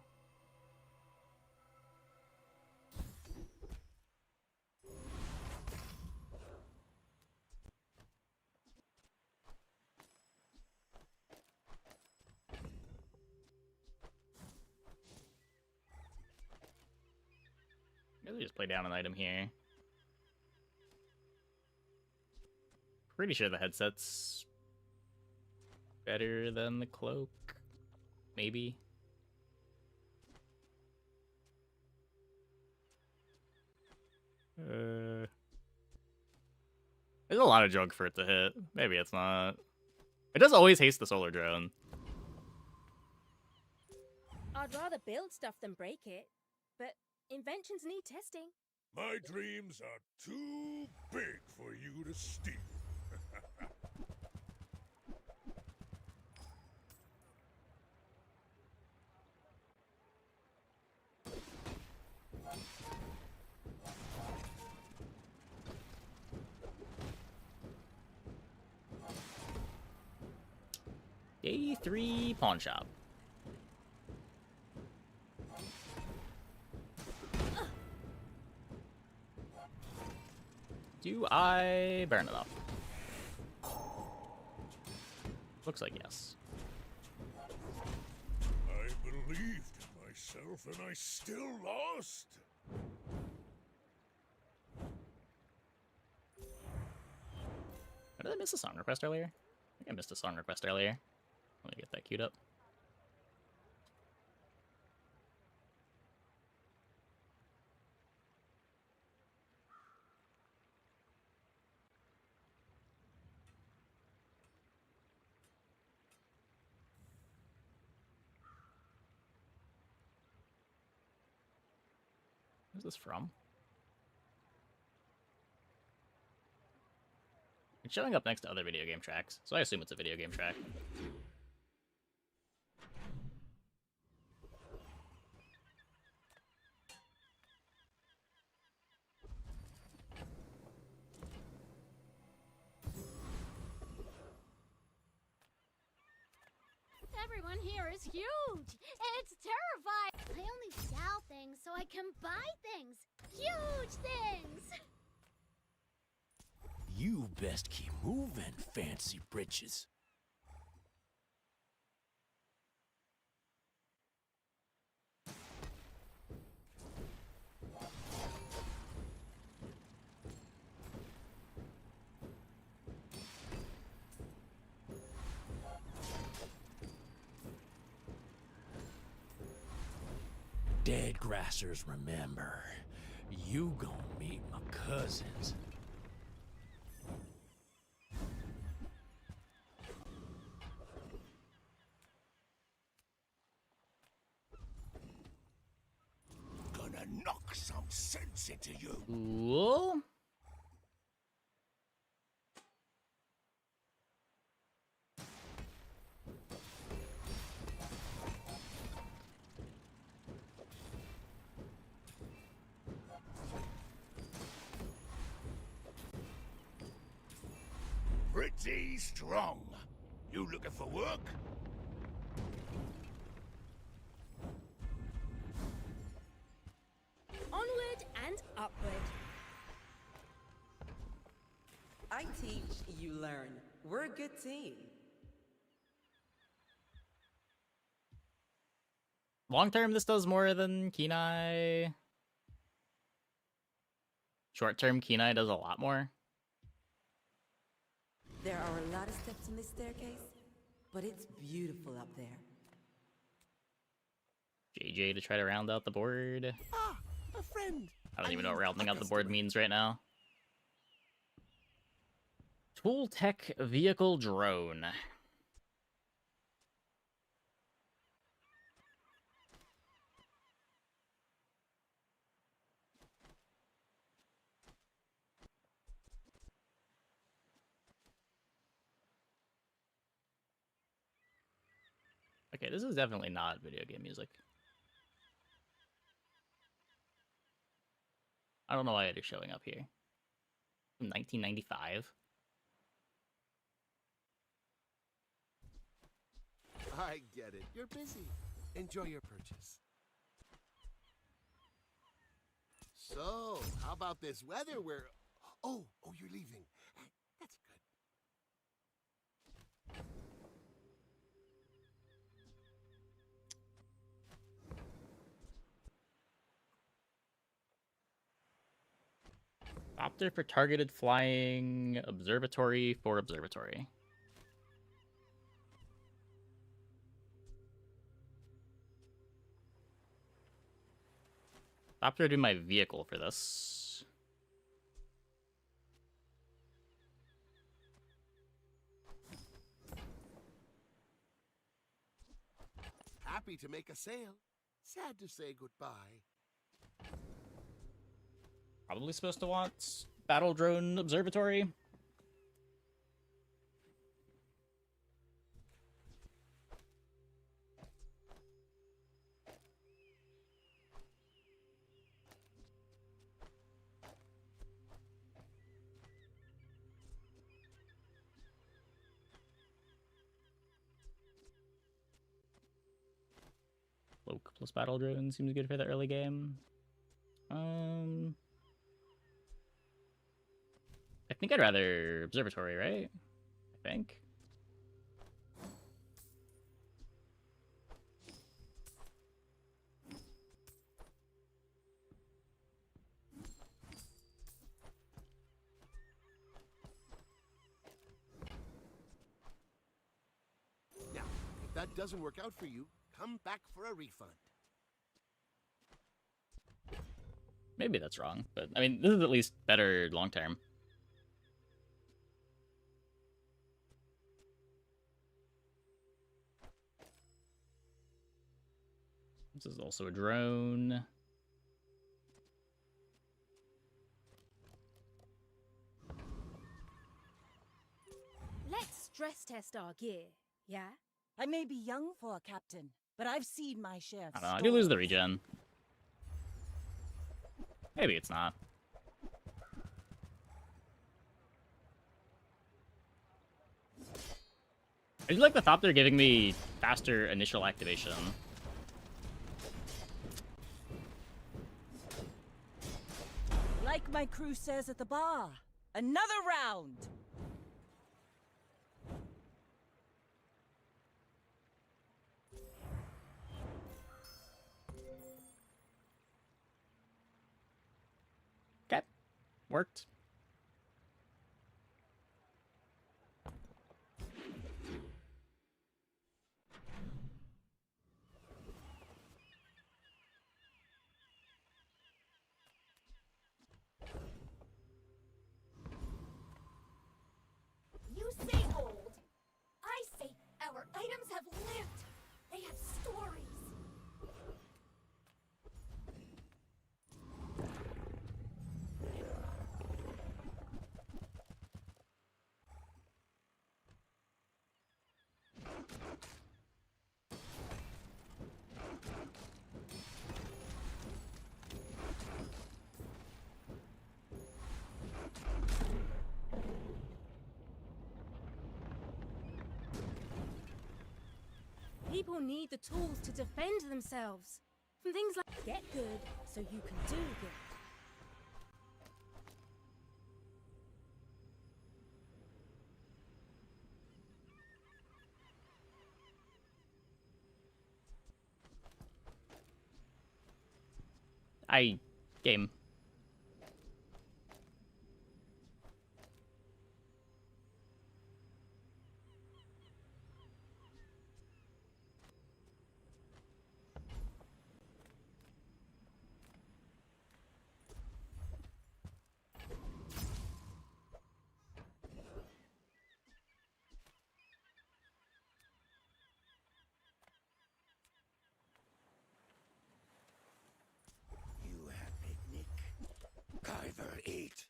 Maybe just play down an item here. Pretty sure the headset's better than the cloak. Maybe. There's a lot of junk for it to hit. Maybe it's not. It does always haste the solar drone. I'd rather build stuff than break it, but inventions need testing. My dreams are too big for you to steal. Day 3 pawn shop. Do I burn it off? Looks like yes. I believed in myself and I still lost. Did I miss a song request earlier? I think I missed a song request earlier. Let me get that queued up. Where's this from? It's showing up next to other video game tracks, so I assume it's a video game track. Everyone here is huge. It's terrifying. I only sell things so I can buy things. Huge things. You best keep moving, fancy britches. Dead grassers, remember. You gon' meet my cousins. Gonna knock some sense into you. Cool. Pretty strong. You looking for work? Onward and upward. I teach, you learn. We're a good team. Long term, this does more than Kenai. Short term, Kenai does a lot more. There are a lot of steps in this staircase, but it's beautiful up there. JJ to try to round out the board. Ah, a friend. I don't even know what rounding out the board means right now. Tool Tech Vehicle Drone. Okay, this is definitely not video game music. I don't know why it is showing up here. From 1995. I get it. You're busy. Enjoy your purchase. So, how about this weather where... Oh, you're leaving. That's good. Opter for targeted flying, observatory for observatory. Opter do my vehicle for this. Happy to make a sale. Sad to say goodbye. Probably supposed to want battle drone observatory. Cloak plus battle drone seems good for the early game. I think I'd rather observatory, right? I think. Now, if that doesn't work out for you, come back for a refund. Maybe that's wrong, but I mean, this is at least better long term. This is also a drone. Let's stress test our gear, yeah? I may be young for a captain, but I've seen my share of I don't know, I do lose the regen. Maybe it's not. I do like the thought they're giving me faster initial activation. Like my crew says at the bar, another round. Okay, worked. You say old. I say our items have lived. They have stories. People need the tools to defend themselves from things like get good so you can do good. Game. You have picnic. Kyver eat.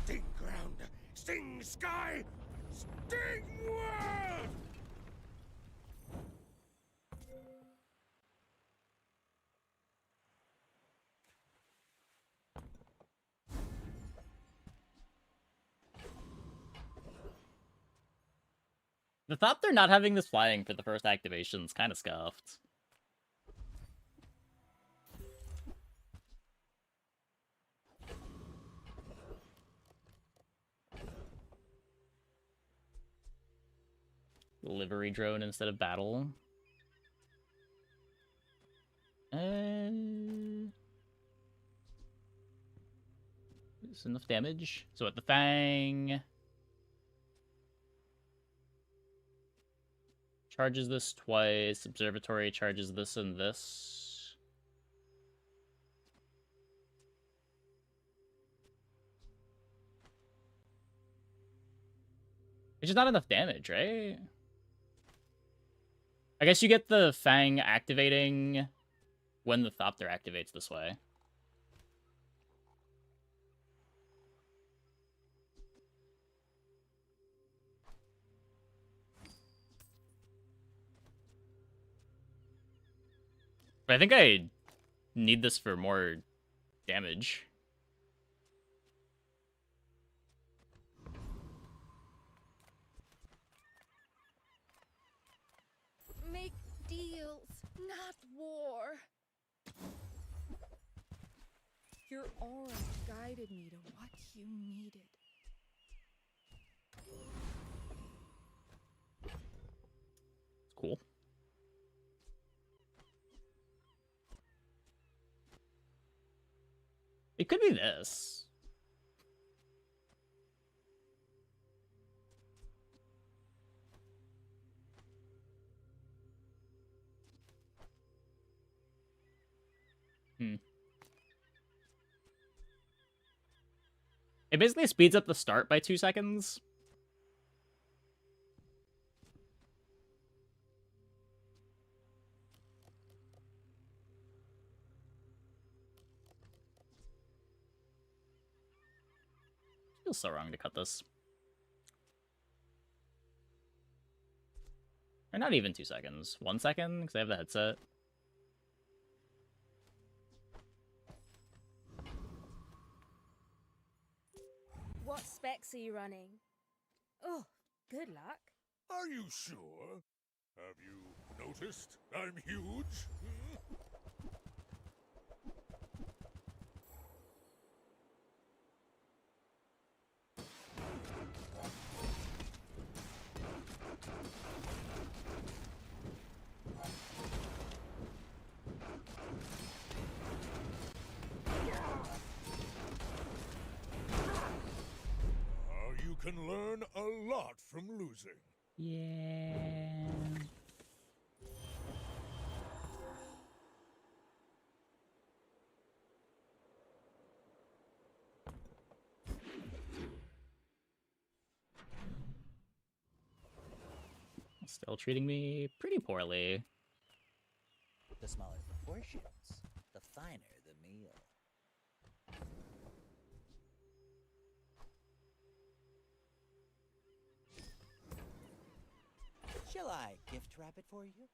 Sting ground, sting sky, sting world! The thought they're not having this flying for the first activation is kind of scuffed. Livery drone instead of battle. Is enough damage. So at the Fang charges this twice. Observatory charges this and this. Which is not enough damage, right? I guess you get the Fang activating when the Thopter activates this way. But I think I need this for more damage. Make deals, not war. Your aura guided me to what you needed. Cool. It could be this. It basically speeds up the start by 2 seconds. Feels so wrong to cut this. Or not even 2 seconds. 1 second, because I have the headset. What specs are you running? Oh, good luck. Are you sure? Have you noticed I'm huge? You can learn a lot from losing. Yeah. Still treating me pretty poorly. The smaller the portions, the finer the meal. Shall I gift wrap it for you?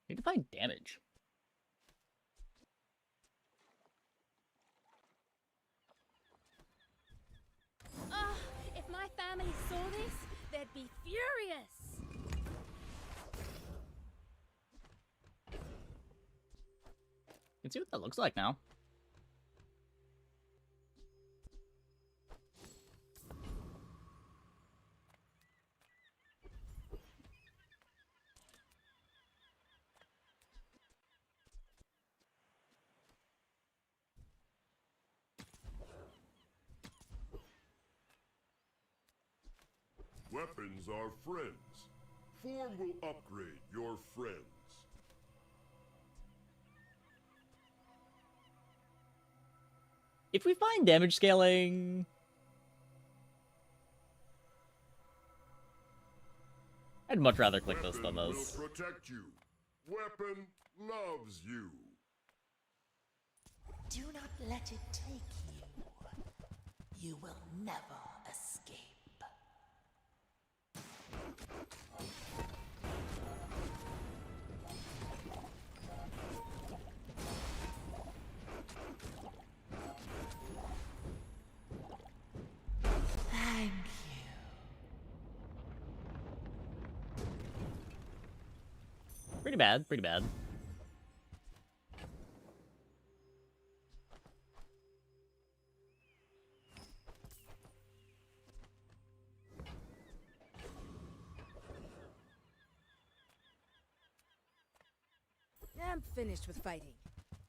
Need to find damage. Ah, if my family saw this, they'd be furious. You can see what that looks like now. Weapons are friends. Form will upgrade your friends. If we find damage scaling... I'd much rather click this than Weapon this. will protect you. Weapon loves you. Do not let it take you. You will never escape. Thank you. Pretty bad, pretty bad. I'm finished with fighting,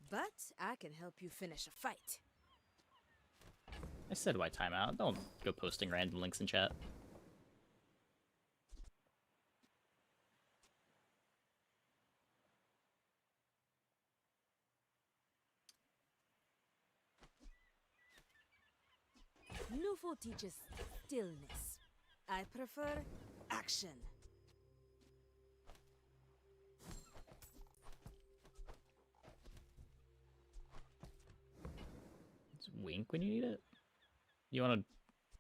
but I can help you finish a fight. I said why timeout. Don't go posting random links in chat. Nufo teaches stillness. I prefer action. Just wink when you need it. You want to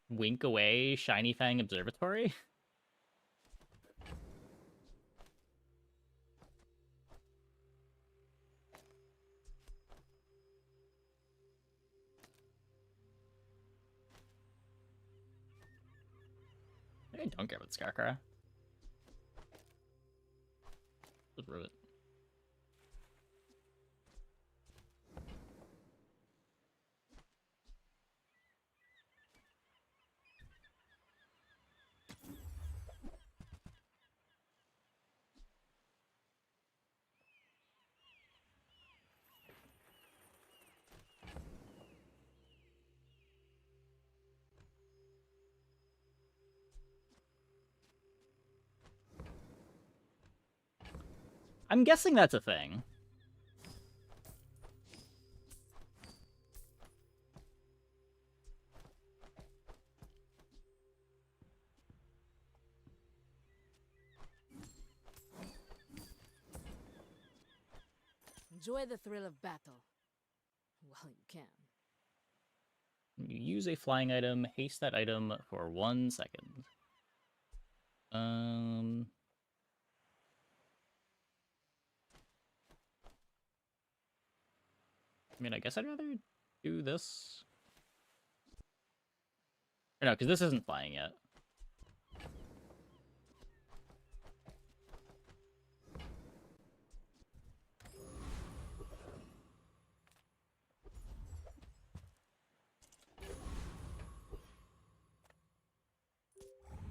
wink away Shiny Fang Observatory? I don't care about Skarkara. Just rue it. I'm guessing that's a thing. Enjoy the thrill of battle. While you can. You use a flying item, haste that item for 1 second. I mean, I guess I'd rather do this. Or no, because this isn't flying yet.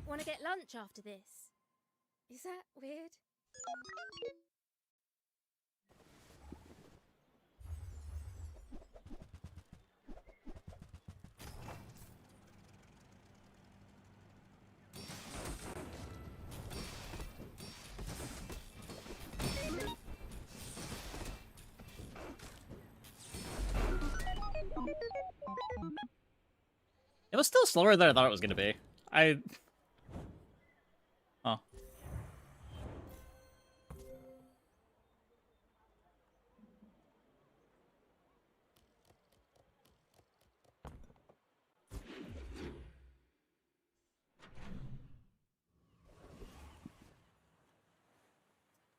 Want to get lunch after this? Is that weird? It was still slower than I thought it was gonna be. Oh.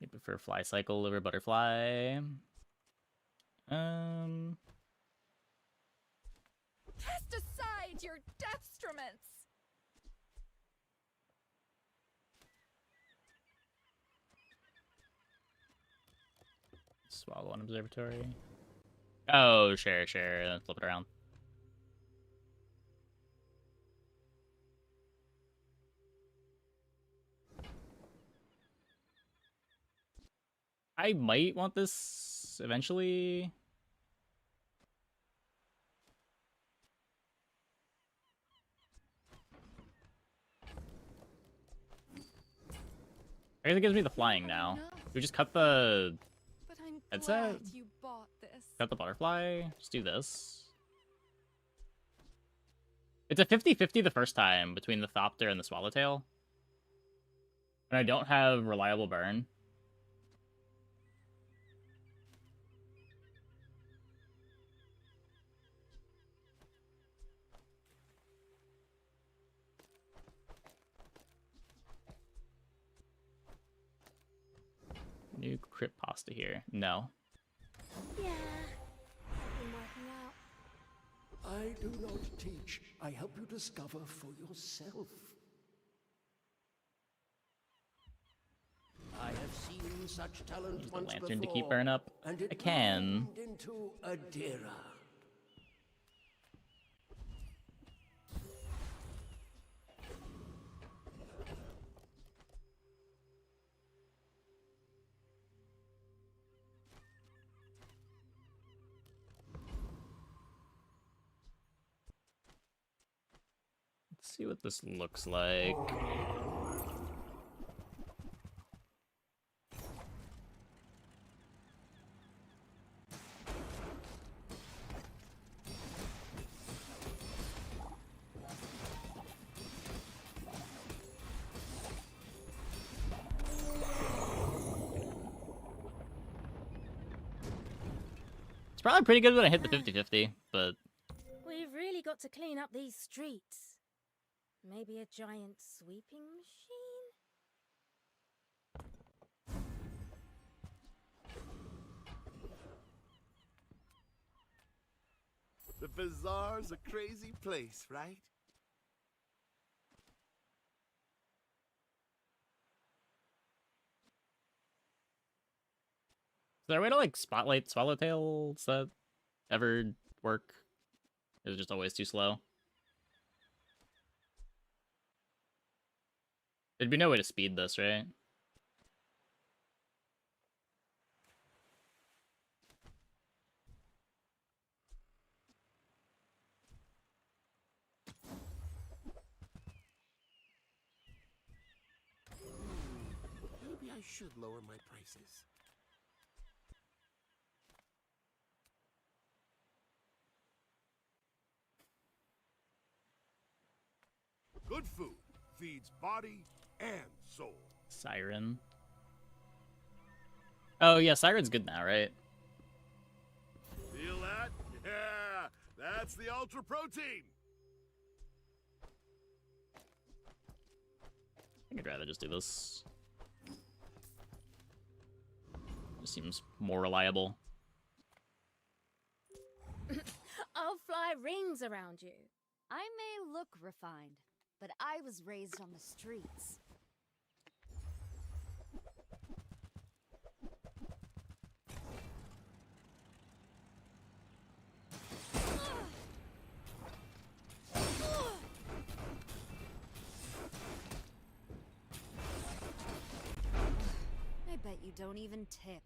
I prefer fly cycle over butterfly. Cast aside your deathstruments! Swallow on observatory. Oh, sure. Flip it around. I might want this eventually. I guess it gives me the flying now. We just cut the headset. You bought this. Cut the butterfly. Just do this. It's a 50-50 the first time between the Thopter and the Swallowtail. And I don't have reliable burn. New crypt pasta here. No. Yeah. I've been working out. I do not teach. I help you discover for yourself. I have seen such talent Use the once lantern before, to keep burn up. and it I can. bloomed into a Dira. Let's see what this looks like. It's probably pretty good when I hit the 50-50, but We've really got to clean up these streets. Maybe a giant sweeping machine? The bazaar's a crazy place, right? is there a way to like spotlight Swallowtails that ever work? Is it just always too slow? There'd be no way to speed this, right? Maybe I should lower my prices. Good food feeds body and soul. Siren. Oh yeah, Siren's good now, right? Feel that? Yeah, that's the ultra protein. I think I'd rather just do this. Just seems more reliable. I'll fly rings around you. I may look refined, but I was raised on the streets. I bet you don't even tip.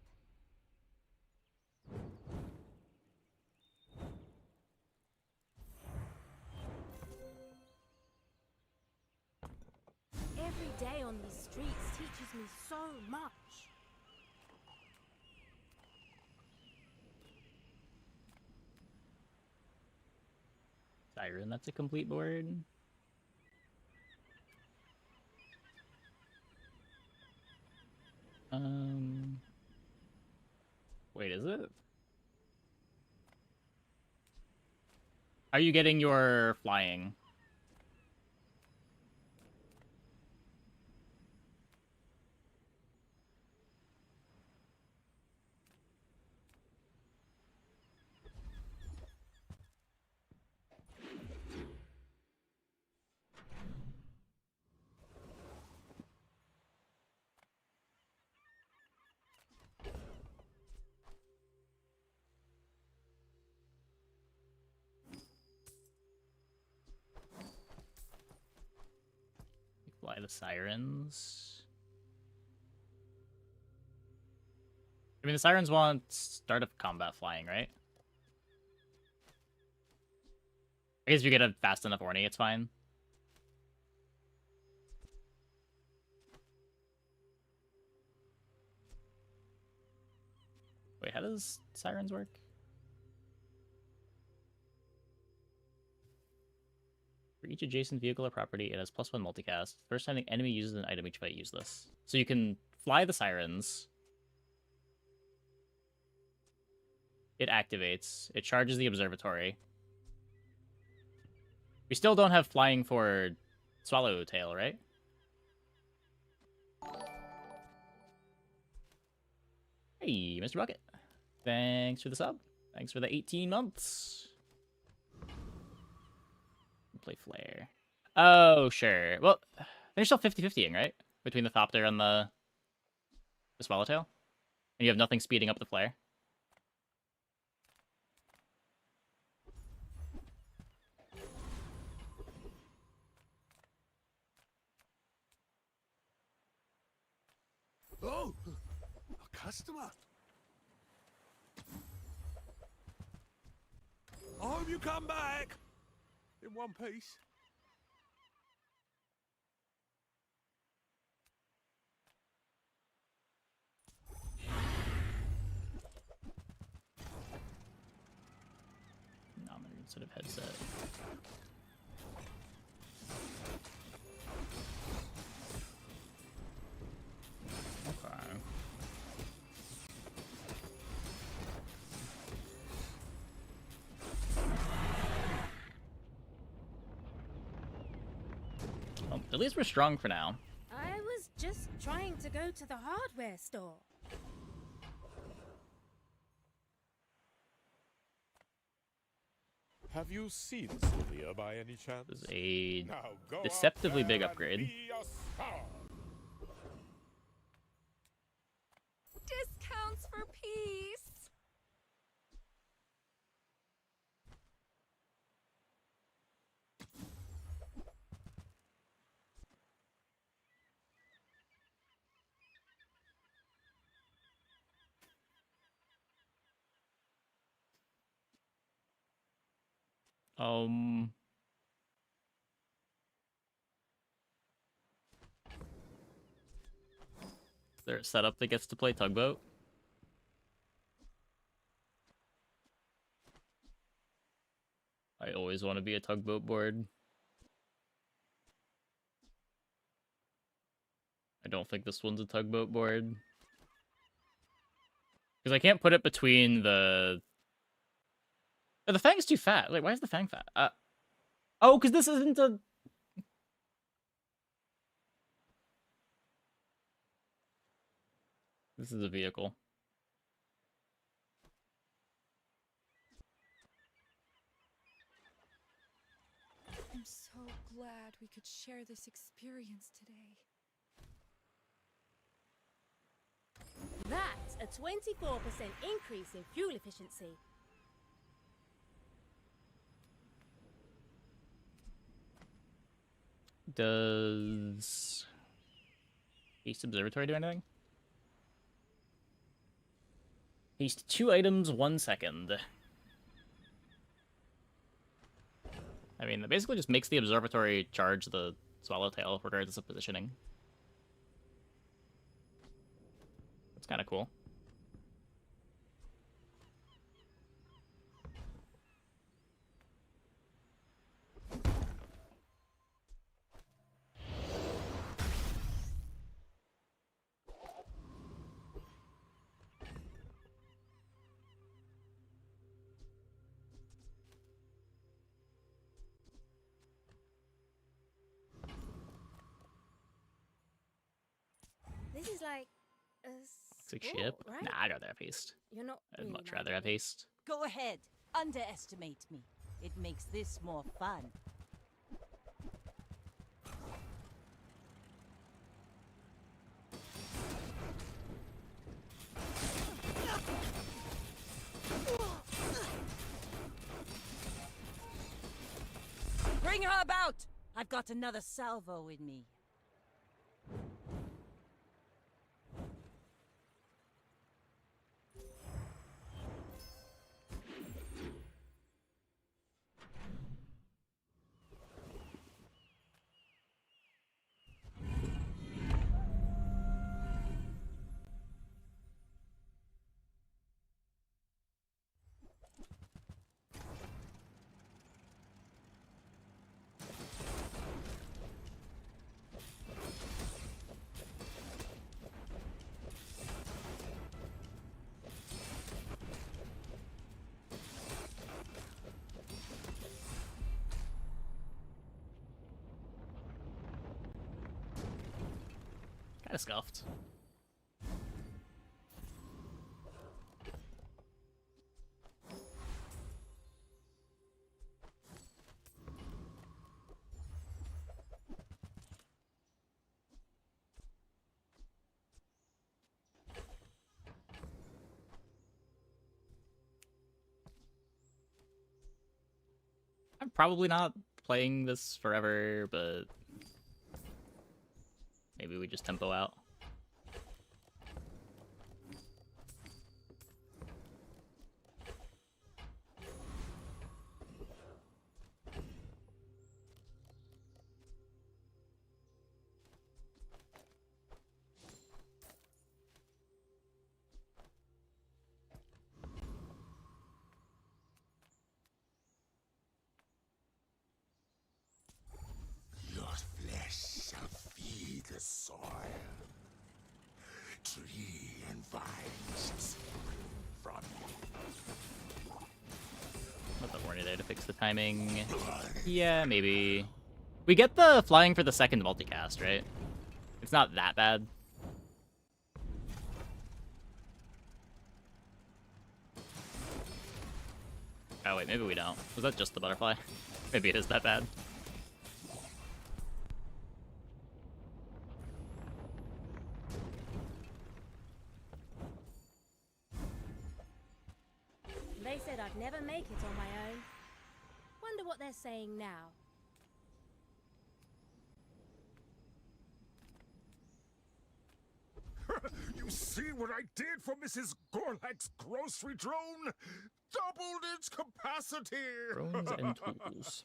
Every day on these streets teaches me so much. Siren, that's a complete board. Wait, is it? Are you getting your flying? Fly the sirens. I mean, the sirens want start of combat flying, right? I guess if you get a fast enough orny, it's fine. Wait, how does sirens work? For each adjacent vehicle or property, it has +1 multicast. First time the enemy uses an item each fight, use this. So you can fly the sirens. It activates. It charges the observatory. We still don't have flying for Swallowtail, right? Hey, Mr. Bucket. Thanks for the sub. Thanks for the 18 months. Play Flare. Oh, sure. Well, they're still 50-50ing, right? Between the Thopter and the Swallowtail? And you have nothing speeding up the Flare? Oh, a customer. I hope you come back in one piece. Nominator instead of headset. Okay. Well, at least we're strong for now. I was just trying to go to the hardware store. Have you seen Sylvia by any chance? This is a Now go deceptively out big there upgrade. and be a star. Discounts for peace. Is there a setup that gets to play Tugboat? I always want to be a Tugboat board. I don't think this one's a Tugboat board. Because I can't put it between the... Oh, the Fang's too fat. Wait, why is the Fang fat? Oh, because this isn't a... This is a vehicle. I'm so glad we could share this experience today. That's a 24% increase in fuel efficiency. Does Haste Observatory do anything? Haste 2 items, 1 second. I mean, that basically just makes the observatory charge the Swallowtail, regardless of positioning. That's kind of cool. This is like a Toxic sport, ship? right? Nah, I'd rather have haste. You're not I'd really much mad rather at have me. haste. Go ahead. Underestimate me. It makes this more fun. Bring her about! I've got another salvo in me. Kinda scuffed. I'm probably not playing this forever, but maybe we just tempo out. Your flesh shall feed the soil. Tree and vine shall spring from you. Let the warning there to fix the timing. Yeah, maybe. We get the flying for the second multicast, right? It's not that bad. Oh wait, maybe we don't. Was that just the butterfly? Maybe it is that bad. They said I'd never make it on my own. Wonder what they're saying now. You see what I did for Mrs. Gorlak's grocery drone? Doubled its capacity! Drones and tools.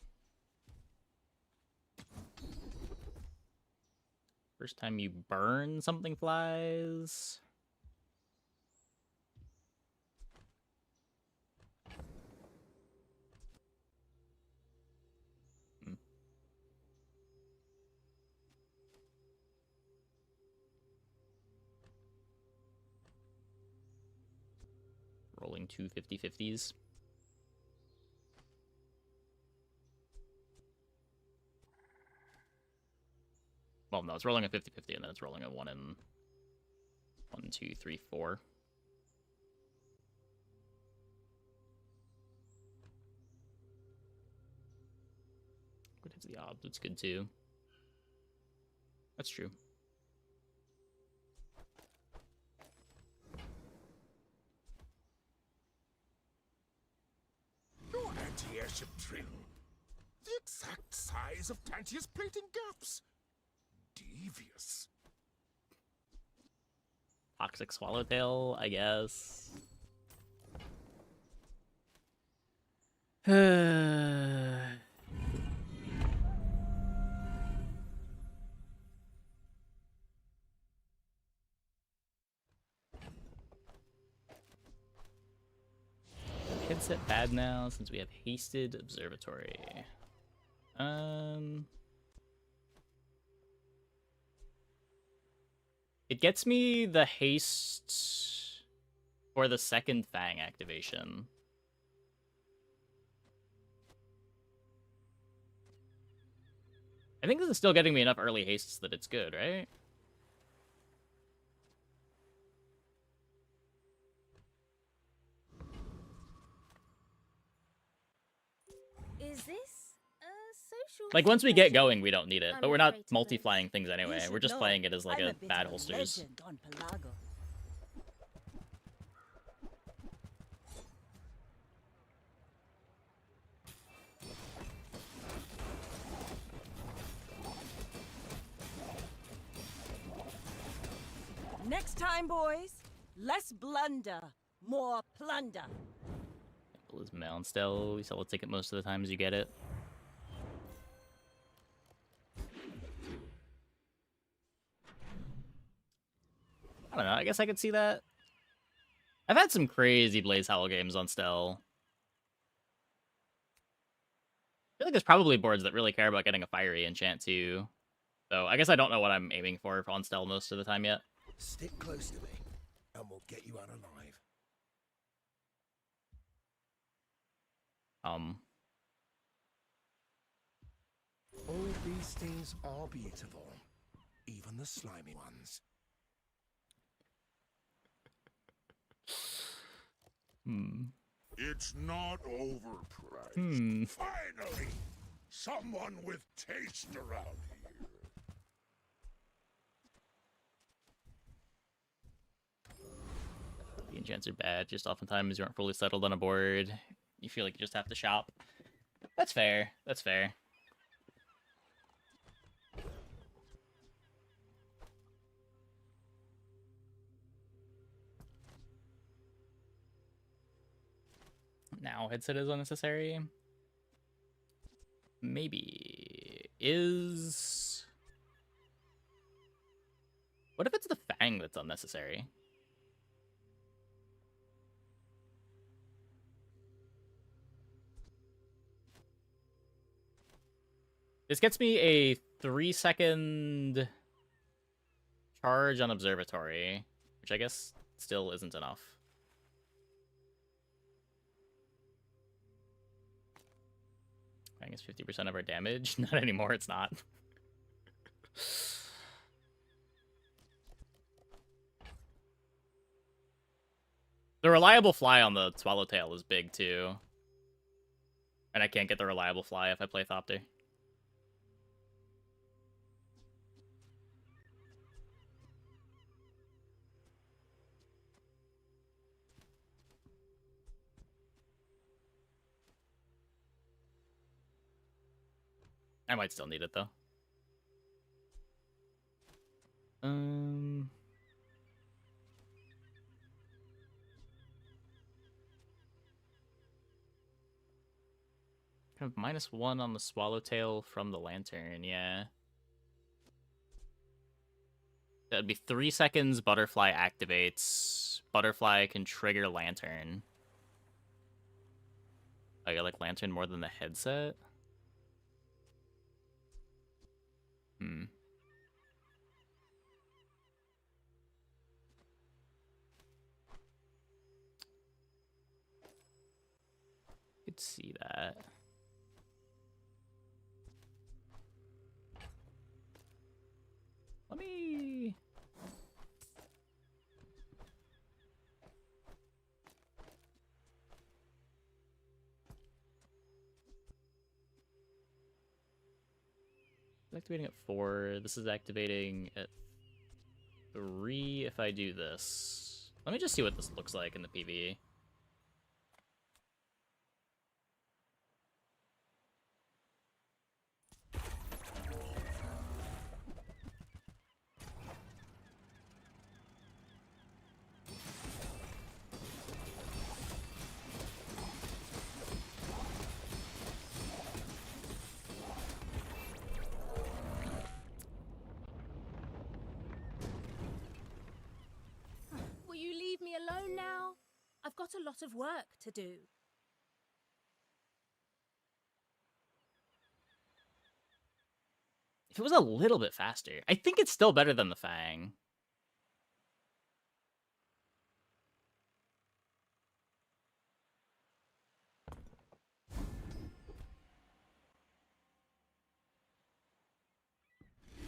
First time you burn something flies. Rolling two 50/50s. Well, no, it's rolling a 50/50 and then it's rolling a 1 in 1, 2, 3, 4. What Get to the odds. It's good too. That's true. Your anti-airship drill. The exact size of Tantia's plating gaps. Devious. Toxic Swallowtail, I guess. Headset bad now since we have hasted observatory. It gets me the haste for the second Fang activation. I think this is still getting me enough early hastes that it's good, right? Is this a social? Like, once we get situation? going, we don't need it. I'm But we're not afraid to multi-flying things anyway. You We're should just know, playing it as, like, I'm a bit bad of holsters. legend on Pelago. Next time, boys, less blunder, more plunder. Blizz Mound still. We sell a ticket most of the times you get it. I don't know. I guess I could see that. I've had some crazy Blaze Howl games on Stelle. I feel like there's probably boards that really care about getting a fiery enchant too. So I guess I don't know what I'm aiming for on Stelle most of the time yet. Stick close to me, and we'll get you out alive. All these things are beautiful, even the slimy ones. It's not overpriced. Finally! Someone with taste around here. The enchants are bad. Just oftentimes you aren't fully settled on a board. You feel like you just have to shop. That's fair. That's fair. Now headset is unnecessary. Maybe is. What if it's the Fang that's unnecessary? This gets me a 3-second charge on Observatory, which I guess still isn't enough. I guess 50% of our damage. Not anymore, it's not. The reliable fly on the Swallowtail is big too. And I can't get the reliable fly if I play Thopter. I might still need it though. Kind of -1 on the Swallowtail from the Lantern, yeah. That'd be 3 seconds, Butterfly activates. Butterfly can trigger Lantern. Oh, you like Lantern more than the headset? Could see that. Let me... It's activating at 4. This is activating at 3 if I do this. Let me just see what this looks like in the PvE. Will you leave me alone now? I've got a lot of work to do. If it was a little bit faster, I think it's still better than the Fang.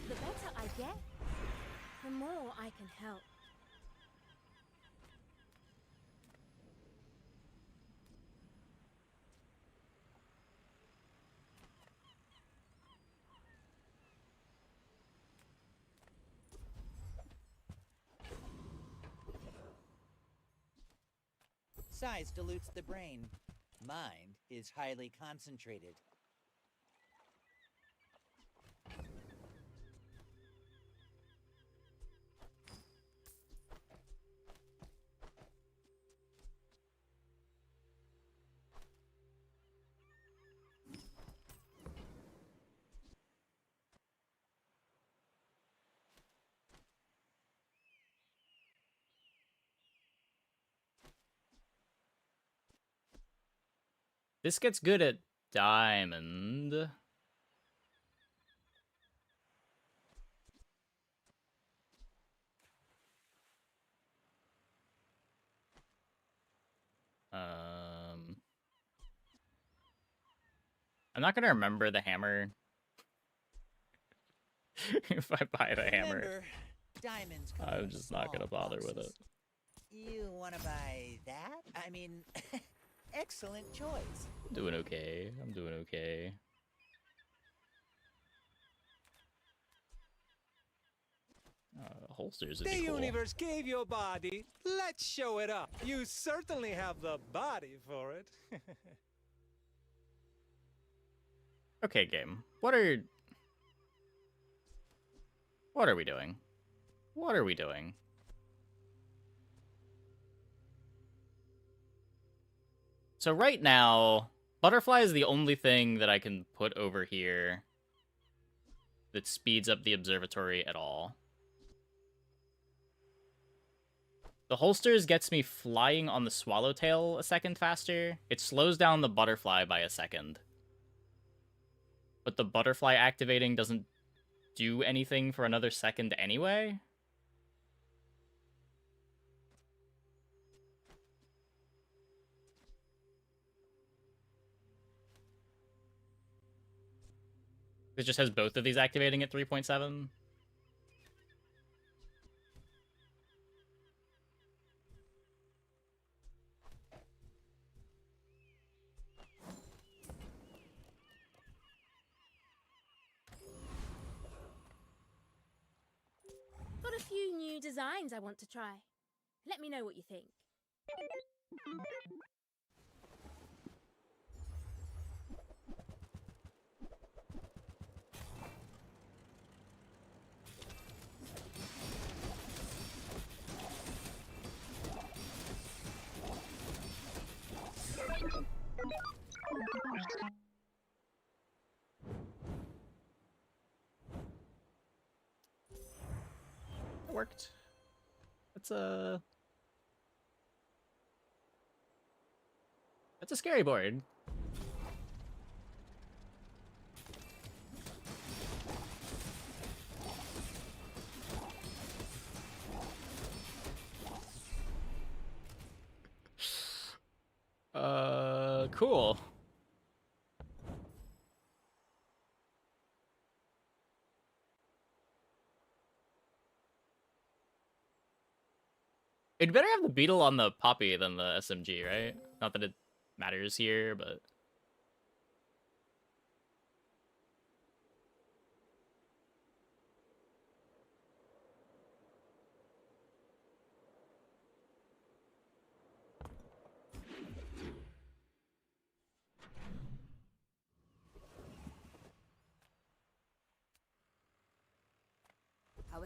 The better I get, the more I can help. Size dilutes the brain. Mind is highly concentrated. This gets good at Diamond. I'm not gonna remember the hammer if I buy the hammer. Remember, diamonds come I'm in just not gonna small bother with it. boxes. You want to buy that? I mean, excellent choice. I'm doing okay. I'm doing okay. Holsters would The be cool. universe gave you a body. Let's show it up. You certainly have the body for it. Okay, game. What are we doing? What are we doing? So right now, butterfly is the only thing that I can put over here that speeds up the observatory at all. The holsters gets me flying on the swallowtail a second faster. It slows down the butterfly by a second. But the butterfly activating doesn't do anything for another second anyway. It just has both of these activating at 3.7. Got a few new designs I want to try. Let me know what you think. That worked. That's a scary board. Cool. It'd better have the beetle on the poppy than the SMG, right? Not that it matters here, but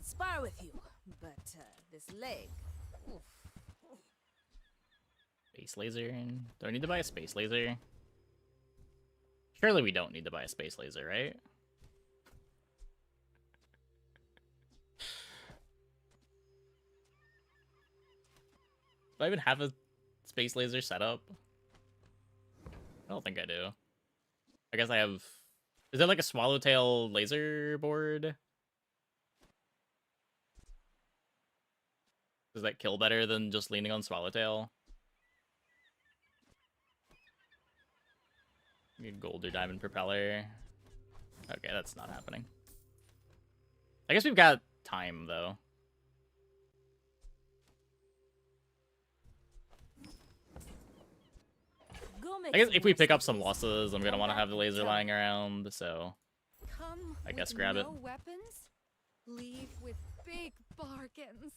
would spar with you, but this leg. Oof. Space laser. Do I need to buy a space laser? Surely we don't need to buy a space laser, right? Do I even have a space laser set up? I don't think I do. I guess I have... Is there like a swallowtail laser board? Does that kill better than just leaning on swallowtail? Gold or diamond propeller. Okay, that's not happening. I guess we've got time, though. I guess if we pick up some losses, I'm gonna want to have the laser lying around, so Come I guess with grab it. no weapons, leave with big bargains.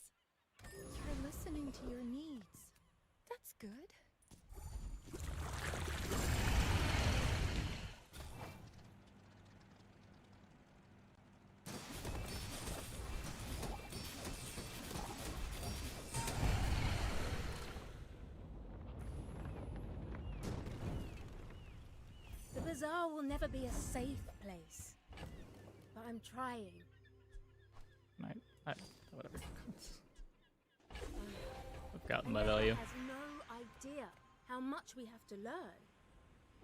You're listening to your needs. That's good. The bazaar will never be a safe place. But I'm trying. Whatever. I've gotten my value. Has no idea how much we have to learn.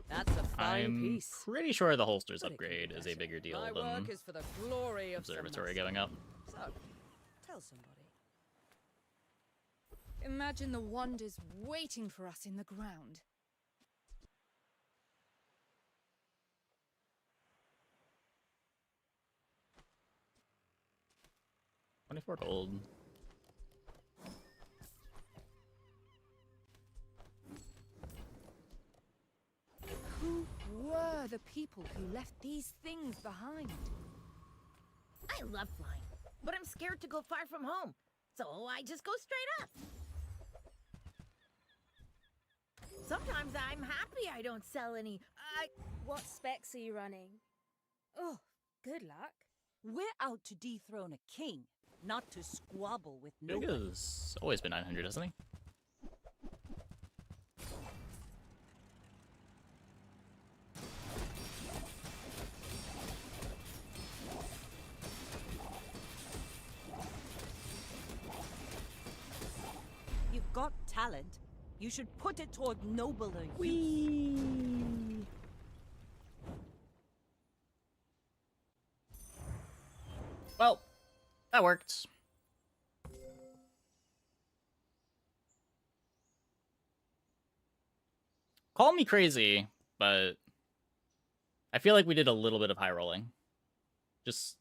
That's a fine I'm piece. pretty sure the holsters upgrade is a bigger deal My than work is for the glory of observatory some going up. So, tell somebody. Imagine the wonders waiting for us in the ground. $24 gold. Who were the people who left these things behind? I love flying, but I'm scared to go far from home, so I just go straight up. Sometimes I'm happy I don't sell any. What specs are you running? Oh, good luck. We're out to dethrone a king, not to squabble with nobody. Bigga's always been 900, hasn't he? You've got talent. You should put it toward nobler use. Well, that worked. Call me crazy, but I feel like we did a little bit of high rolling. Just...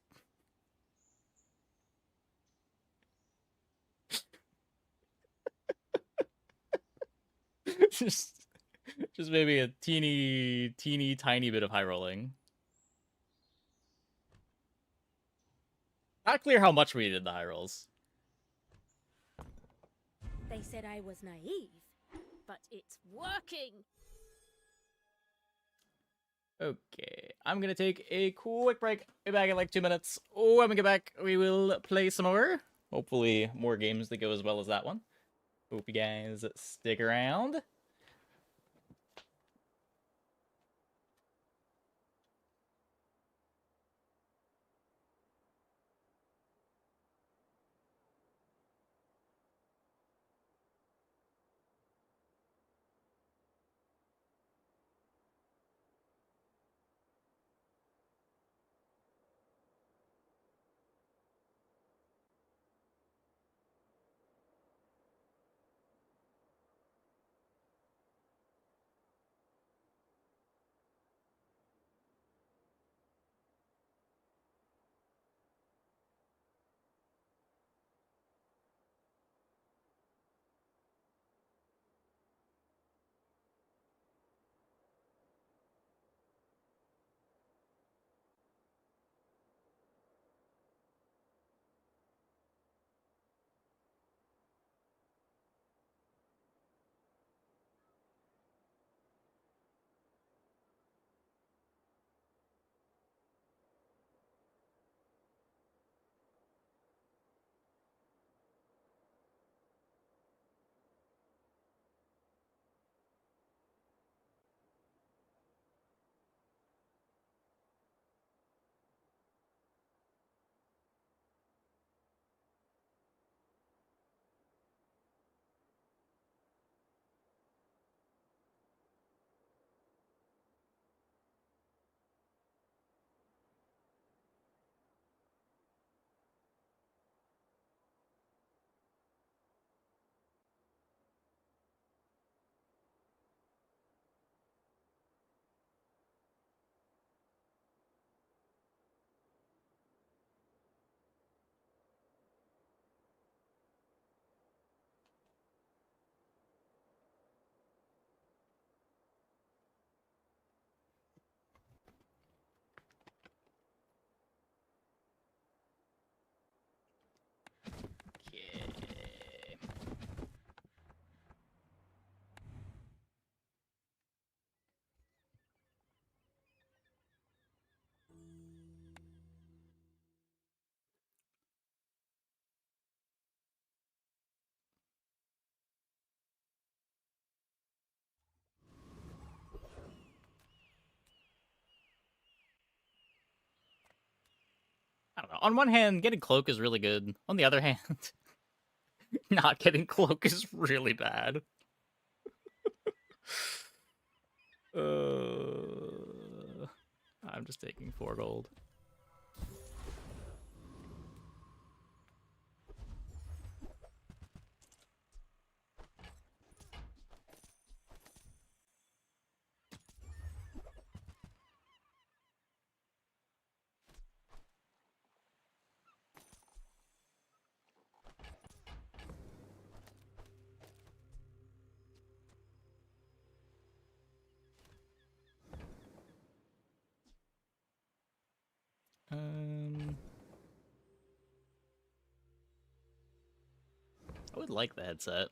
just maybe a teeny tiny bit of high rolling. Not clear how much we did the high rolls. They said I was naive, but it's working. Okay, I'm gonna take a quick break. Be back in like 2 minutes. When we get back, we will play some more. Hopefully more games that go as well as that one. Hope you guys stick around. On one hand, getting cloak is really good. On the other hand, not getting cloak is really bad. I'm just taking 4 gold. I would like the headset.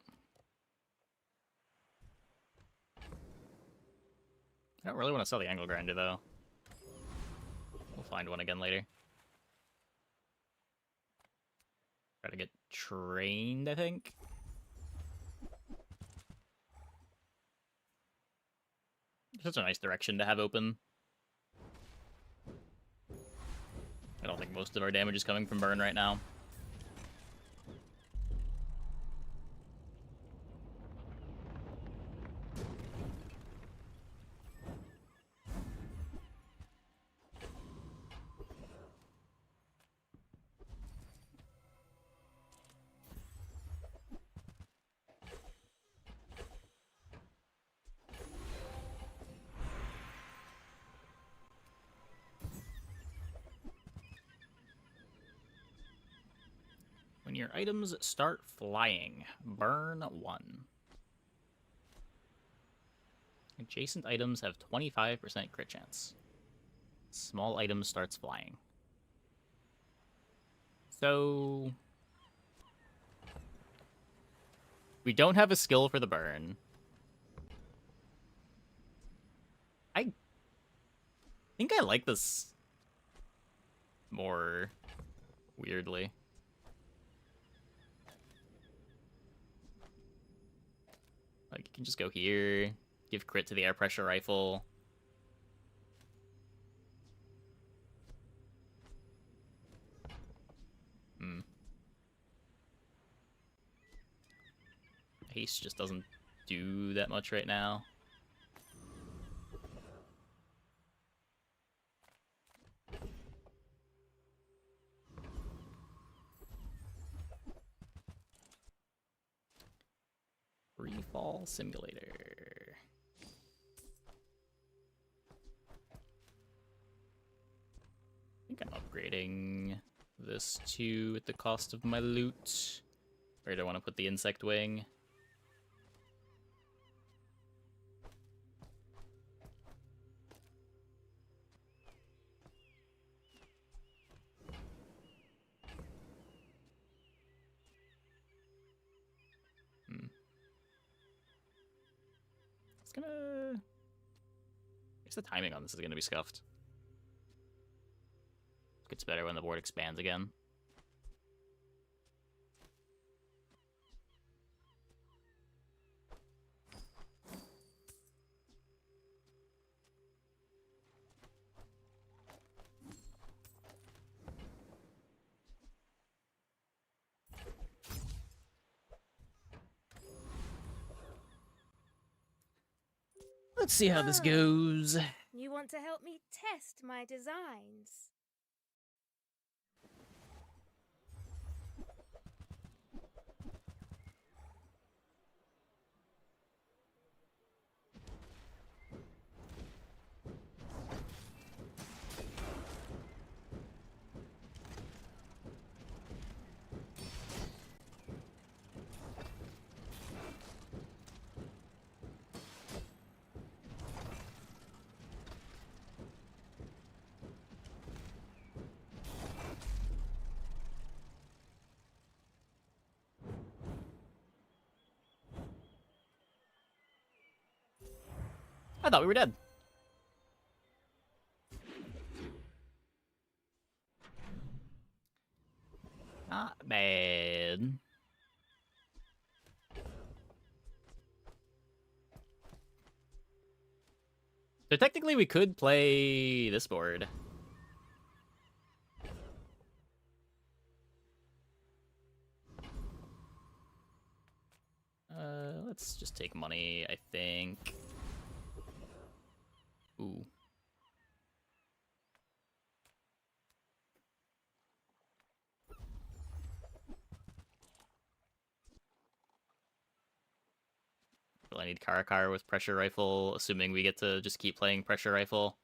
I don't really want to sell the angle grinder, though. We'll find one again later. Try to get trained, I think. Such a nice direction to have open. I don't think most of our damage is coming from burn right now. When your items start flying, burn 1. Adjacent items have 25% crit chance. Small item starts flying. So... we don't have a skill for the burn. I think I like this more weirdly. Like, you can just go here, give crit to the air pressure rifle. Haste just doesn't do that much right now. Freefall Simulator. I think I'm upgrading this too at the cost of my loot. Or do I want to put the insect wing? It's gonna... I guess the timing on this is gonna be scuffed. Gets better when the board expands again. Let's see how this goes. You want to help me test my designs? I thought we were dead. Not bad. So technically we could play this board. Let's just take money, I think. Ooh. Will I need Karakar with pressure rifle, assuming we get to just keep playing pressure rifle?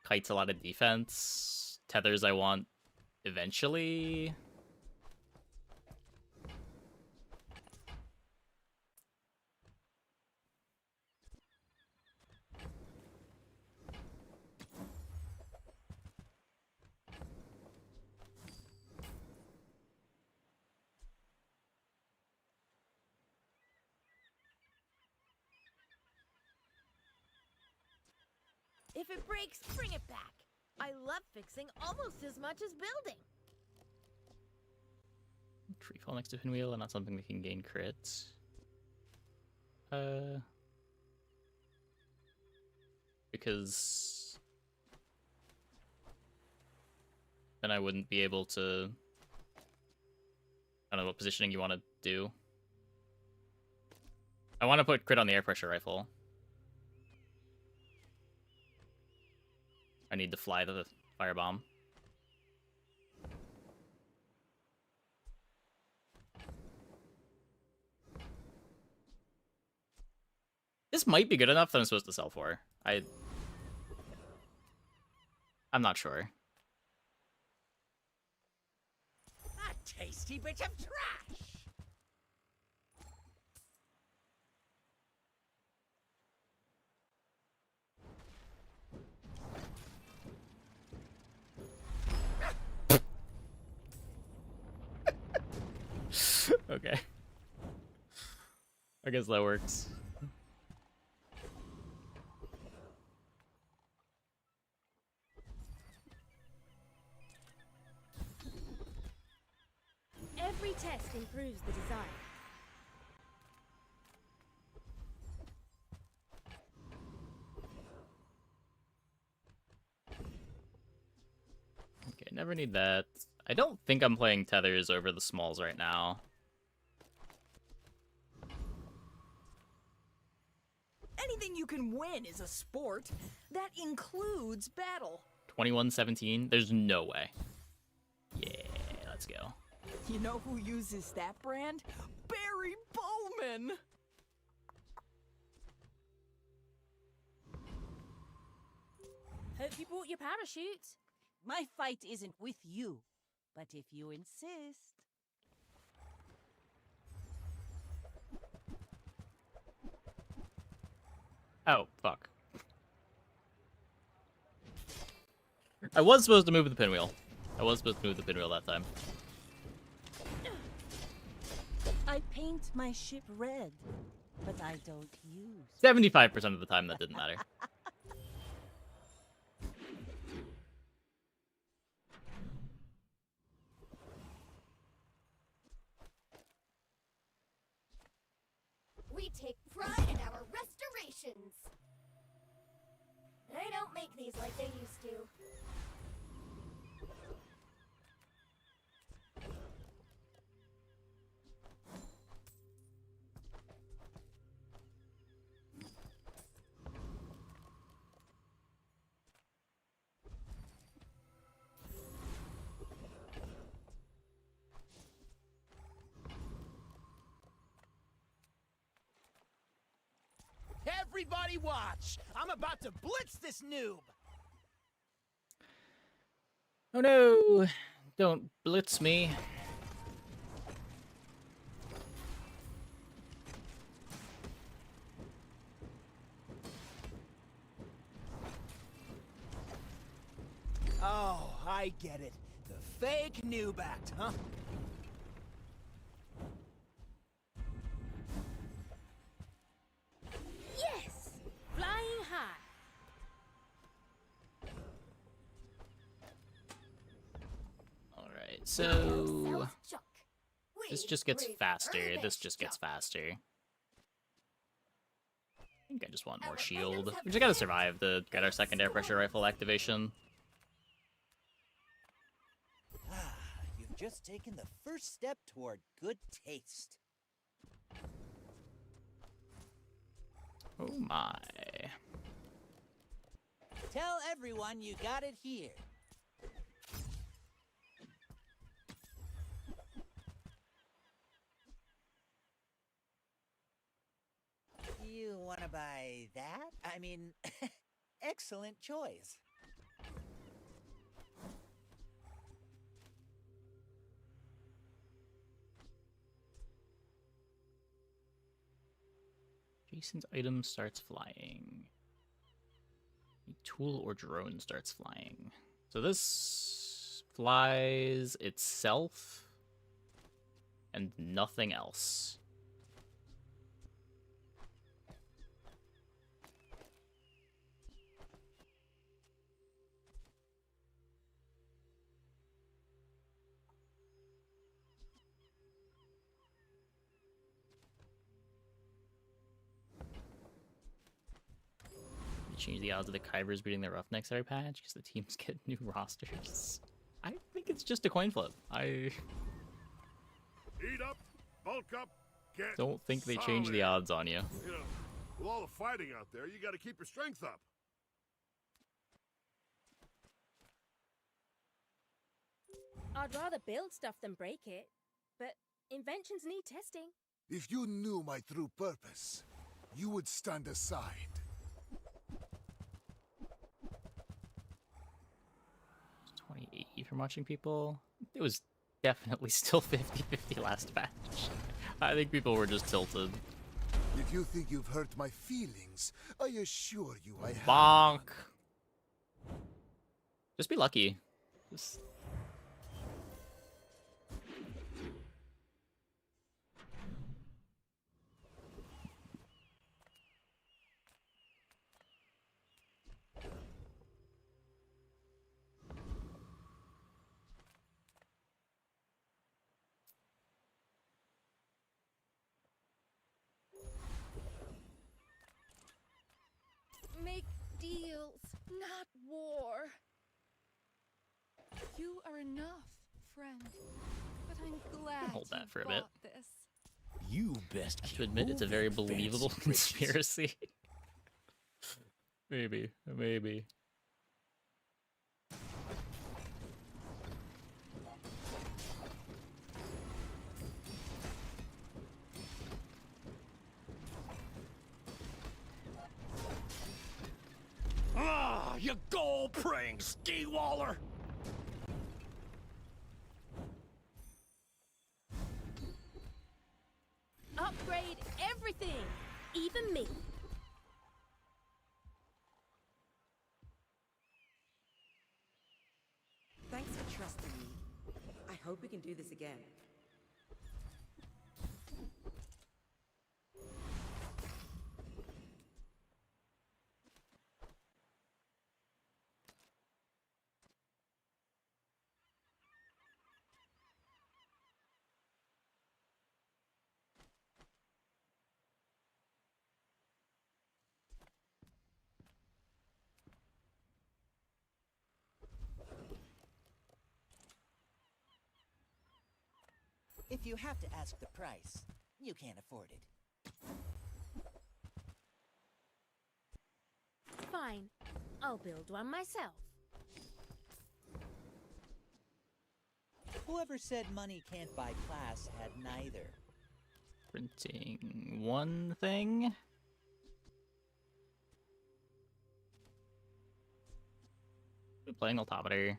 Kite's a lot of defense. Tethers I want eventually. If it breaks, bring it back. I love fixing almost as much as building. Tree fall next to pinwheel and not something that can gain crits. Because then I wouldn't be able to. I don't know what positioning you want to do. I want to put crit on the air pressure rifle. I need to fly the firebomb. This might be good enough that I'm supposed to sell for. I'm not sure. A tasty bit of trash! Okay. I guess that works. Every test improves the design. Okay, never need that. I don't think I'm playing tethers over the smalls right now. Anything you can win is a sport. That includes battle. 21-17? There's no way. Yeah, let's go. You know who uses that brand? Barry Bowman! Hope you bought your parachute. My fight isn't with you, but if you insist. Oh, fuck. I was supposed to move the pinwheel. I was supposed to move the pinwheel that time. I paint my ship red, but I don't use. 75% of the time that didn't matter. We take pride in our restorations. I don't make these like they used to. Everybody watch! I'm about to blitz this noob! Oh no! Don't blitz me. Oh, I get it. The fake noob act, huh? Yes! Flying high. Alright, so this just gets faster. This just gets faster. I think I just want more shield. We just gotta survive to get our second air pressure rifle activation. You've just taken the first step toward good taste. Oh my. Tell everyone you got it here. You want to buy that? I mean, excellent choice. Jason's item starts flying. A tool or drone starts flying. So this flies itself and nothing else. Change the odds of the Kybers beating the Roughnecks every patch because the teams get new rosters. I think it's just a coin flip. I Eat up, bulk up, get don't think they change the solid. odds on you. You know, with all the fighting out there, you got to keep your strength up. I'd rather build stuff than break it, but inventions need testing. If you knew my true purpose, you would stand aside. 2080 from watching people. It was definitely still 50-50 last patch. I think people were just tilted. If you think you've hurt my feelings, I assure you I have. Bonk. Just be lucky. Just... Make deals, not war. You are enough, friend. But I'm glad hold that you for a bit. bought this. You best I have to admit, it's a very believable conspiracy. Maybe. Ah, you goal-praying ski-waller! Upgrade everything, even me. Thanks for trusting me. I hope we can do this again. If you have to ask the price, you can't afford it. Fine, I'll build one myself. Whoever said money can't buy class had neither. Printing one thing. We're playing Altimeter.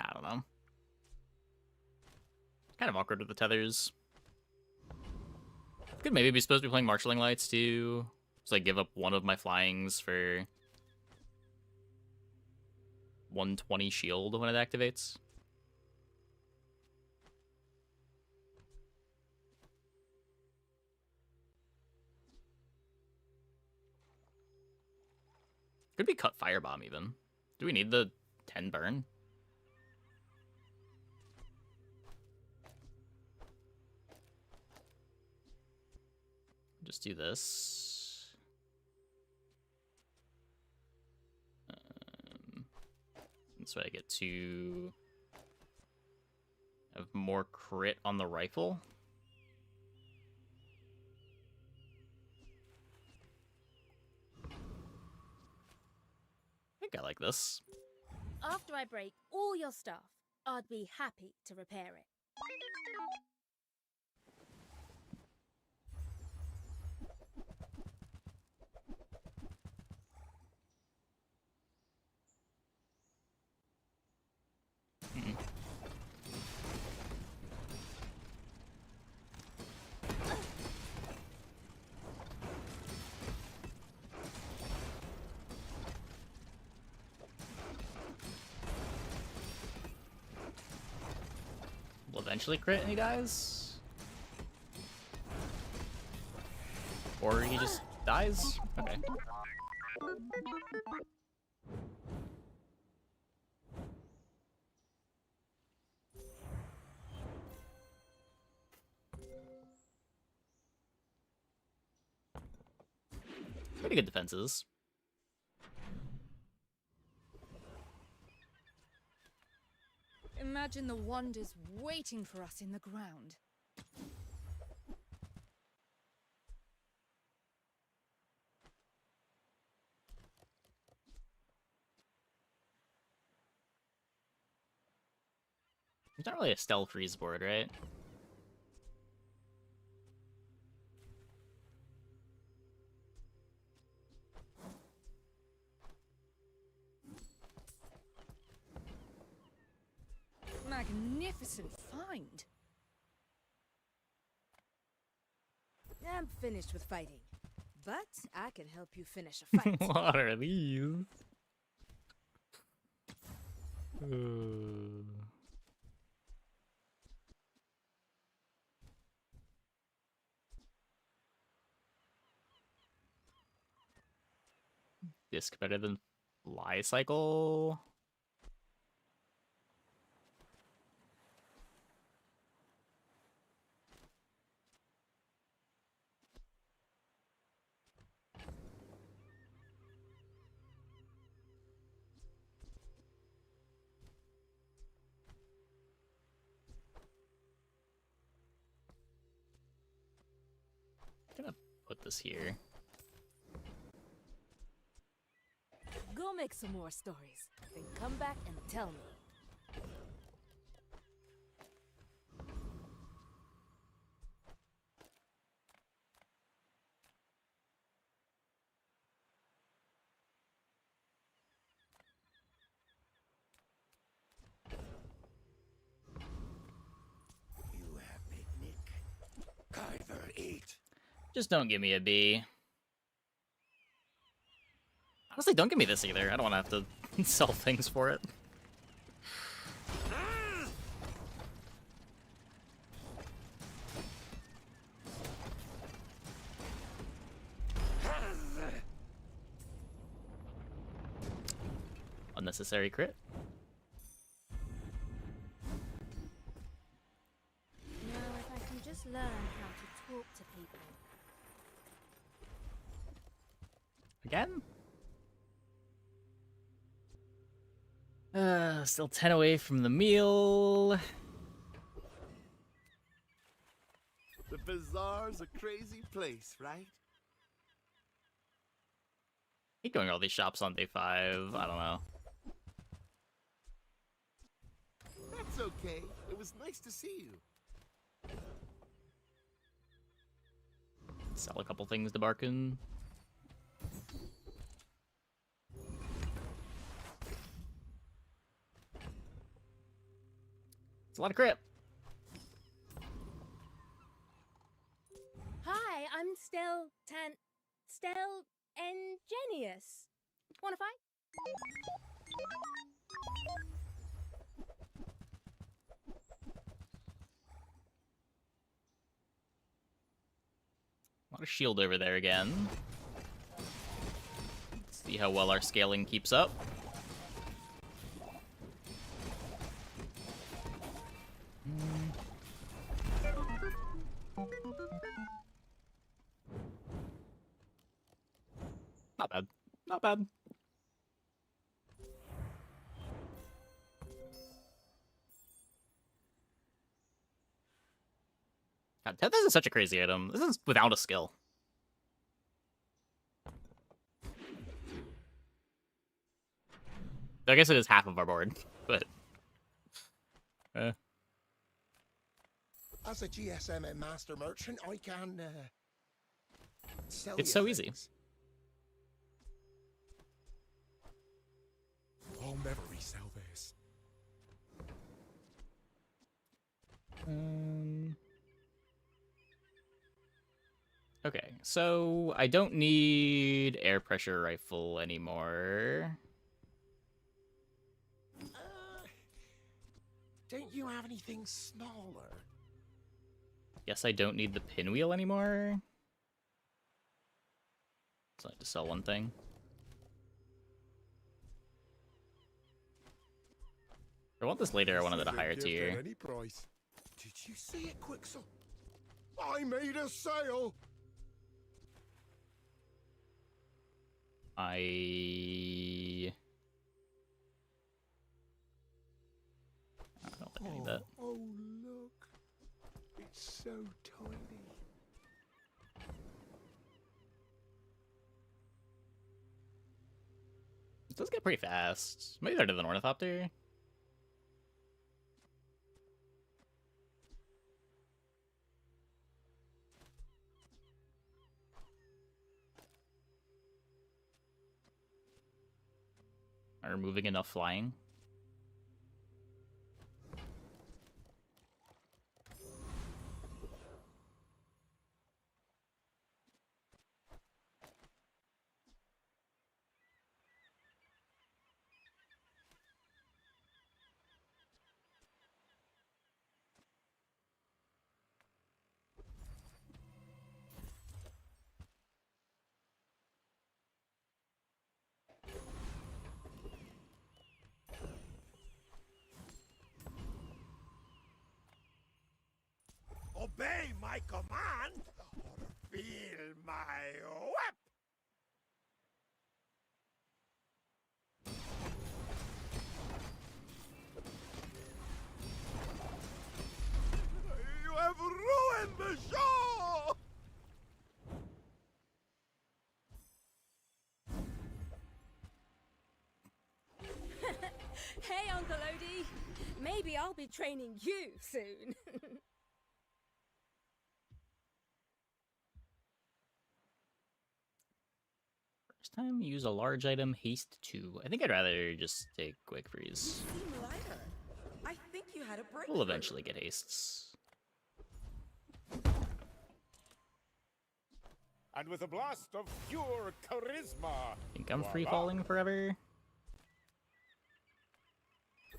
I don't know. Kind of awkward with the tethers. Could maybe be supposed to be playing Marshalling Lights too. Just like give up one of my flyings for 120 shield when it activates. Could be cut Firebomb even. Do we need the 10 burn? Just do this. This way I get 2 Have more crit on the rifle. I think I like this. After I break all your stuff, I'd be happy to repair it. Will eventually crit and he dies? Or he just dies? Okay. Pretty good defenses. Imagine the wonders waiting for us in the ground. It's not really a stealth freeze board, right? Magnificent find. I'm finished with fighting, but I can help you finish a fight. What are these? Disc better than Fly Cycle? I'm gonna put this here. Go make some more stories, then come back and tell me. You have picnic. Kyver, eat. Just don't give me a B. Honestly, don't give me this either. I don't want to have to sell things for it. Unnecessary crit. Now, if I can just learn how to talk to people. Again? Still 10 away from the meal. The bazaar's a crazy place, right? I hate going to all these shops on day 5. I don't know. That's okay. It was nice to see you. Sell a couple things to Barkin. It's a lot of crit. Hi, I'm Stelle Ingenious. Wanna fight? A lot of shield over there again. See how well our scaling keeps up. Not bad. Not bad. God, this is such a crazy item. This is without a skill. I guess it is half of our board, but... As a GSM and master merchant, I can sell It's you so easy. things. I'll never resell this. Okay, so I don't need air pressure rifle anymore. Don't you have anything smaller? Guess I don't need the pinwheel anymore. So I have to sell one thing. If I want this later, I wanted it a higher tier. Any price. Did you see it, Quixel? I made a sale. I don't think I need that. Oh, look. It's so tiny. It does get pretty fast. Maybe better than Ornithopter. Am I removing enough flying? Obey my command, or feel my whip! You have ruined the show! Hey, Uncle Odie. Maybe I'll be training you soon. First time use a large item, haste 2. I think I'd rather just take quick freeze. I think you had a break. We'll eventually get hastes. And with a blast of pure charisma. Think I'm voila. free falling forever?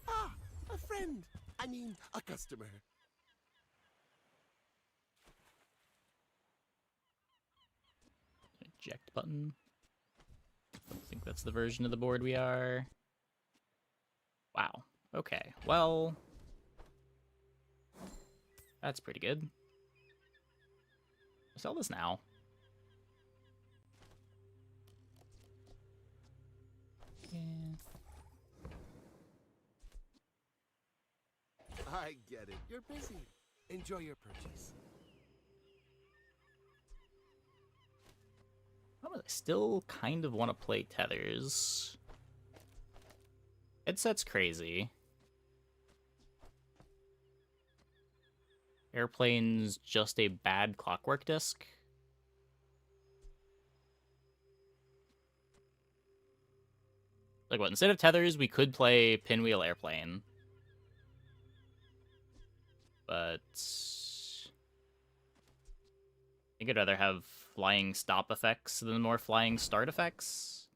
Ah, a friend. I mean, a customer. Eject button. Don't think that's the version of the board we are. Wow. Okay. Well, that's pretty good. I'll sell this now. Yeah. I get it. You're busy. Enjoy your purchase. I still kind of want to play Tethers. Headset's crazy. Airplane's just a bad clockwork disc. Like what, instead of Tethers, we could play Pinwheel Airplane. But I think I'd rather have flying stop effects than more flying start effects.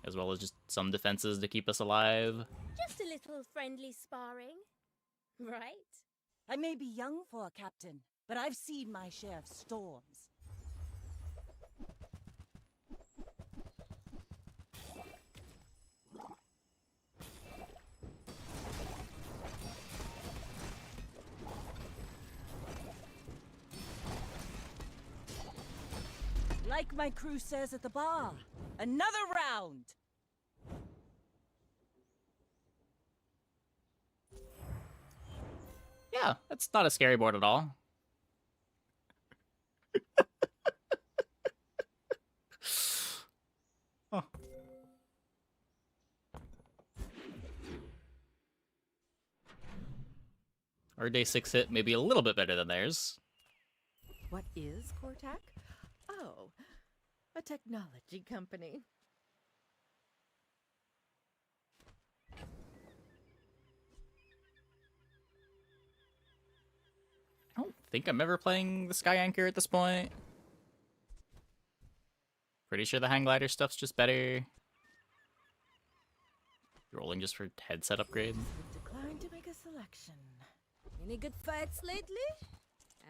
As well as just some defenses to keep us alive. Just a little friendly sparring, right? I may be young for a captain, but I've seen my share of storms. Like my crew says at the bar, another round! Yeah, that's not a scary board at all. Huh. Our day 6 hit maybe a little bit better than theirs. What is Cortac? Oh, a technology company. I don't think I'm ever playing the Sky Anchor at this point. Pretty sure the hang glider stuff's just better. Rolling just for headset upgrade. Would decline to make a selection. Any good fights lately?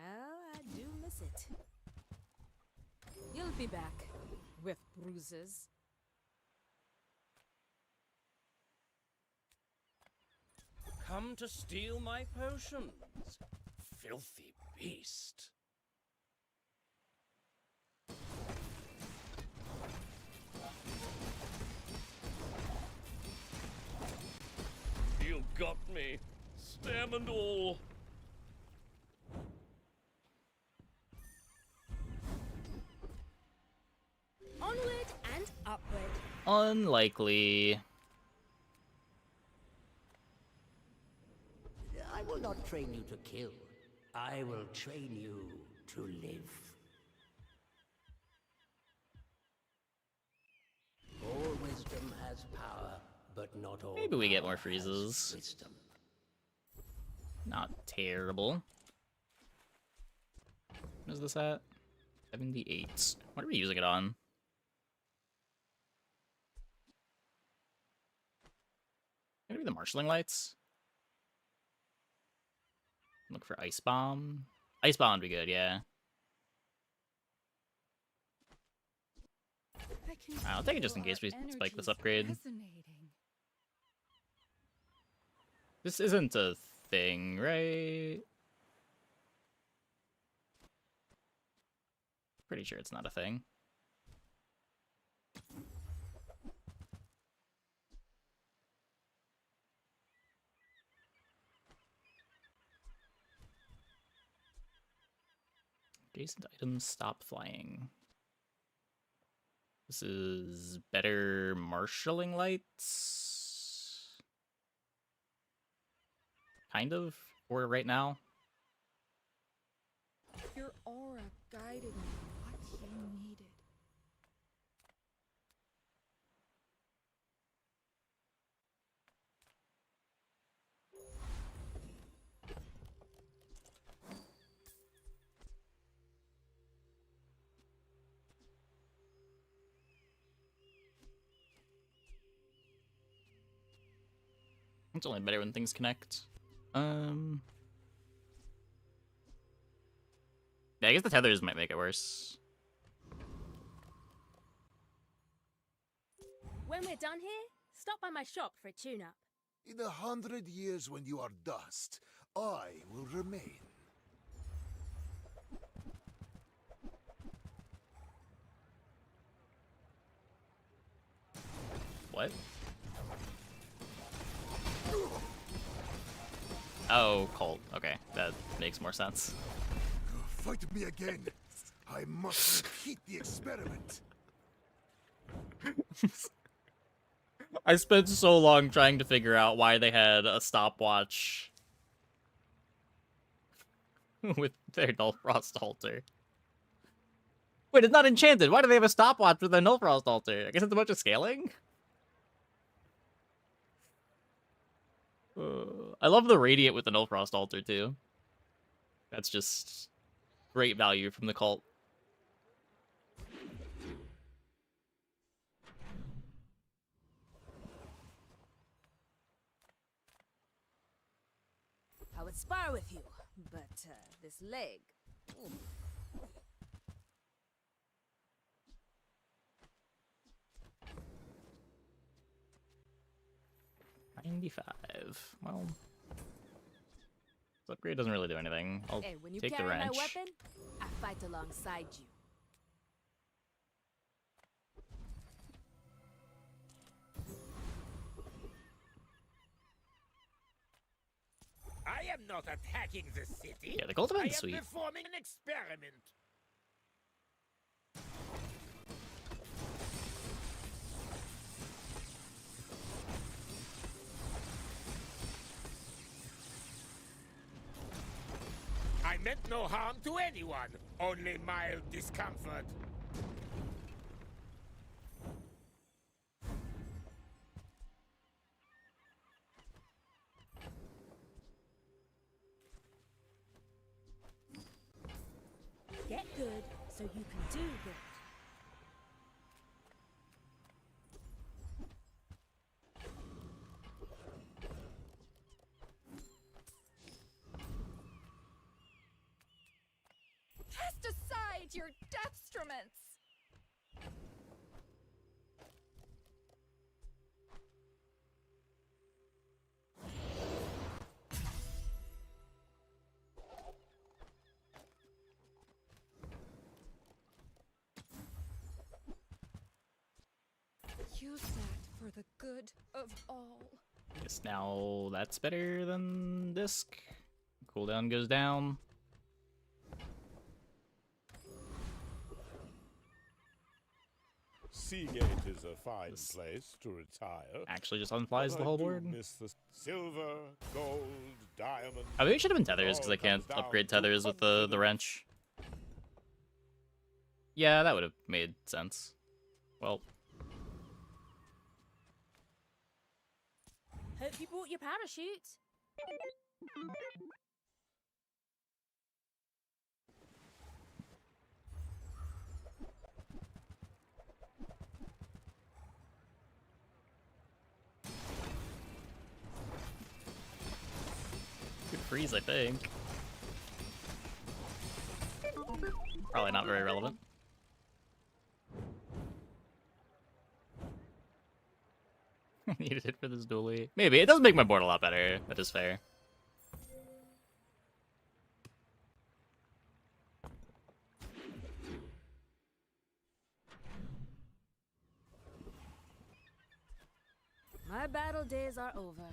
Oh, I do miss it. You'll be back with bruises. Come to steal my potions, filthy beast. You got me, stem and all. Onward and upward. Unlikely. I will not train you to kill. I will train you to live. All wisdom has power, but not all. Maybe we get more power freezes. has wisdom. Not terrible. What is this at? 78. What are we using it on? Maybe the marshalling lights? Look for Ice Bomb. Ice Bomb would be good, yeah. I'll take it just in case we spike this upgrade. This isn't a thing, right? Pretty sure it's not a thing. Adjacent items stop flying. This is better marshalling lights. Kind of, for right now. Your aura guided me what you needed. It's only better when things connect. Yeah, I guess the tethers might make it worse. When we're done here, stop by my shop for a tune-up. In 100 years when you are dust, I will remain. What? Oh, Colt. Okay, that makes more sense. Fight me again. I must repeat the experiment. I spent so long trying to figure out why they had a stopwatch with their Null Frost altar. Wait, it's not enchanted. Why do they have a stopwatch with a Null Frost altar? I guess it's a bunch of scaling? I love the Radiant with the Null Frost altar, too. That's just great value from the cult. I would spar with you, but this leg. Ooh. 95. Well, this upgrade doesn't really do anything. I'll Hey, when you take the carry wrench. my weapon, I fight alongside you. I am not attacking the city. Yeah, the cultivate's I am sweet. performing an experiment. I meant no harm to anyone, only mild discomfort. Get good so you can do good. Cast aside your destruments! Use that for the good of all. Guess now that's better than disc. Cooldown goes down. Seagate is a fine place to retire. Actually just unflies the whole board. Miss the silver, gold, diamond. I maybe it should have been tethers because I can't upgrade tethers with the wrench. Yeah, that would have made sense. Well, Hope you brought your parachute. good freeze, I think. Probably not very relevant. Needed it for this dually. Maybe. It does make my board a lot better. That is fair. My battle days are over,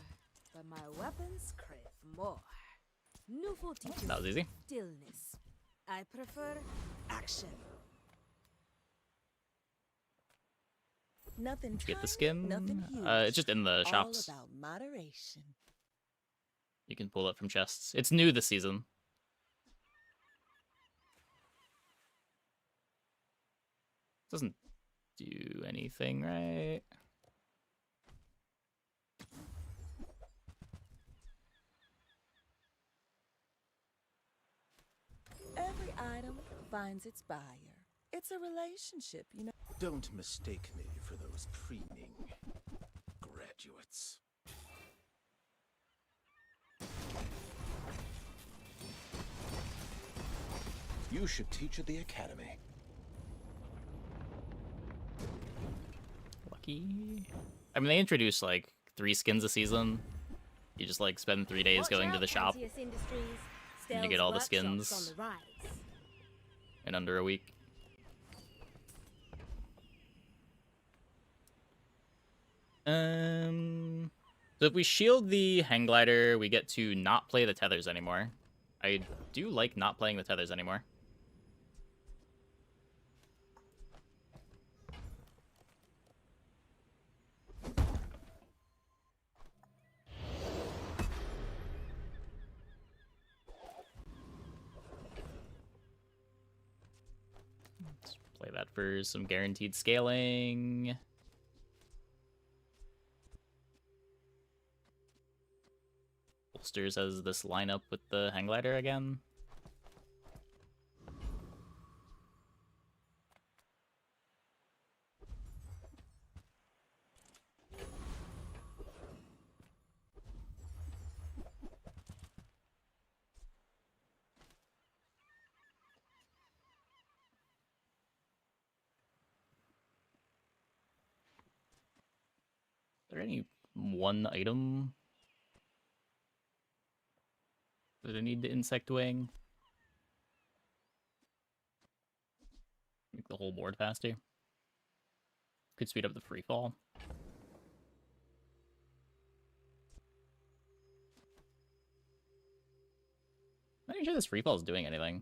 but my weapons crave more. Newful teaches That was easy. stillness. I prefer action. Nothing Did you get the tiny, skin? nothing huge. It's just in the shops. All about moderation. You can pull it from chests. It's new this season. Doesn't do anything, right? Every item finds its buyer. It's a relationship, you know. Don't mistake me for those preening graduates. You should teach at the academy. Lucky. I mean, they introduced like 3 skins a season. You just like spend 3 days going to the shop, and you get all the skins in under a week. So if we shield the hang glider, we get to not play the tethers anymore. I do like not playing the tethers anymore. Let's play that for some guaranteed scaling. Bolsters has this lineup with the hang glider again. Is there any one item that I need to insect wing? Make the whole board faster. Could speed up the free fall. Pretty sure this free fall is doing anything.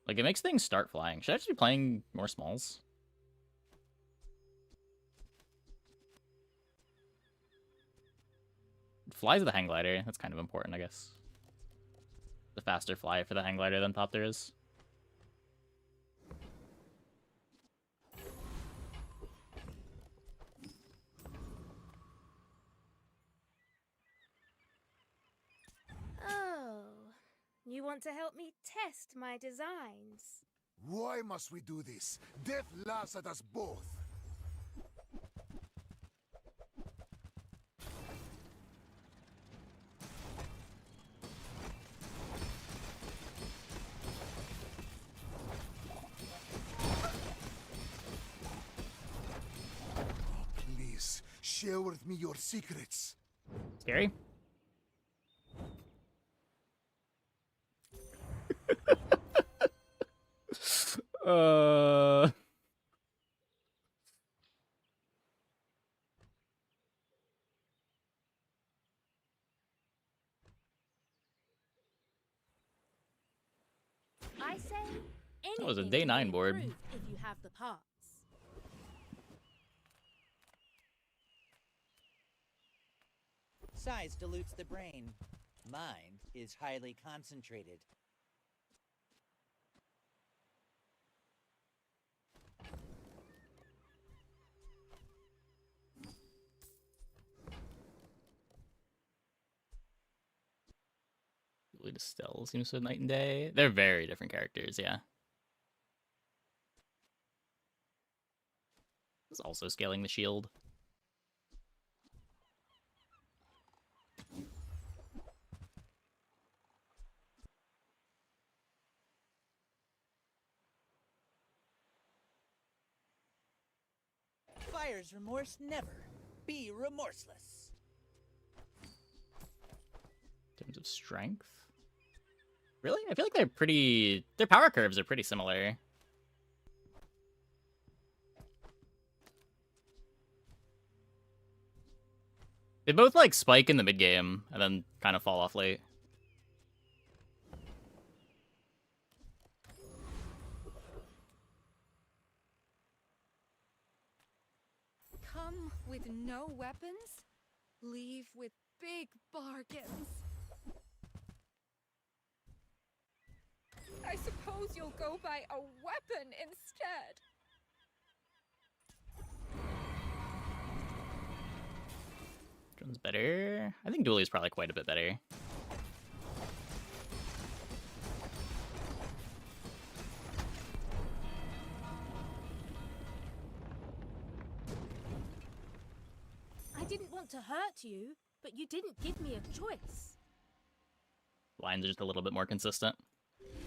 Like, it makes things start flying. Should I just be playing more smalls? It flies with the hang glider. That's kind of important, I guess. The faster fly for the hang glider than thought there is. Oh, you want to help me test my designs? Why must we do this? Death laughs at us both. Please, share with me your secrets. Scary. uh... I say anything That was a can day be 9 board. improved if you have the parts. Size dilutes the brain. Mind is highly concentrated. To Stelle seems so night and day. They're very different characters, yeah. It's also scaling the shield. Buyer's remorse never. Be remorseless. In terms of strength? Really? I feel like they're pretty... Their power curves are pretty similar. They both, like, spike in the mid-game, and then kind of fall off late. Come with no weapons, leave with big bargains. I suppose you'll go buy a weapon instead. Which one's better? I think Dually is probably quite a bit better. I didn't want to hurt you, but you didn't give me a choice. Lines are just a little bit more consistent.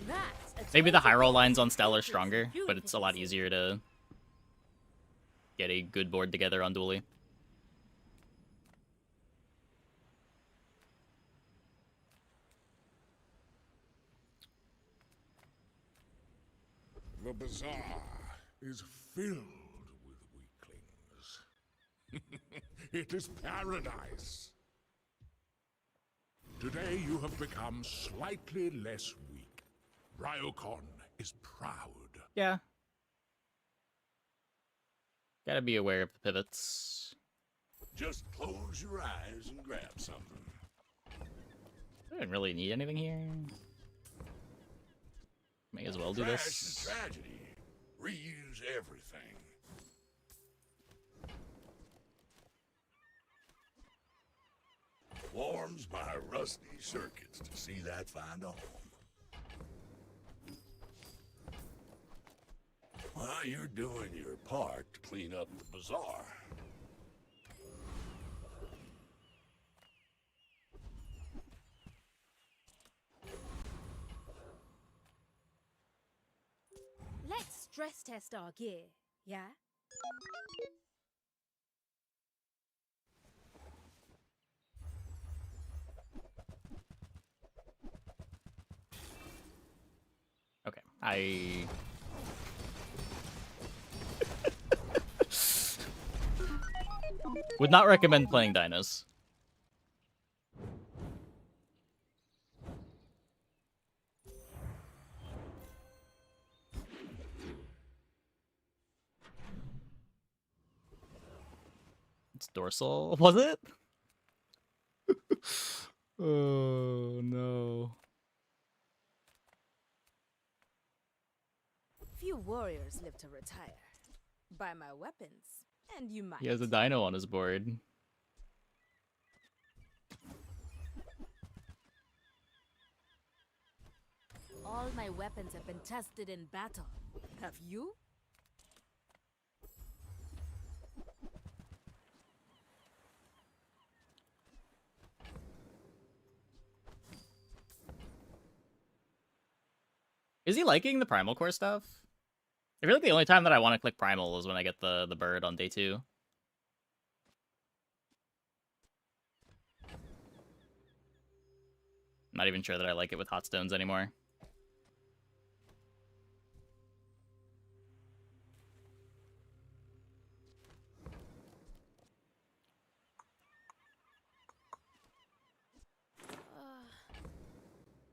That's a Maybe the high roll 20 lines on Stelle are stronger, but it's a lot beautiful. easier to get a good board together on Dually. The bazaar is filled with weaklings. It is paradise. Today you have become slightly less weak. Ryokon is proud. Yeah. Gotta be aware of the pivots. Just close your eyes and grab something. I didn't really need anything here. May as well do Trash this. is tragedy. Reuse everything. Warms my rusty circuits to see that find a home. While you're doing your part to clean up the bazaar. Let's stress test our gear, yeah? Okay, I Would not recommend playing dinos. It's dorsal, was it? Oh no. Few warriors live to retire. Buy my weapons, and you might. He has a dino on his board. All my weapons have been tested in battle. Have you? Is he liking the Primal Core stuff? I feel like the only time that I want to click Primal is when I get the bird on day 2. I'm not even sure that I like it with hot stones anymore.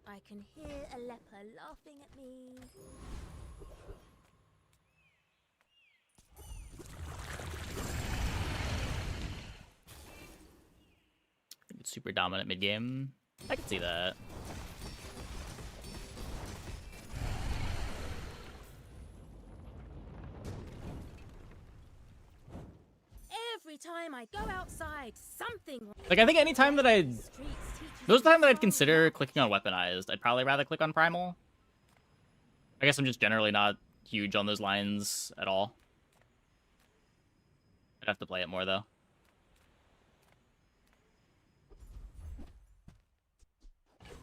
I can hear a leper laughing at me. It's super dominant mid game. I can see that. Every time I go outside, something. Like, I think anytime that most of the time that I'd consider clicking on Weaponized, I'd probably rather click on Primal. I guess I'm just generally not huge on those lines at all. I'd have to play it more, though.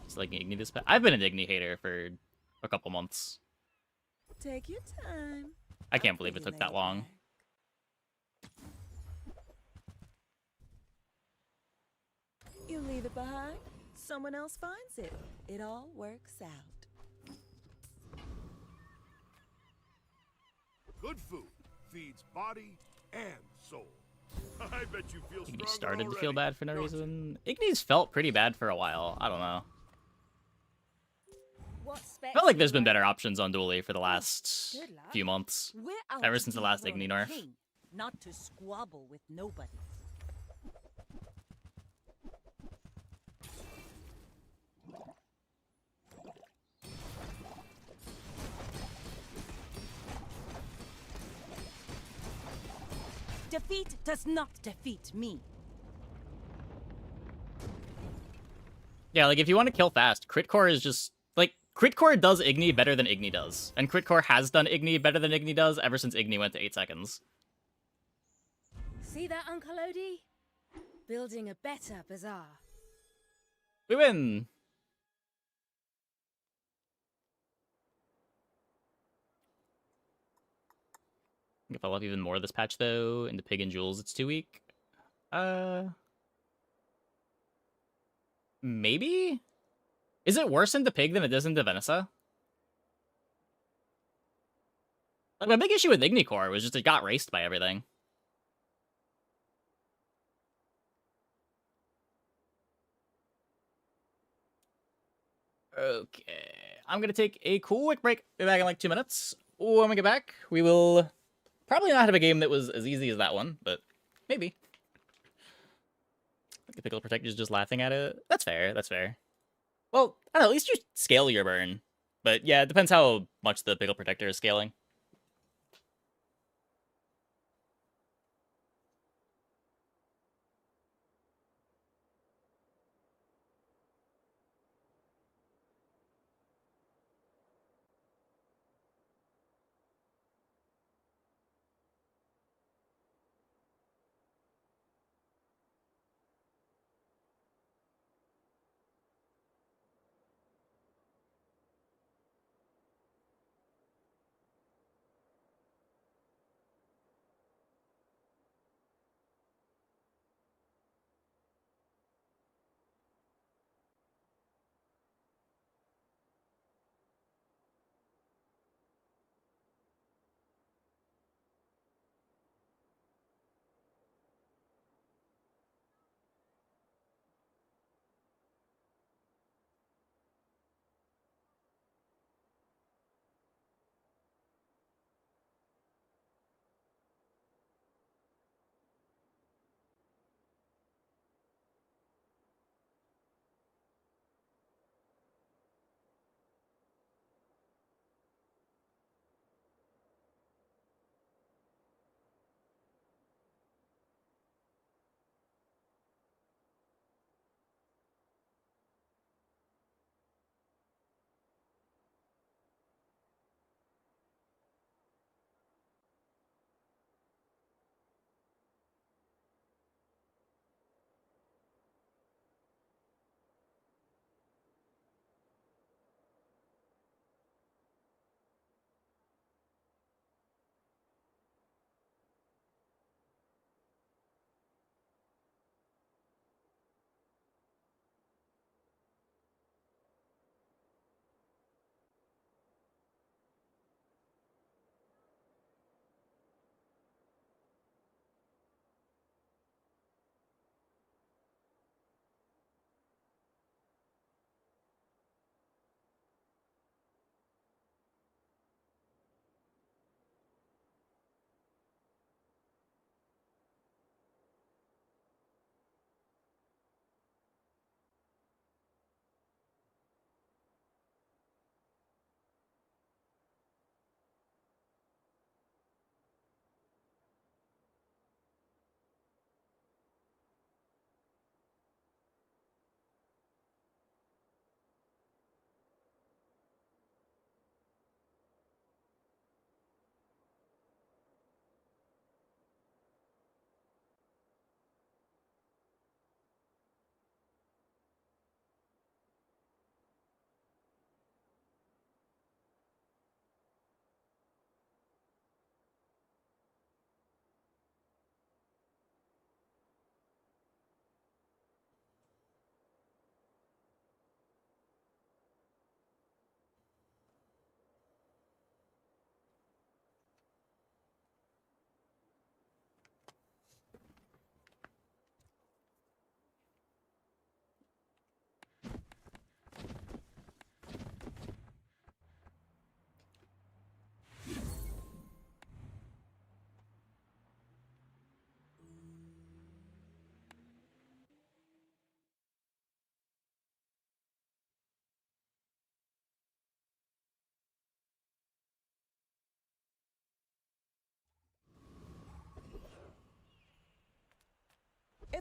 It's like Igni this I've been an Igni hater for a couple months. Take your time. I can't believe it took that long. You leave it behind, someone else finds it. It all works out. Good food feeds body and soul. I bet you feel Igni stronger started to already, feel bad for no don't reason. Igni's felt pretty bad for a while. I don't know. What I felt like there's been better options on Dually for the last few months. We're out Ever to since the be last for Igni the nerf. king, not to squabble with nobody. Defeat does not defeat me. Yeah, like if you want to kill fast, Crit Core is just like Crit Core does Igni better than Igni does. And Crit Core has done Igni better than Igni does ever since Igni went to 8 seconds. See that, Uncle Odie? Building a better bazaar. We win! If I love even more this patch though, into Pig and Jewels it's too weak. Maybe? Is it worse into Pig than it is into Venisa? Like, my big issue with Ignicore was just it got raced by everything. Okay. I'm gonna take a quick break. Be back in like 2 minutes. When we get back, we will probably not have a game that was as easy as that one, but maybe. The Pickle Protector's just laughing at it. That's fair, that's fair. Well, I don't know, at least you scale your burn. But yeah, it depends how much the Pickle Protector is scaling.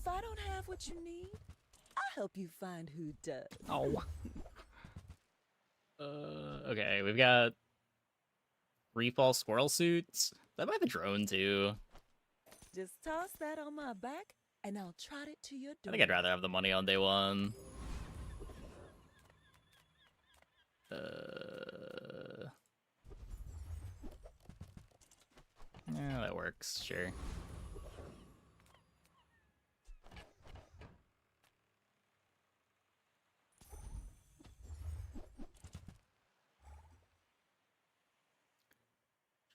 If I don't have what you need, I'll help you find who does. Oh. Okay, we've got Refall Squirrel Suits. That might have a drone, too. Just toss that on my back, and I'll trot it to your I door. think I'd rather have the money on day one. Yeah, that works, sure.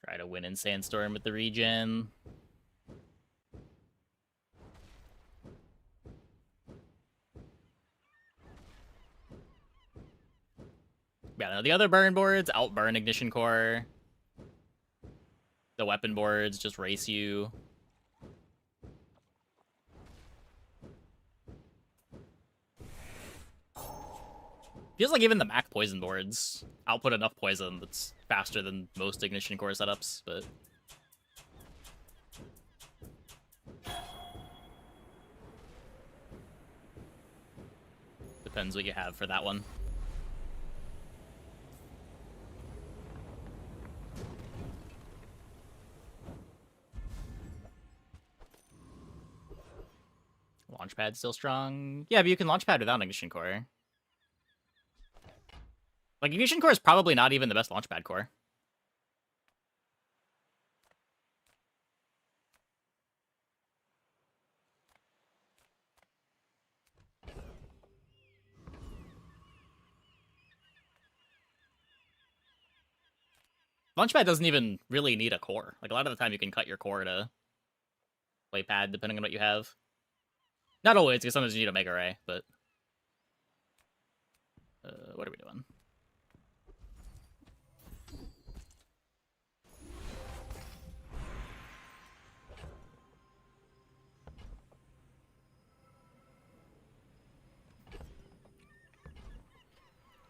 Try to win in Sandstorm with the regen. Yeah, no, the other burn boards outburn Ignition Core. The weapon boards just race you. Feels like even the Mac poison boards output enough poison that's faster than most Ignition Core setups, but... depends what you have for that one. Launchpad still strong? Yeah, but you can launchpad without Ignition Core. Like, Ignition Core is probably not even the best launchpad core. Launchpad doesn't even really need a core. Like, a lot of the time you can cut your core to play pad, depending on what you have. Not always, because sometimes you need a Mega Ray, but... what are we doing?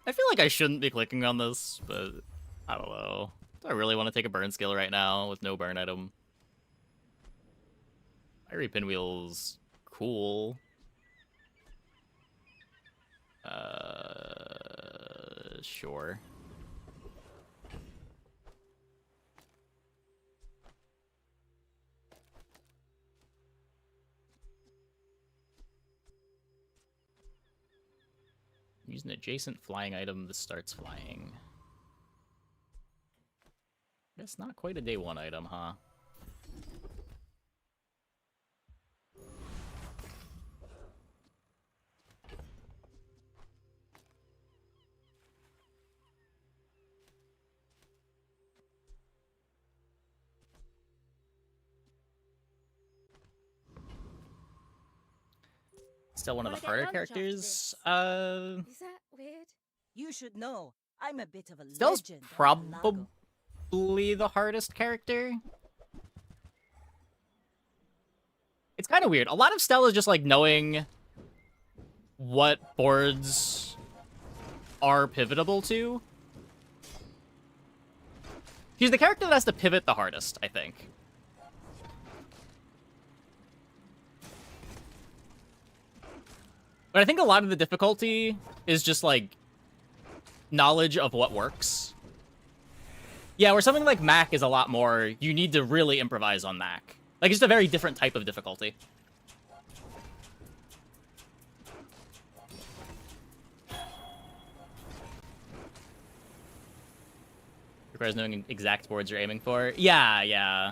I feel like I shouldn't be clicking on this, but I don't know. Do I really want to take a burn skill right now with no burn item? Fiery Pinwheel's cool. Sure. Use an adjacent flying item that starts flying. That's not quite a day one item, huh? Still one of the harder characters. Is that weird? You should know. I'm a bit of a Stell's legend. at probably the hardest character. It's kind of weird. A lot of Stelle is just like knowing what boards are pivotable to. She's the character that has to pivot the hardest, I think. But I think a lot of the difficulty is just, like, knowledge of what works. Yeah, where something like Mac is a lot more, you need to really improvise on Mac. Like, it's just a very different type of difficulty. Requires knowing exact boards you're aiming for. Yeah, yeah.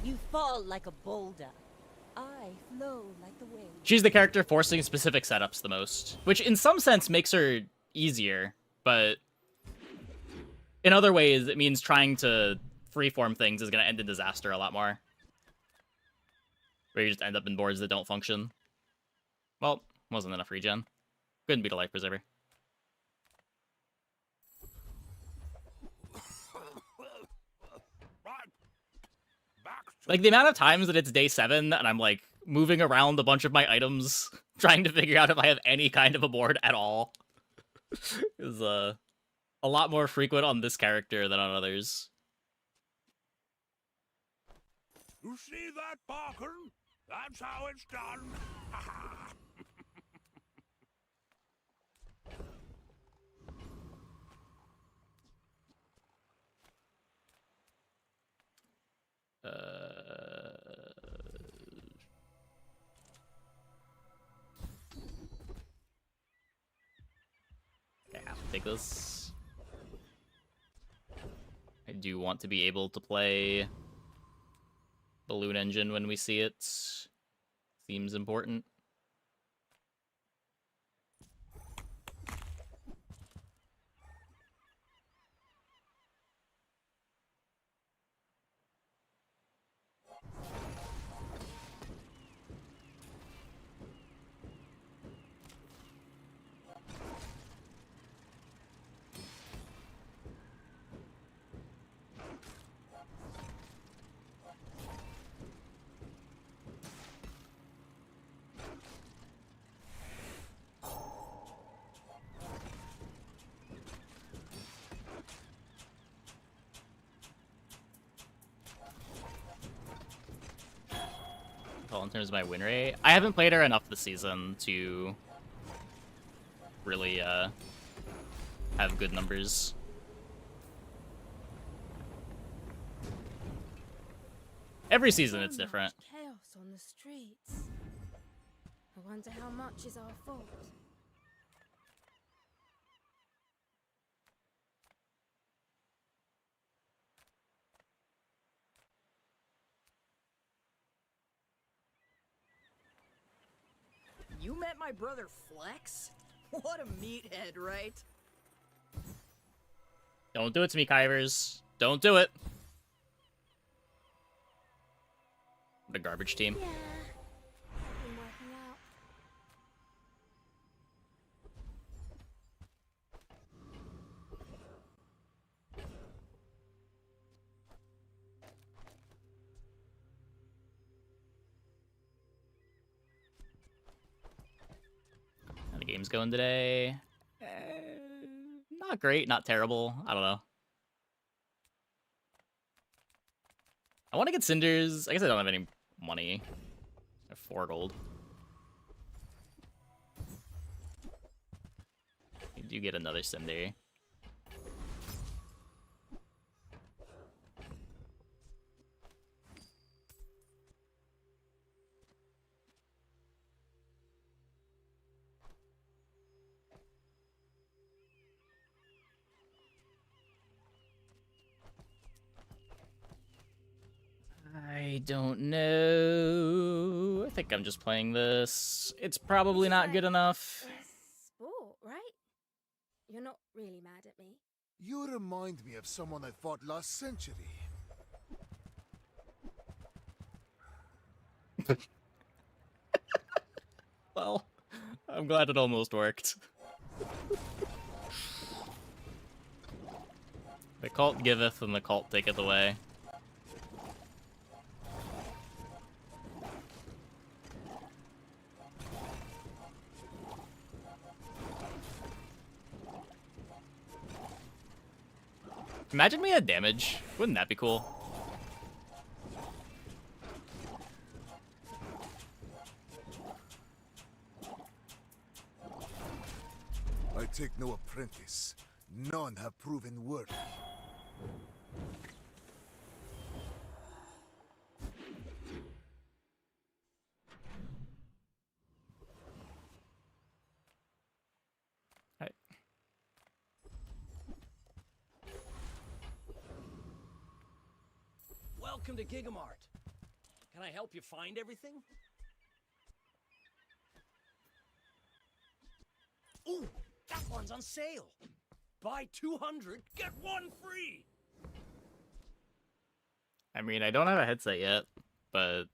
You fall like a boulder. I flow like the wind. She's the character forcing specific setups the most, which in some sense makes her easier, but in other ways it means trying to freeform things is going to end in disaster a lot more. Where you just end up in boards that don't function. Well, wasn't enough regen. Couldn't beat a life preserver. Like, the amount of times that it's day 7 and I'm, like, moving around a bunch of my items, trying to figure out if I have any kind of a board at all, is, a lot more frequent on this character than on others. You see that, Parker? That's how it's done. I have to take this. I do want to be able to play Balloon Engine when we see it. Seems important. In terms of my win rate, I haven't played her enough this season to really have good numbers. Every season it's different. Chaos on the streets. I wonder how much is our fault. You met my brother Flex? What a meathead, right? Don't do it to me, Kivers. Don't do it. The garbage team. Yeah. Been working out. How the game's going today? Not great, not terrible. I don't know. I want to get cinders. I guess I don't have any money. I have 4 gold. You do get another cinder. I don't know. I think I'm just playing this. It's probably not good enough. Sport, right? You're not really mad at me. You remind me of someone I fought last century. Well, I'm glad it almost worked. The cult giveth and the cult taketh away. Imagine we had damage. Wouldn't that be cool? I take no apprentice. None have proven worthy. Welcome to Gigamart. Can I help you find everything? Ooh, that one's on sale. Buy 200, get one free. I mean, I don't have a headset yet, but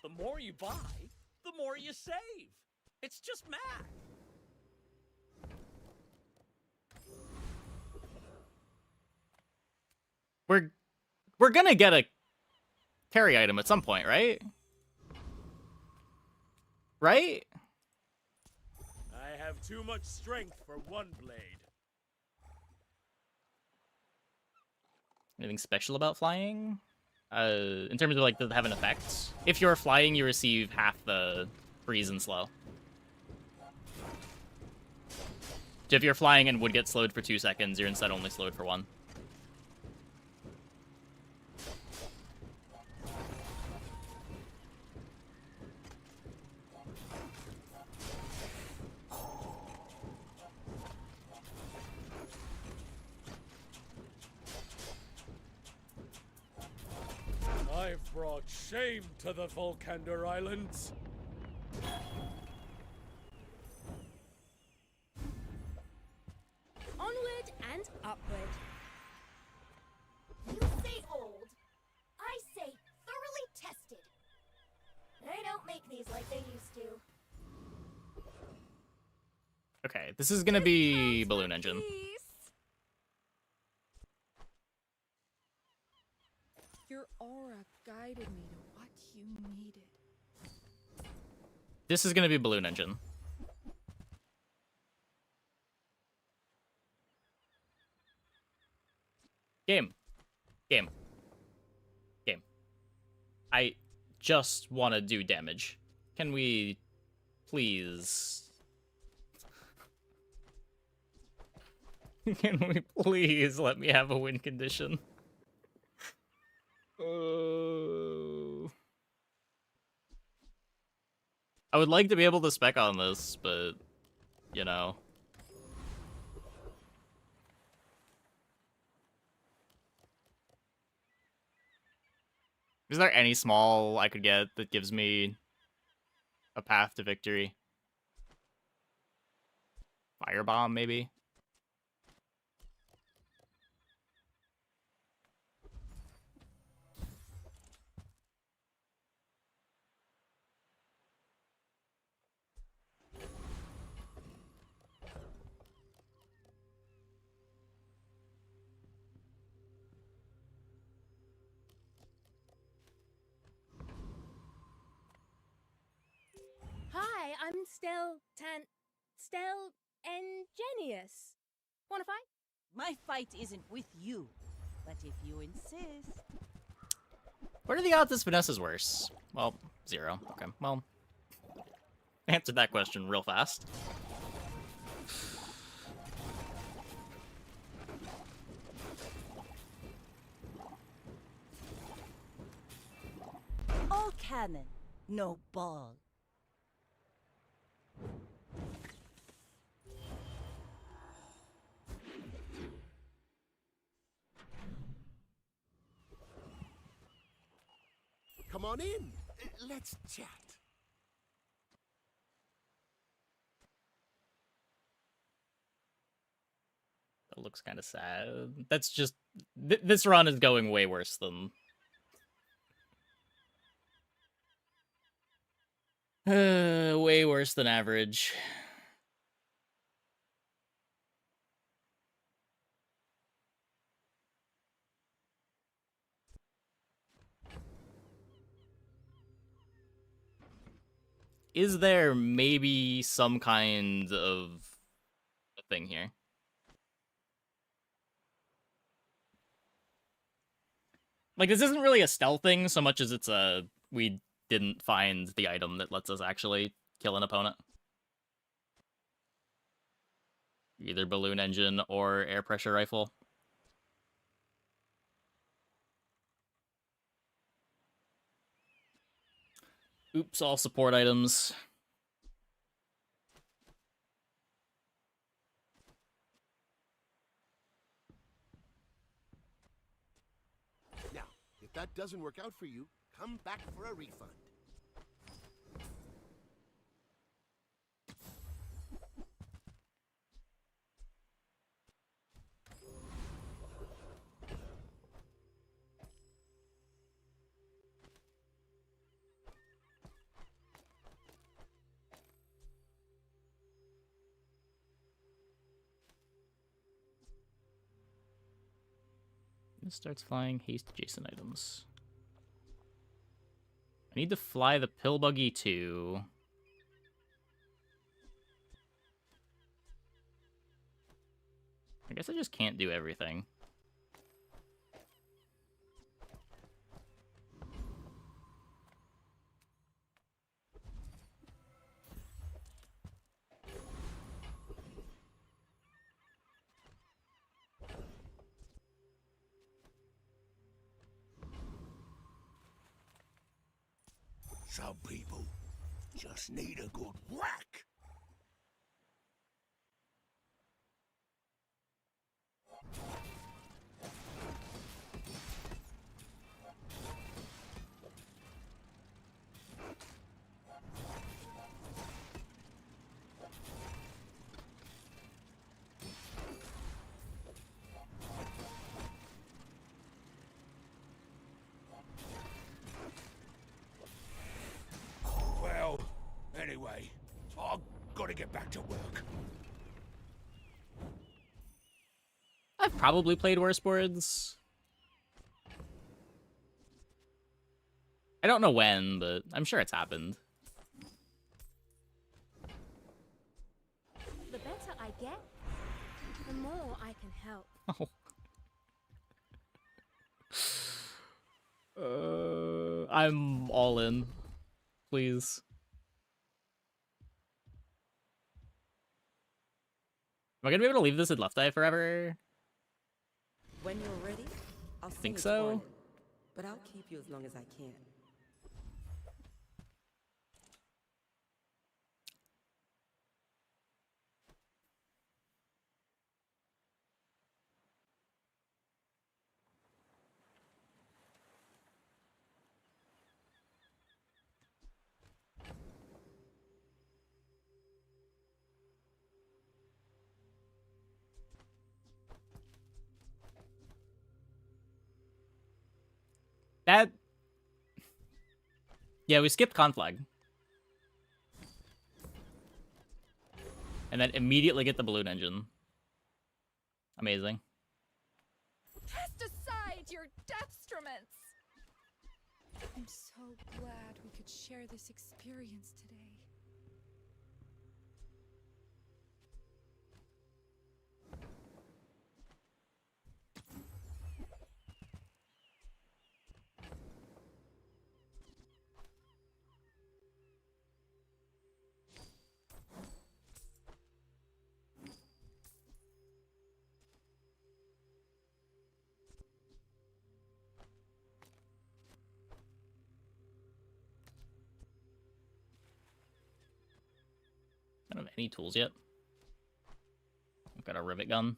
The more you buy, the more you save. It's just math. we're gonna get a carry item at some point, right? Right? I have too much strength for one blade. Anything special about flying? In terms of, like, does it have an effect? If you're flying, you receive half the freeze and slow. So if you're flying and would get slowed for 2 seconds, you're instead only slowed for 1. I've brought shame to the Volcander Islands. Onward and upward. You say old. I say thoroughly tested. They don't make these like they used to. Okay, this is gonna be balloon engine. Your aura guided me to what you needed. This is gonna be balloon engine. Game. Game. Game. I just want to do damage. Can we please... Can we please let me have a win condition? I would like to be able to spec on this, but, you know. Is there any small I could get that gives me a path to victory? Firebomb, maybe? Hi, I'm Stelle Engenious. Wanna fight? My fight isn't with you, but if you insist. What are the odds this Vanessa's worse? Well, 0. Okay, well. Answered that question real fast. All cannon, no ball. Come on in. Let's chat. That looks kind of sad. That's just... this run is going way worse than... way worse than average. Is there maybe some kind of a thing here? Like, this isn't really a stealth thing so much as it's a... we didn't find the item that lets us actually kill an opponent. Either balloon engine or air pressure rifle. Oops, all support items. Now, if that doesn't work out for you, come back for a refund. It starts flying haste adjacent items. I need to fly the pill buggy too. I guess I just can't do everything. Some people just need a good whack. Well, anyway, I've got to get back to work. I've probably played worse boards. I don't know when, but I'm sure it's happened. The better I get, the more I can help. I'm all in. Please. Am I gonna be able to leave this in Left Eye forever? When you're ready, I'll Think send so? a warning, but I'll keep you as long as I can. That... Yeah, we skipped Conflag. And then immediately get the balloon engine. Amazing. Cast aside your deathstruments! I'm so glad we could share this experience today. I don't have any tools yet. I've got a rivet gun.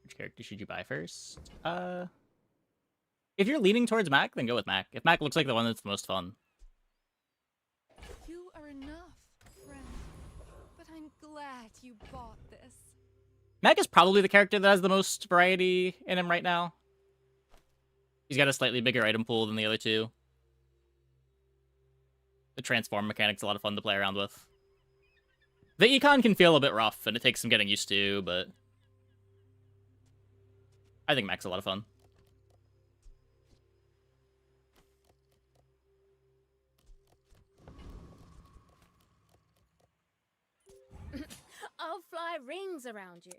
Which character should you buy first? If you're leaning towards Mac, then go with Mac. If Mac looks like the one that's the most fun. You are enough, friend. But I'm glad you bought this. Mac is probably the character that has the most variety in him right now. He's got a slightly bigger item pool than the other two. The transform mechanic's a lot of fun to play around with. The econ can feel a bit rough, and it takes some getting used to, but I think Mac's a lot of fun. I'll fly rings around you.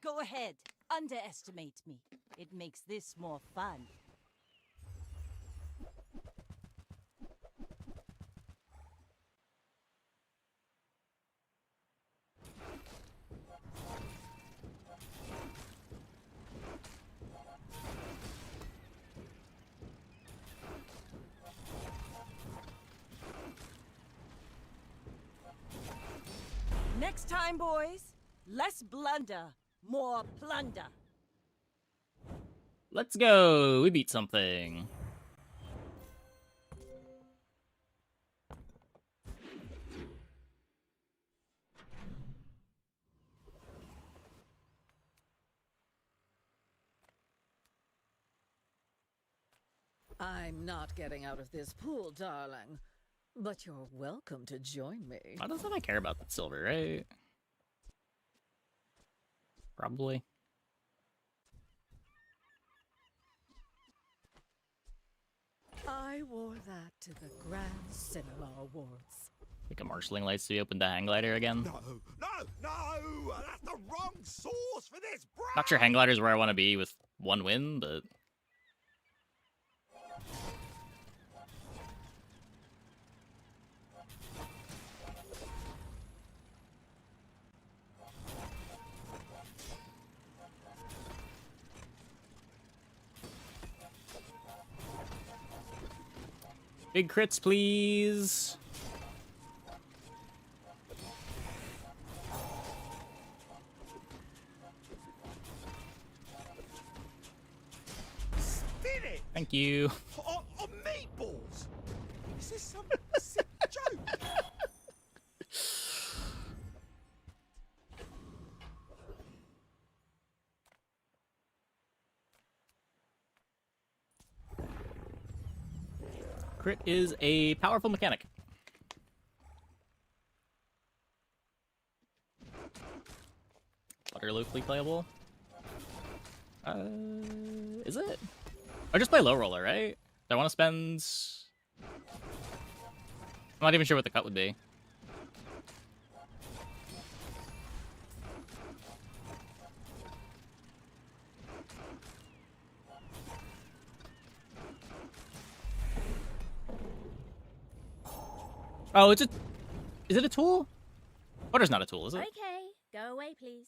Go ahead. Underestimate me. It makes this more fun. Next time, boys, less blunder, more plunder. Let's go! We beat something. I'm not getting out of this pool, darling. But you're welcome to join me. Why doesn't I care about that silver, right? Probably. I wore that to the Grand Cinema Awards. Like a marshalling lights to be open to hang glider again. No, that's the wrong source for this, bro. Not sure hang glider is where I want to be with one win, but Big crits, please. Spin it! Thank you. On meatballs! Is this some sick joke? Crit is a powerful mechanic. Utterly playable. Is it? Or just play low roller, right? Do I want to spend... I'm not even sure what the cut would be. Oh, it's a... Is it a tool? Butter's not a tool, is it? Okay, go away, please.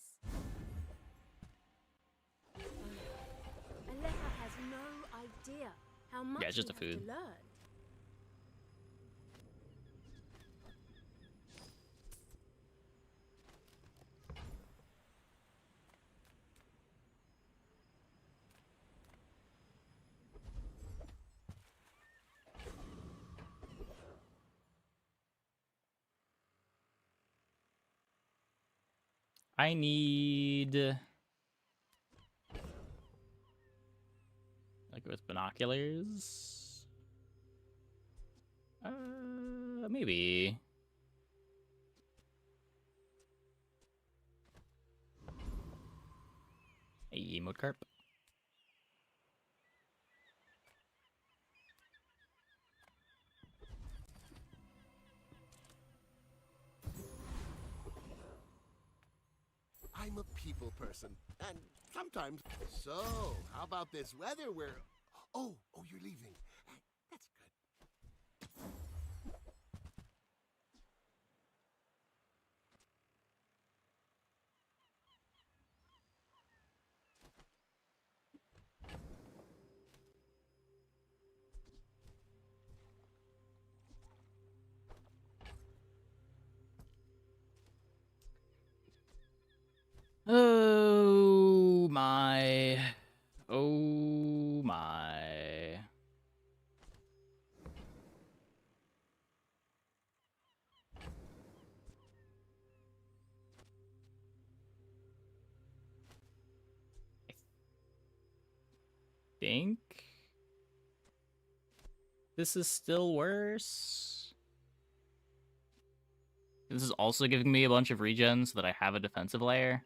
Aleha has no idea how much Yeah, it's just we a have to food. learn. I need... Like with binoculars? Maybe. Hey, emote carp. I'm a people person, and sometimes... So, how about this weather where... Oh, you're leaving. That's good. Oh my. Oh my. I think this is still worse. This is also giving me a bunch of regen so that I have a defensive layer.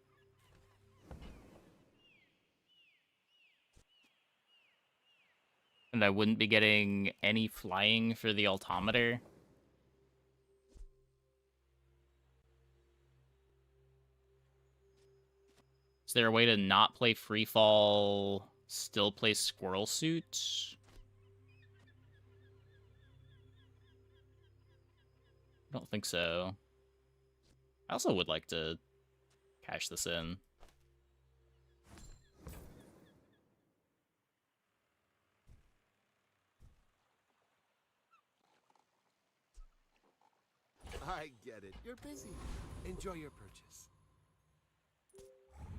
And I wouldn't be getting any flying for the altimeter. Is there a way to not play freefall, still play squirrel suit? I don't think so. I also would like to cash this in. I get it. You're busy. Enjoy your purchase.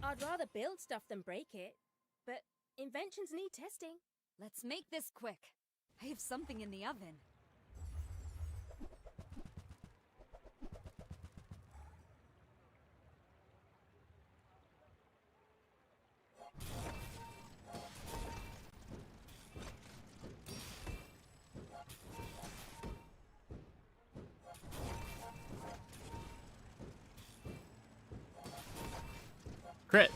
I'd rather build stuff than break it, but inventions need testing. Let's make this quick. I have something in the oven. Crit.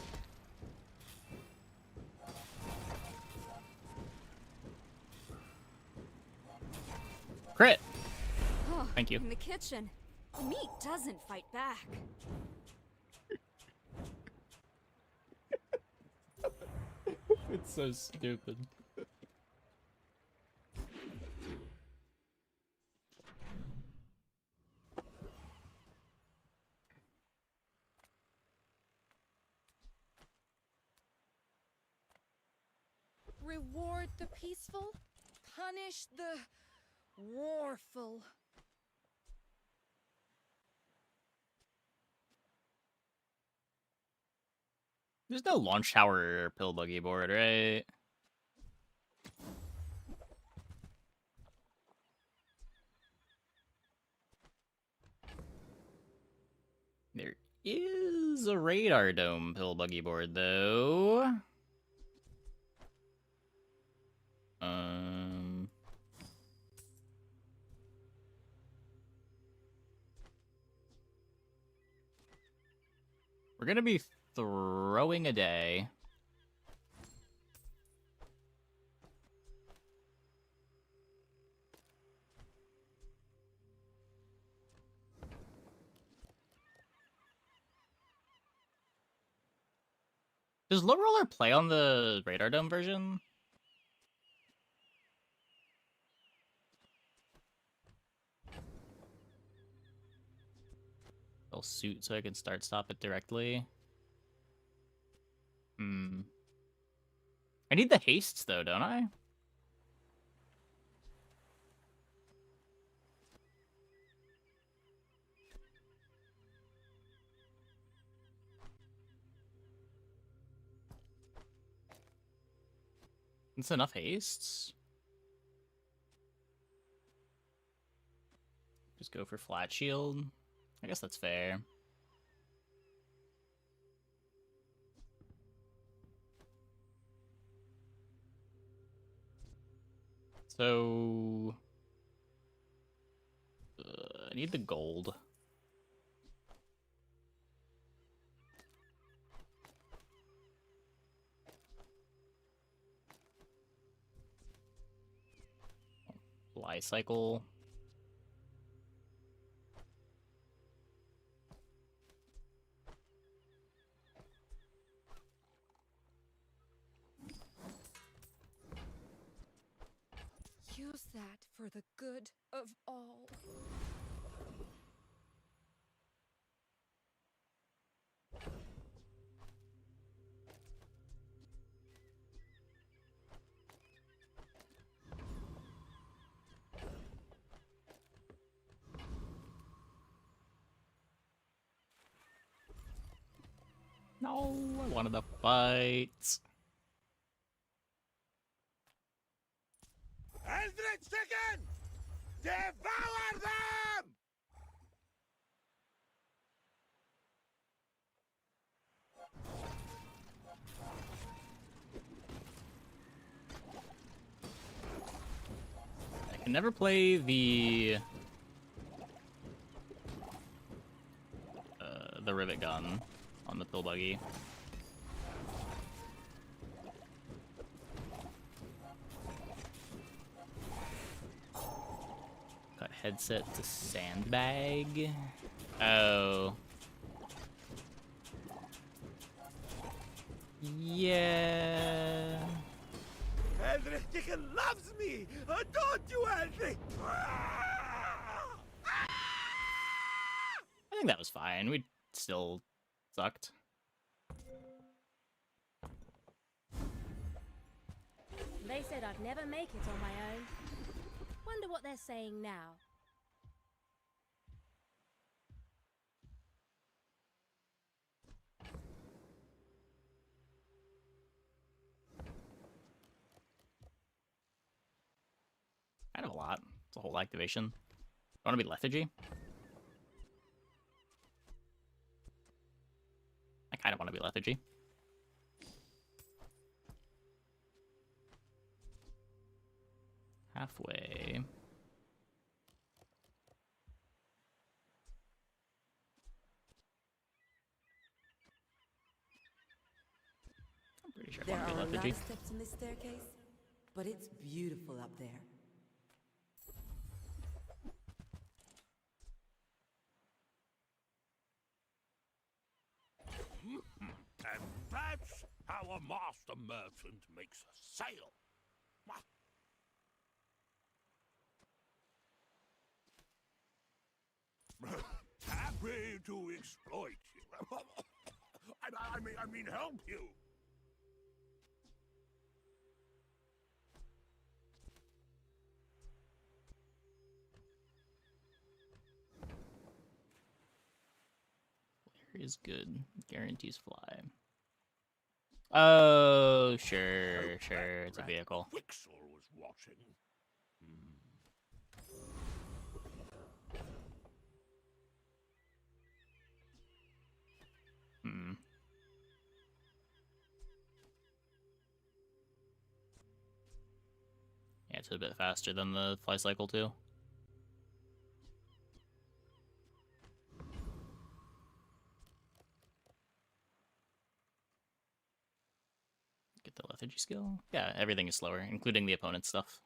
Crit. Oh, Thank you. In the kitchen. The meat doesn't fight back. It's so stupid. Reward the peaceful, punish the Warful. There's no launch tower pill buggy board, right? There is a radar dome pill buggy board, though. We're gonna be throwing a day. Does Low Roller play on the Radar Dome version? I'll suit so I can start stop it directly. I need the hastes though, don't I? It's enough hastes. Just go for flat shield. I guess that's fair. So I need the gold. Fly cycle. Use that for the good of all. No, I wanted to fight. Eldritch Chicken! Devour them! I can never play the rivet gun on the pill buggy. Got headset to sandbag. Oh. Yeah. Eldritch Chicken loves me! Don't you, Eldritch? I think that was fine. We still sucked. They said I'd never make it on my own. Wonder what they're saying now. Kind of a lot. It's a whole activation. Want to be lethargy? I kind of want to be lethargy. Halfway. I'm pretty sure I There want to are be a lot lethargy. of steps in this staircase, but it's beautiful up there. And that's how a master merchant makes a sale. Happy to exploit you. I mean, help you. is good. Guarantees fly. Oh, sure, sure. It's a vehicle. Quixel was watching. Hmm. Yeah, it's a bit faster than the fly cycle too. Get the lethargy skill. Yeah, everything is slower, including the opponent's stuff.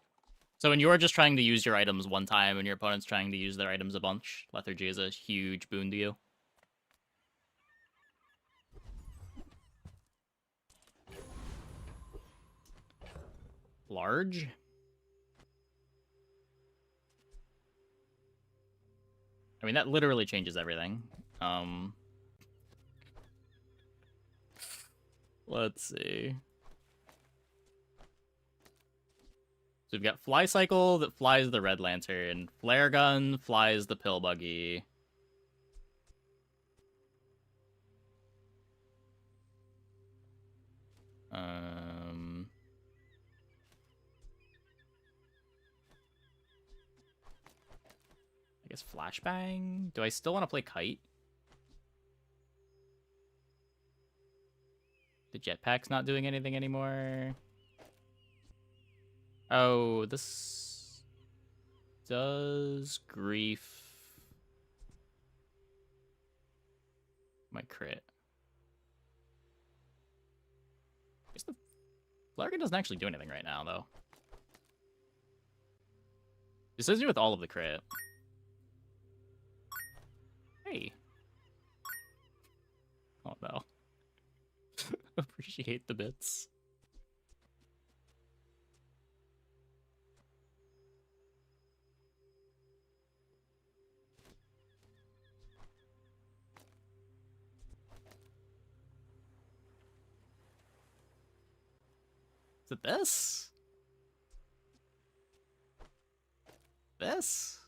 So when you're just trying to use your items one time and your opponent's trying to use their items a bunch, lethargy is a huge boon to you. Large? I mean, that literally changes everything. Let's see. So we've got Fly Cycle that flies the Red Lantern. Flare Gun flies the Pill Buggy. I guess Flashbang? Do I still want to play Kite? The jetpack's not doing anything anymore. Oh, this does grief my crit. I guess the Larkin doesn't actually do anything right now, though. This is with all of the crit. Hey. Oh no. Appreciate the bits. Is it this? This?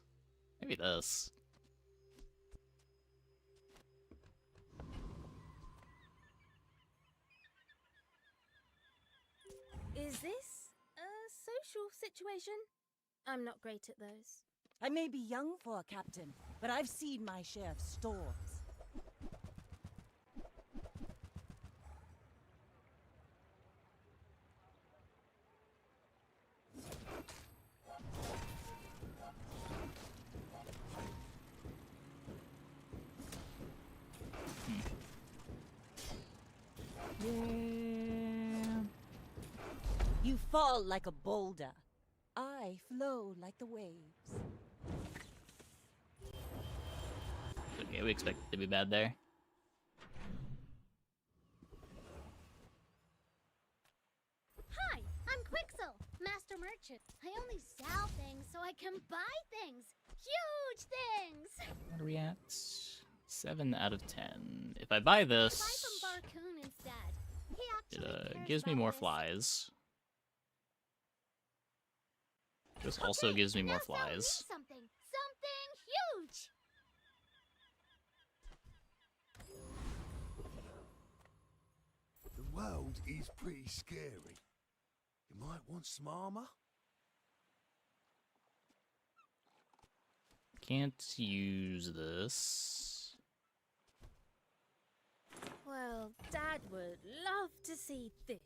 Maybe this. Is this a social situation? I'm not great at those. I may be young for a captain, but I've seen my share of storms. Yeah. You fall like a boulder. I flow like the waves. Okay, we expect it to be bad there. Hi, I'm Quixel, Master Merchant. I only sell things so I can buy things. Huge things! What are we at? 7 out of 10. If I buy this, Buy from Barcoon instead. He actually cares gives me about more this. flies. This also gives me more flies. Something huge! The world is pretty scary. You might want some armor. Can't use this. Well, Dad would love to see this.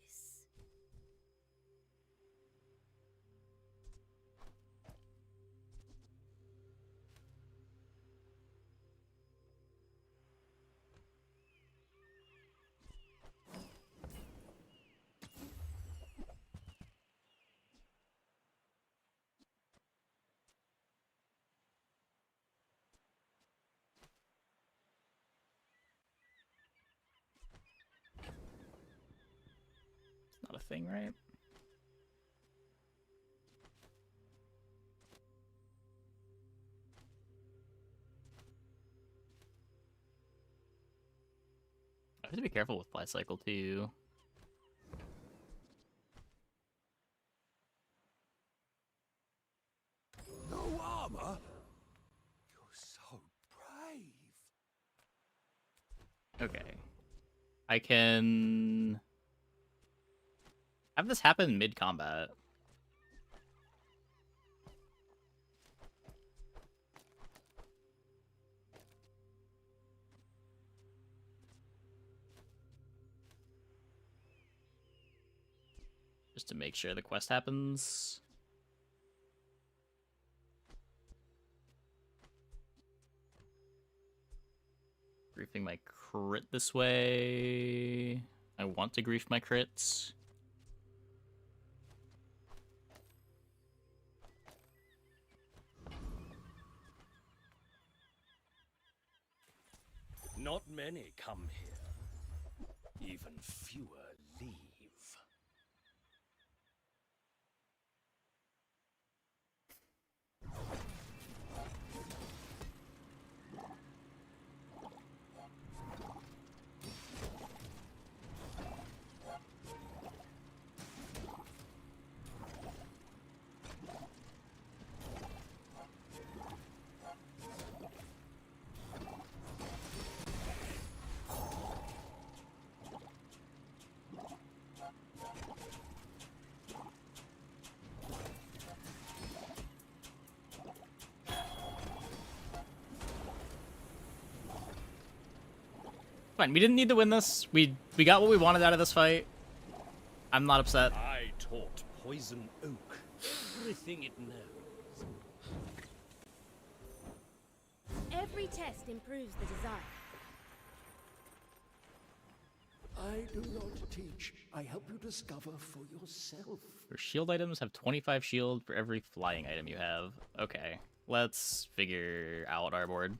It's not a thing, right? I have to be careful with fly cycle too. No armor? You're so brave. Okay. I can have this happen mid-combat. Just to make sure the quest happens. Griefing my crit this way. I want to grief my crits. Not many come here. Even fewer leave. Fine, we didn't need to win this. We got what we wanted out of this fight. I'm not upset. I taught Poison Oak everything it knows. Every test improves the design. I do not teach. I help you discover for yourself. Your shield items have 25 shield for every flying item you have. Okay, let's figure out our board.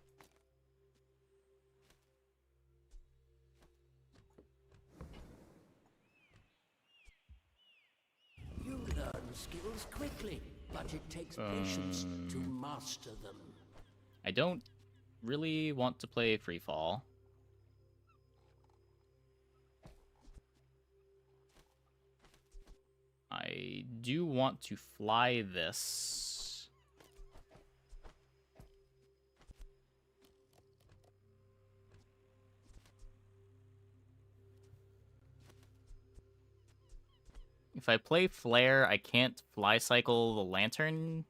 You learn skills quickly, but it takes patience to master them. I don't really want to play free fall. I do want to fly this. If I play flare, I can't fly cycle the lantern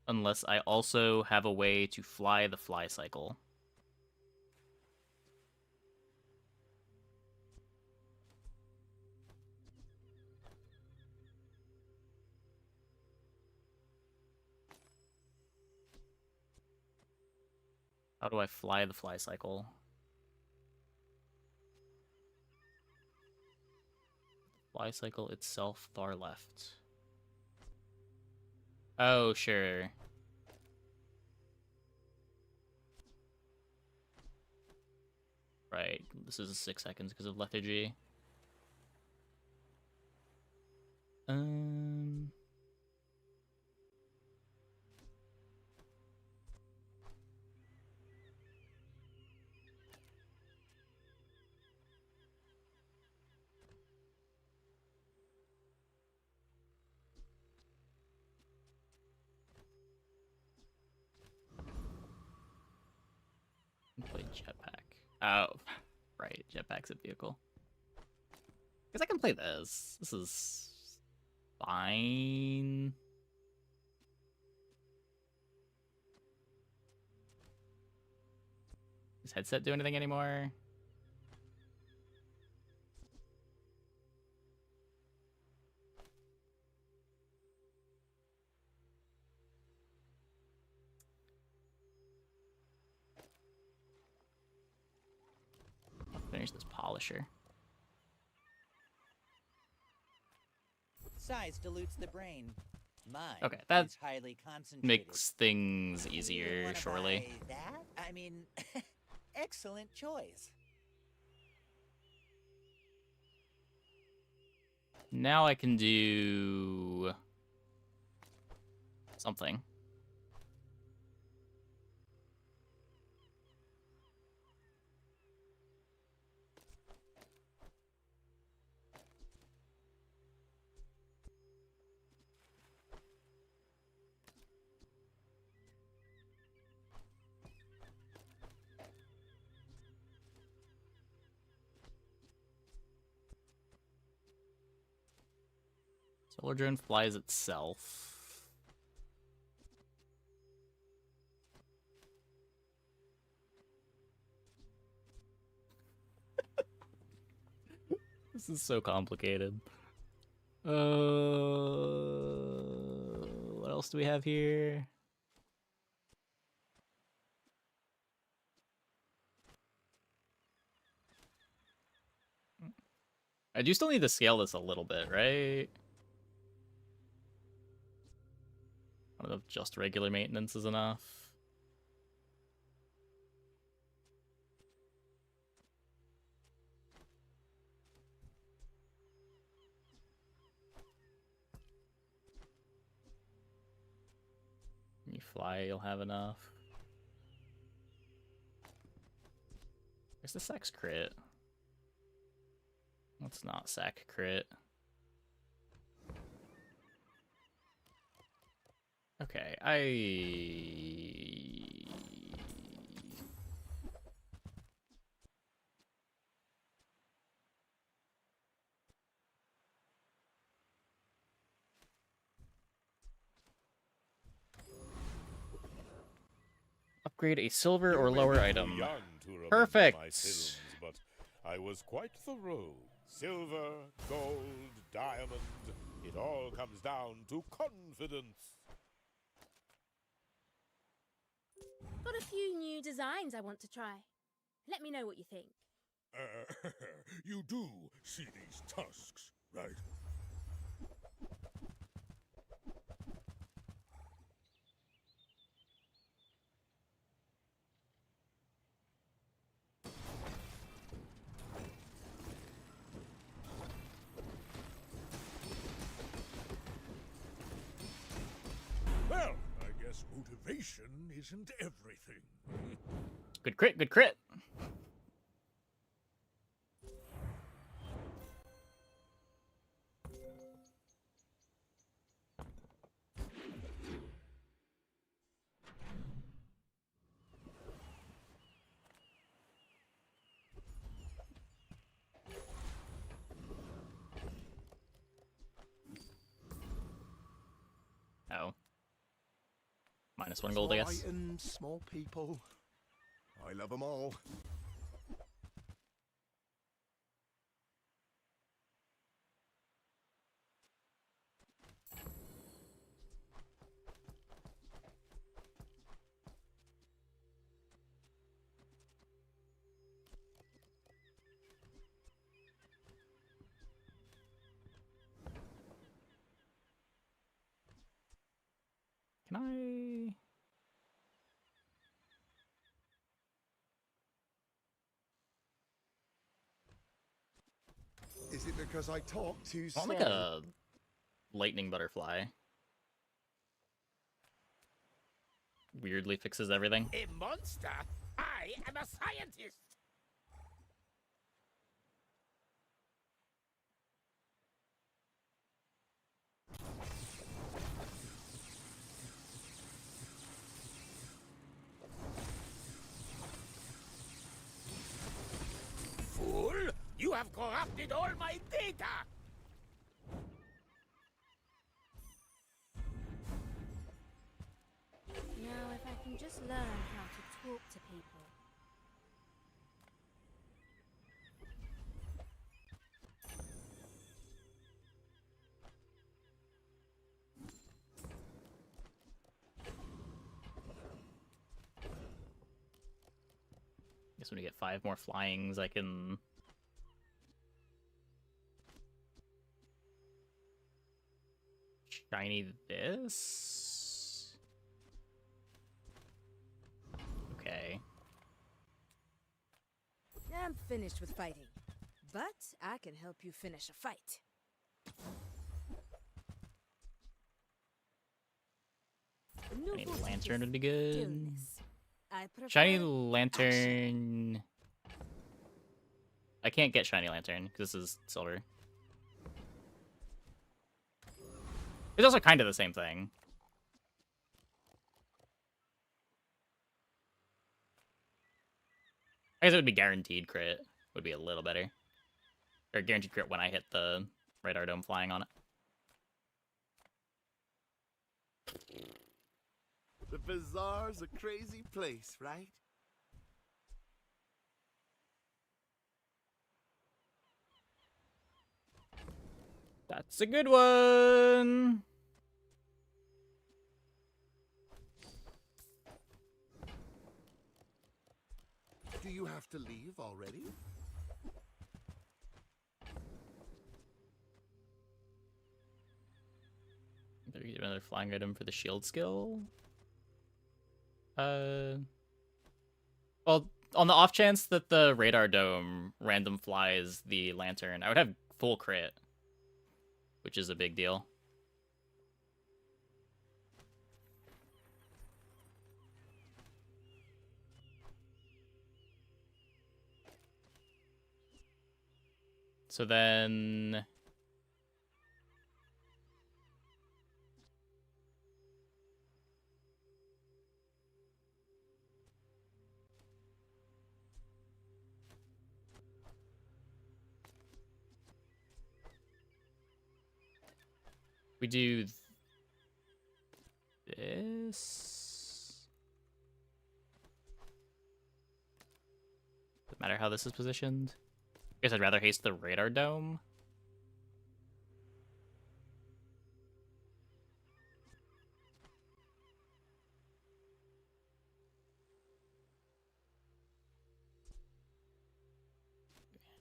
unless I also have a way to fly the fly cycle. How do I fly the fly cycle? Fly cycle itself, far left. Oh, sure. Right, this is 6 seconds because of lethargy. Play jetpack. Oh, right, jetpack's a vehicle. Guess I can play this. This is fine. Does headset do anything anymore? I'll finish this polisher. Size dilutes the brain. Mine Okay, that is highly concentrated. makes things You easier, wanna surely. buy that? I mean, excellent choice. Now I can do something. Solar drone flies itself. This is so complicated. What else do we have here? I do still need to scale this a little bit, right? I don't know if just regular maintenance is enough. When you fly, you'll have enough. Where's the sex crit? Let's not sack crit. Okay, upgrade a silver or lower item. Young to remember Perfect. my films, but I was quite the rogue. Silver, gold, diamond, it all comes down to confidence. Got a few new designs I want to try. Let me know what you think. You do see these tusks, right? Well, I guess motivation isn't everything. Good crit, good crit. Oh. -1 gold, I Small guess. items, small people. I love them all. Can I... Is it because I talk too I want slow? like a lightning butterfly. Weirdly fixes everything. A monster? I am a scientist! Fool! You have corrupted all my data! Now, if I can just learn how to talk to people. Guess when we get 5 more flyings, I can... shiny this? Okay. I'm finished with fighting, but I can help you finish a fight. Shiny lantern would be good. I prefer Shiny lantern... I can't get shiny lantern, because this is silver. It's also kind of the same thing. I guess it would be guaranteed crit. Would be a little better. Or guaranteed crit when I hit the Radar Dome flying on it. The bazaar's a crazy place, right? That's a good one. Do you have to leave already? Better get another flying item for the shield skill. Well, on the off chance that the radar dome random flies the lantern, I would have full crit, which is a big deal. So then... we do this. Doesn't matter how this is positioned. I guess I'd rather haste the radar dome.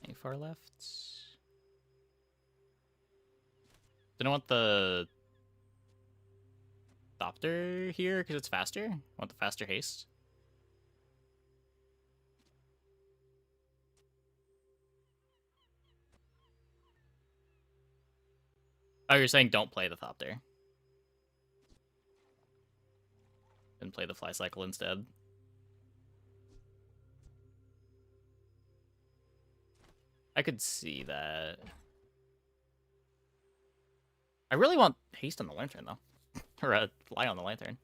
Any far left? Don't want the Thopter here because it's faster. I want the faster haste. Oh, you're saying don't play the Thopter. And play the Fly Cycle instead. I could see that. I really want haste on the lantern, though. Or a fly on the lantern.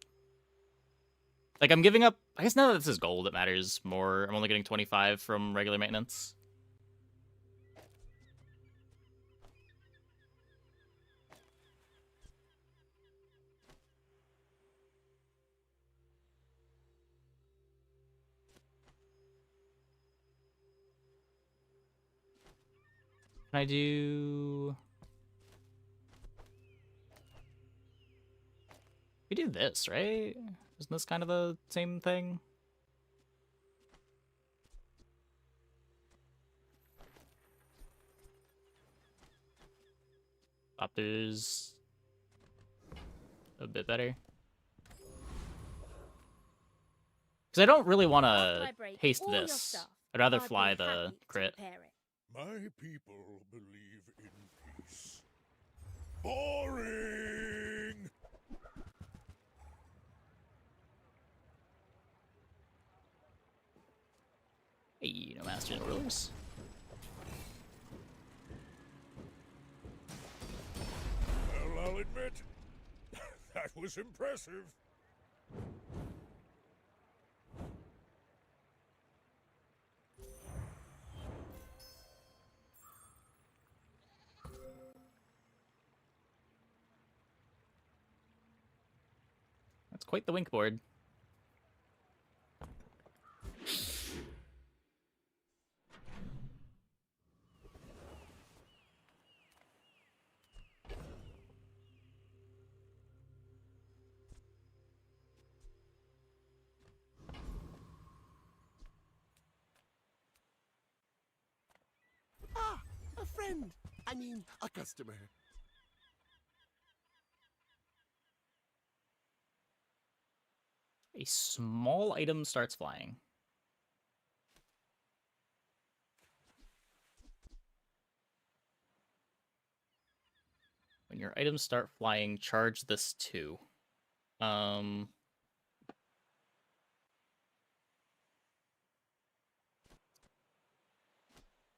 Like, I'm giving up... I guess now that this is gold, it matters more. I'm only getting 25 from regular maintenance. Can I do... We do this, right? Isn't this kind of the same thing? Opters a bit better. Because I don't really want to haste this. I'd rather fly the crit. My people believe in peace. Boring! Hey, no Masters and Rulers. Well, I'll admit, that was impressive. That's quite the wink board. Ah, a friend. I mean, a customer. A small item starts flying. When your items start flying, charge this too. So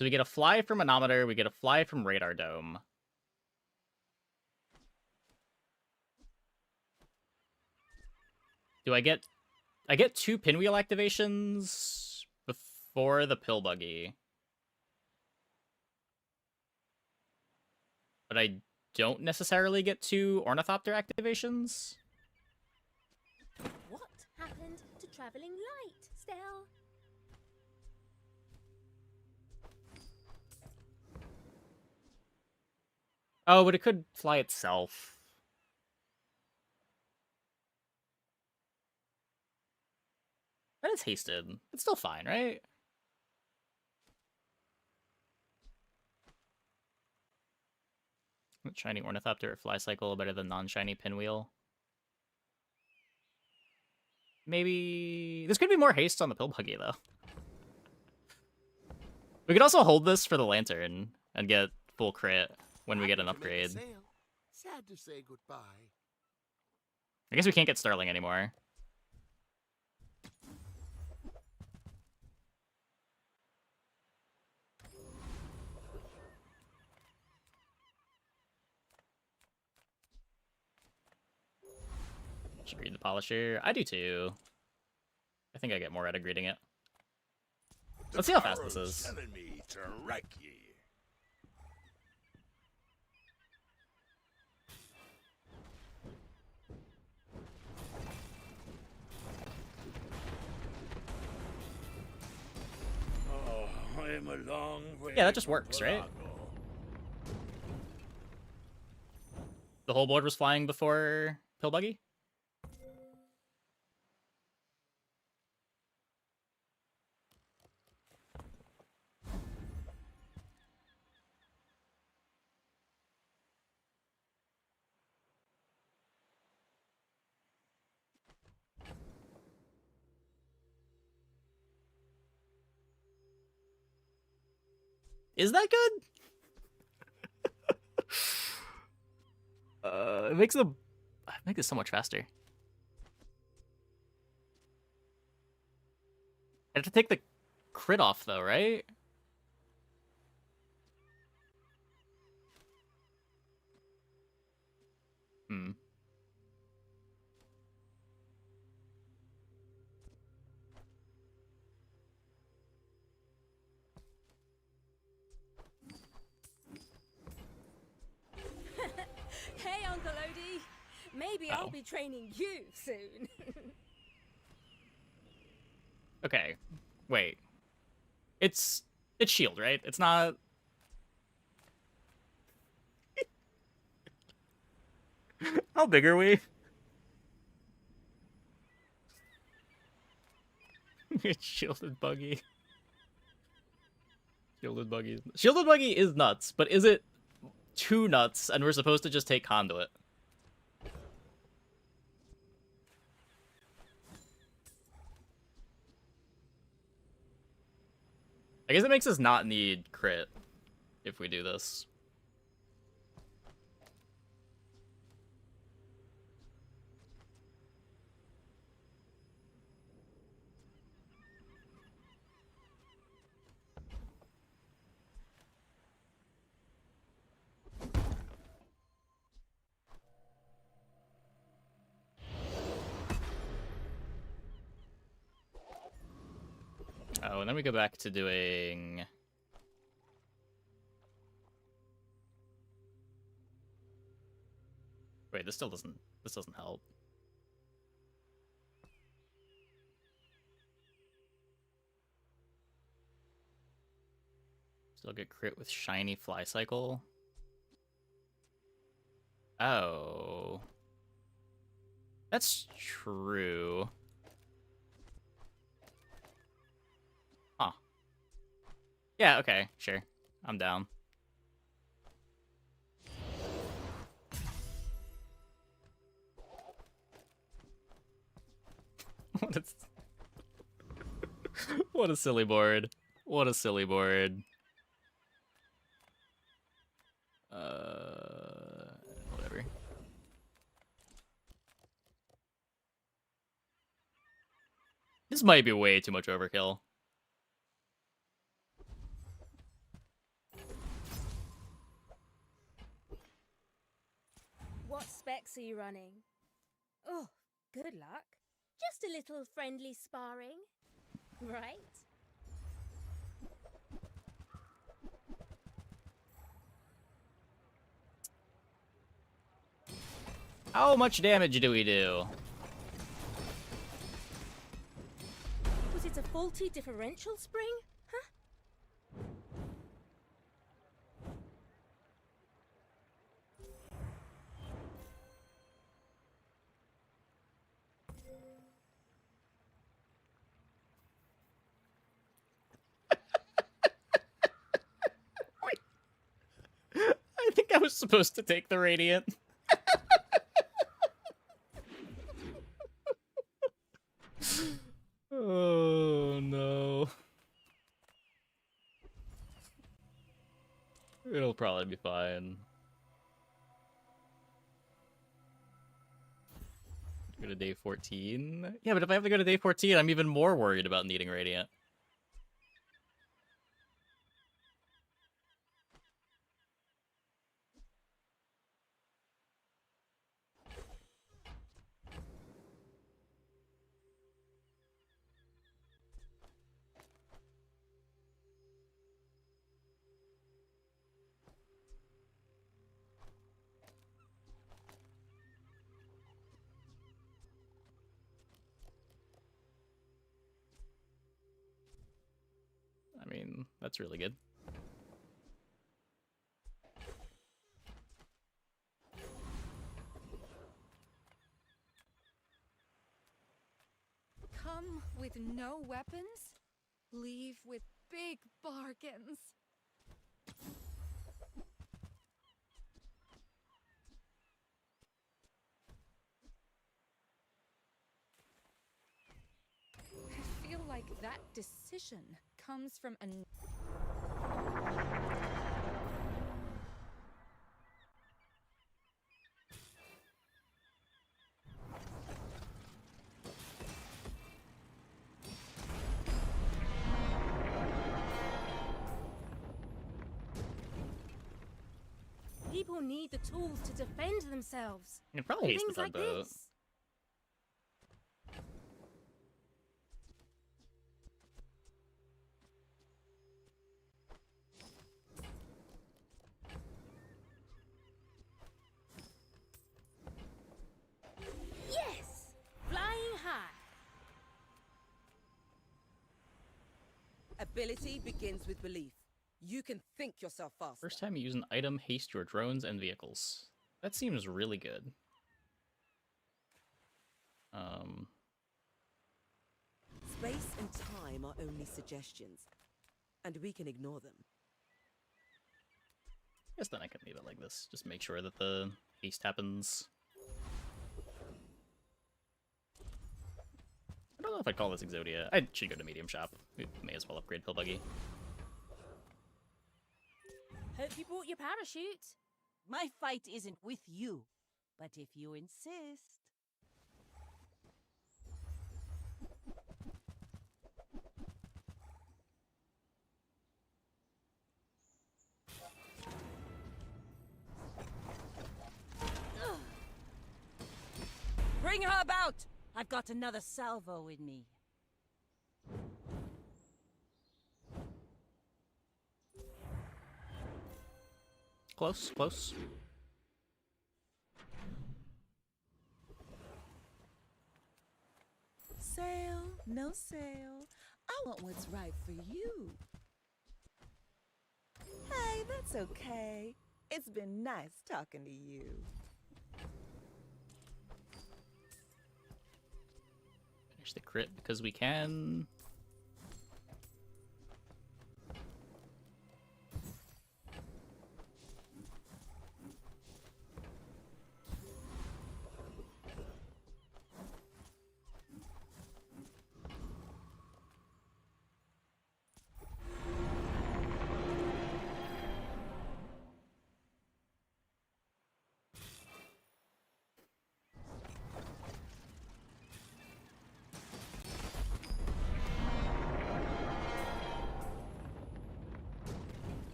we get a fly from Manometer, we get a fly from Radar Dome. Do I get 2 pinwheel activations before the pill buggy? But I don't necessarily get 2 Ornithopter activations? What traveling light, Stelle. Oh, but it could fly itself. But it's hasted. It's still fine, right? Shiny Ornithopter Fly Cycle better than non-shiny Pinwheel. Maybe... This could be more haste on the Pill Buggy, though. We could also hold this for the Lantern and get full crit when we get an upgrade. Sad to say goodbye. I guess we can't get Starling anymore. Should read the Polisher. I do too. I think I get more out of greeting it. Let's see how fast this is. Telling me to wreck ye. Oh, I'm a long way. Yeah, that just works, right? The whole board was flying before Pill Buggy? Is that good? It makes it so much faster. I have to take the crit off though, right? Hmm. Hey, Uncle Odie. Maybe I'll be training you soon. Okay. Wait. It's shield, right? It's not... How big are we? Shielded Buggy. Shielded Buggy is nuts, but is it too nuts and we're supposed to just take Conduit? I guess it makes us not need crit if we do this. Oh, and then we go back to doing... Wait, this doesn't help. Still get crit with shiny Fly Cycle. Oh. That's true. Huh. Yeah, okay, sure. I'm down. What a silly board. What a silly board. Whatever. This might be way too much overkill. What specs are you running? Oh, good luck. Just a little friendly sparring, right? How much damage do we do? faulty differential spring? Huh? I think I was supposed to take the Radiant. Oh no. It'll probably be fine. Go to day 14? Yeah, but if I have to go to day 14, I'm even more worried about needing Radiant. I mean, that's really good. Come with no weapons, leave with big bargains. I feel like that decision comes from an... People need the tools to defend themselves. It probably hates the Things like tugboat. this. Yes! Flying high. Ability begins with belief. You can think yourself faster. First time you use an item, haste your drones and vehicles. That seems really good. Space and time are only suggestions, and we can ignore them. I guess then I can leave it like this. Just make sure that the haste happens. I don't know if I'd call this Exodia. I should go to Medium Shop. We may as well upgrade Pill Buggy. Hope you bought your parachute. My fight isn't with you, but if you insist. Bring her about! I've got another salvo in me. Close, close. Sale, no sale. I want what's right for you. Hey, that's okay. It's been nice talking to you. Finish the crit because we can.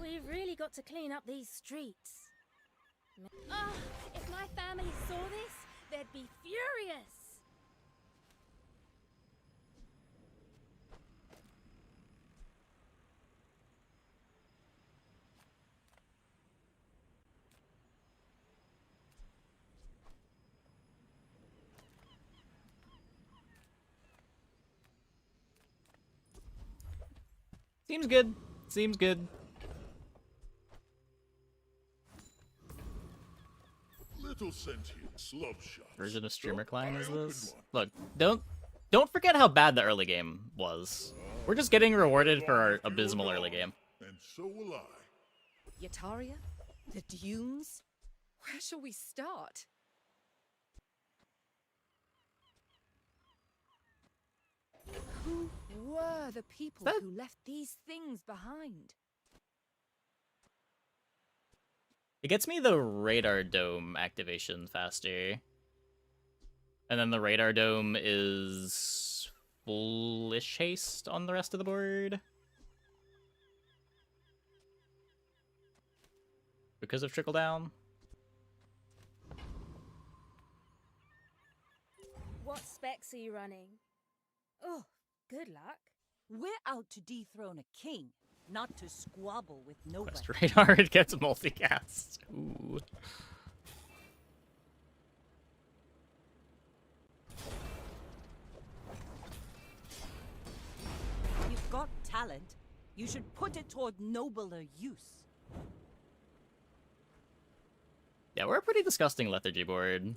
We've really got to clean up these streets. Oh, if my family saw this, they'd be furious. Seems good. Seems good. Little sentient slub shots. Version of streamer So client I is opened this? one. Look, don't forget how bad the early game was. We're just getting rewarded for our abysmal early game. And so will I. Yataria? The dunes? Where shall we start? Who were the people who left these things behind? It gets me the radar dome activation faster. And then the radar dome is foolish haste on the rest of the board. Because of trickle down. What specs are you running? Oh, good luck. We're out to dethrone a king, not to squabble with nobody. Quest radar, it gets multicast. Ooh. You've got talent. You should put it toward nobler use. Yeah, we're a pretty disgusting lethargy board.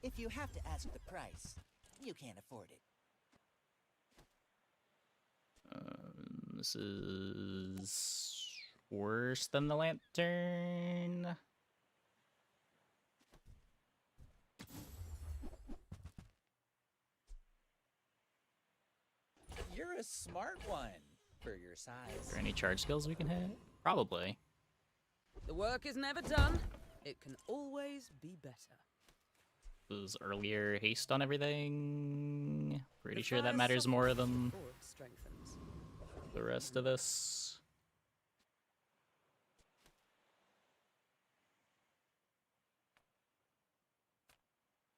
If you have to ask the price, you can't afford it. This is worse than the lantern. You're a smart one for your size. Are there any charge skills we can hit? Probably. The work is never done. It can always be better. Was earlier haste on everything. Pretty The sure that fire matters more softens than before it strengthens. the rest of this.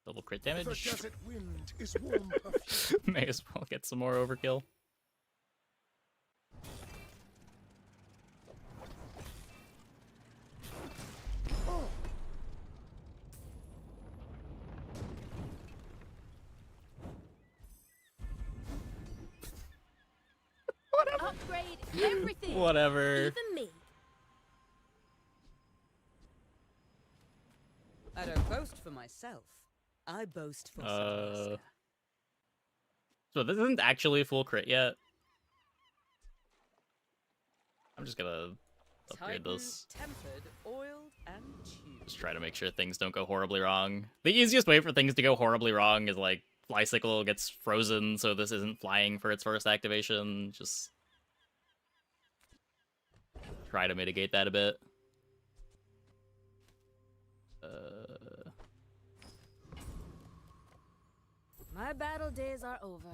Double crit damage. The desert wind is warm perfume. May as well get some more overkill. Upgrade everything. Whatever. Even me. I don't boast for myself. I boast for Sabaska. So this isn't actually a full crit yet. I'm just gonna upgrade this. Tempered, oiled, and tubed. Just try to make sure things don't go horribly wrong. The easiest way for things to go horribly wrong is like Flycycle gets frozen, so this isn't flying for its first activation. Just try to mitigate that a bit. My battle days are over,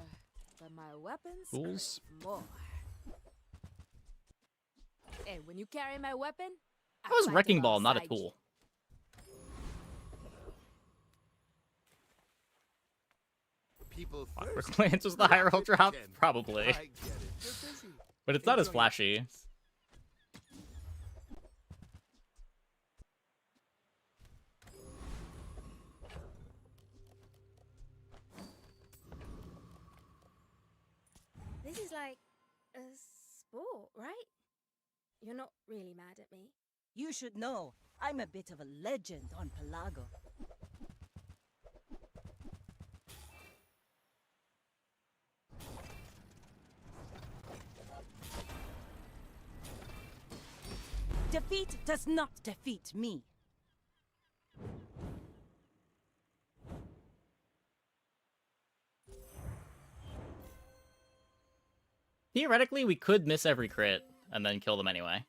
but my weapons Fools. crave more. Hey, when you carry my weapon, That was fight Wrecking Ball, not a alongside you. tool. People Awkward first. Glance was the high roll drop? Probably. I get it. You're busy. But it's not as Enjoy flashy. This is like a sport, right? You're not really mad at me. You should know, I'm a bit of a legend on Pelago. Defeat does not defeat me. Theoretically, we could miss every crit and then kill them anyway.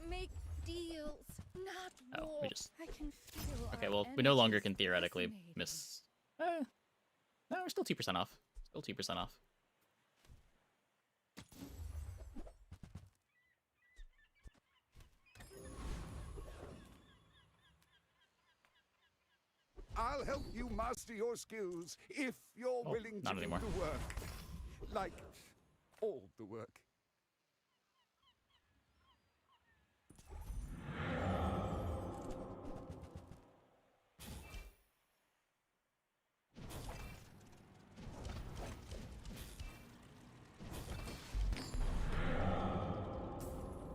Make deals, not Oh, war. we just... I can feel Okay, our well, we no longer energies can theoretically resonating. miss... No, we're still 2% off. Still 2% off. I'll help you master your skills if you're willing to not do anymore. the work. Like, all the work.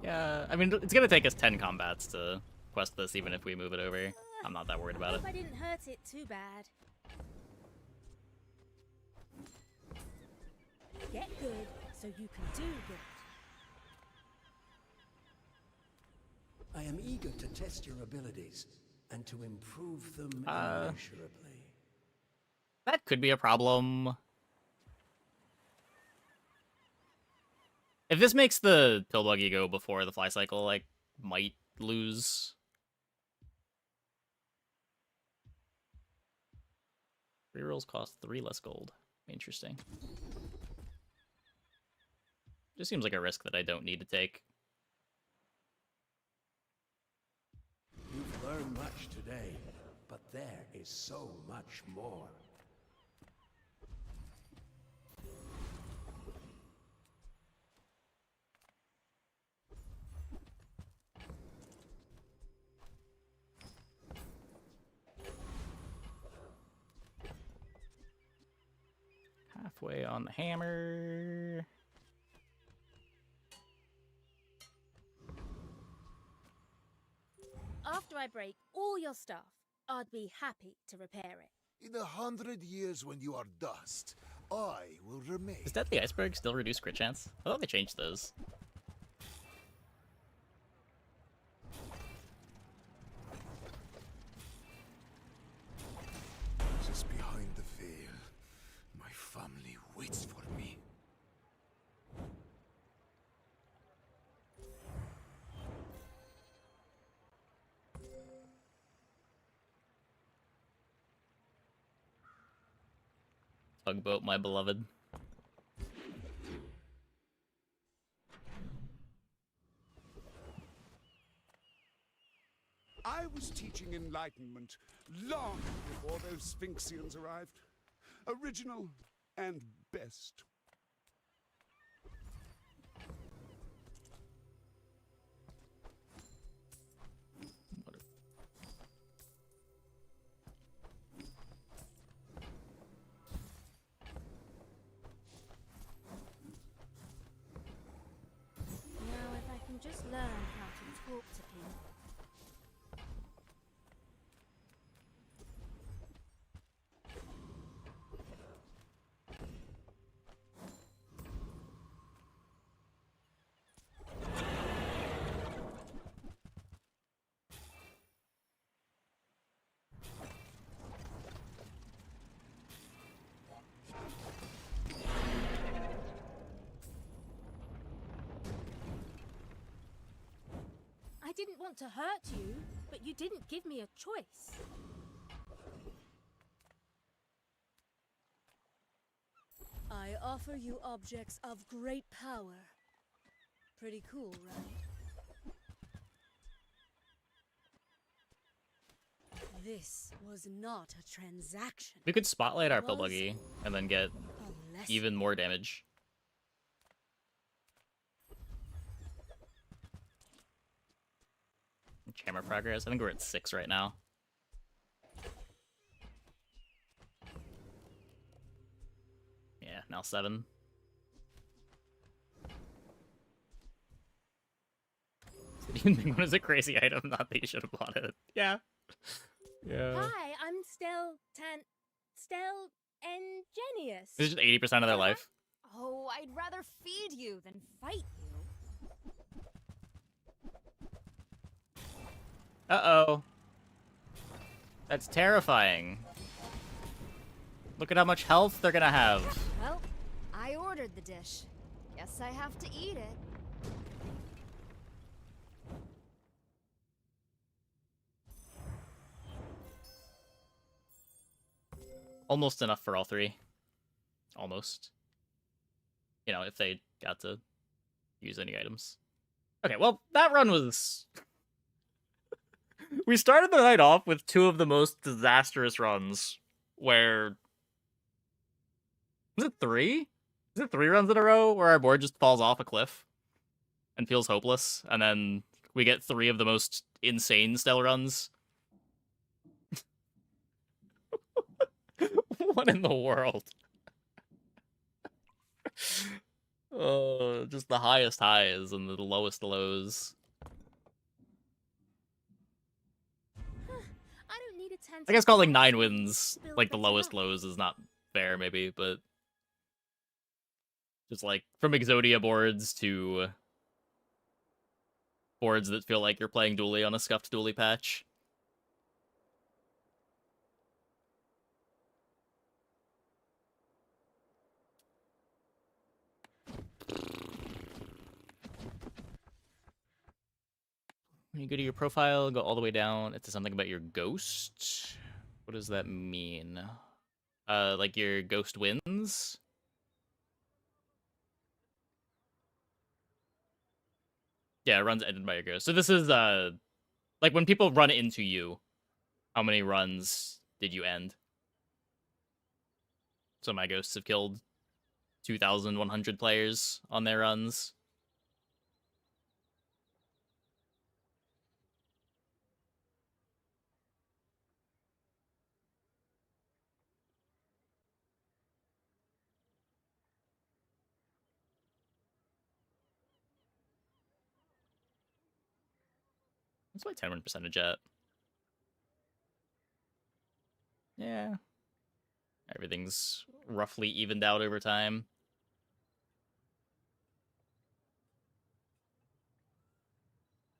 Yeah, I mean, it's gonna take us 10 combats to quest this, even if we move it over. I'm not that worried about it. Hope I didn't hurt it too bad. Get good so you can do good. I am eager to test your abilities and to improve them immeasurably. That could be a problem. If this makes the pill buggy go before the fly cycle, I might lose. Rerolls cost 3 less gold. Interesting. Just seems like a risk that I don't need to take. You've learned much today, but there is so much more. Halfway on the hammer. After I break all your stuff, I'd be happy to repair it. In 100 years when you are dust, I will remain. Does Deadly Iceberg still reduce crit chance? I thought they changed those. Just behind the veil, my family waits for me. Tugboat, my beloved. I was teaching enlightenment long before those Sphinxians arrived. Original and best. Now, if I can just learn how to talk to people. I didn't want to hurt you, but you didn't give me a choice. I offer you objects of great power. Pretty cool, right? This was not a transaction. We could spotlight our It pill was buggy and then get a lesson. even more damage. Camera progress. I think we're at 6 right now. Yeah, now 7. One is a crazy item, not that you should have bought it. Yeah. Yeah. Hi, I'm Stelle Ingenious. This is just 80% of their life. Oh, I'd rather feed you than fight you. Uh-oh. That's terrifying. Look at how much health they're gonna have. Well, I ordered the dish. Guess I have to eat it. Almost enough for all 3. Almost. You know, if they got to use any items. Okay, well, that run was... We started the night off with two of the most disastrous runs, where... Was it three? Was it 3 runs in a row where our board just falls off a cliff and feels hopeless, and then we get 3 of the most insane Stelle runs? What in the world? Just the highest highs and the lowest lows. I don't need a tent. I guess calling 9 wins like the lowest lows is not fair, maybe, but just like from Exodia boards to boards that feel like you're playing Dually on a scuffed Dually patch. When you go to your profile, go all the way down. It says something about your ghost. What does that mean? Like your ghost wins? Yeah, runs ended by your ghost. So this is, like when people run into you, how many runs did you end? So my ghosts have killed 2,100 players on their runs. What's my 10 win percentage at? Yeah. Everything's roughly evened out over time.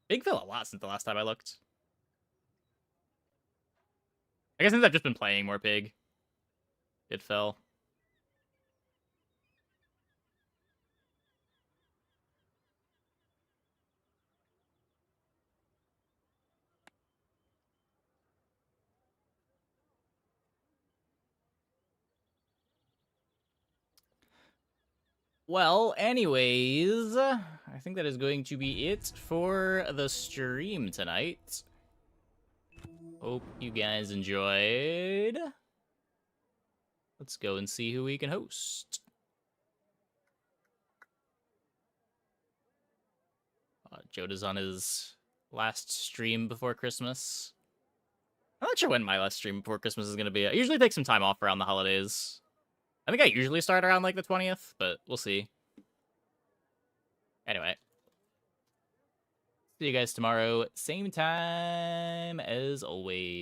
Big fell a lot since the last time I looked. I guess since I've just been playing more Pig, it fell. Well, anyways, I think that is going to be it for the stream tonight. Hope you guys enjoyed. Let's go and see who we can host. Joda's on his last stream before Christmas. I'm not sure when my last stream before Christmas is going to be. I usually take some time off around the holidays. I think I usually start around like the 20th, but we'll see. Anyway. See you guys tomorrow. Same time as always.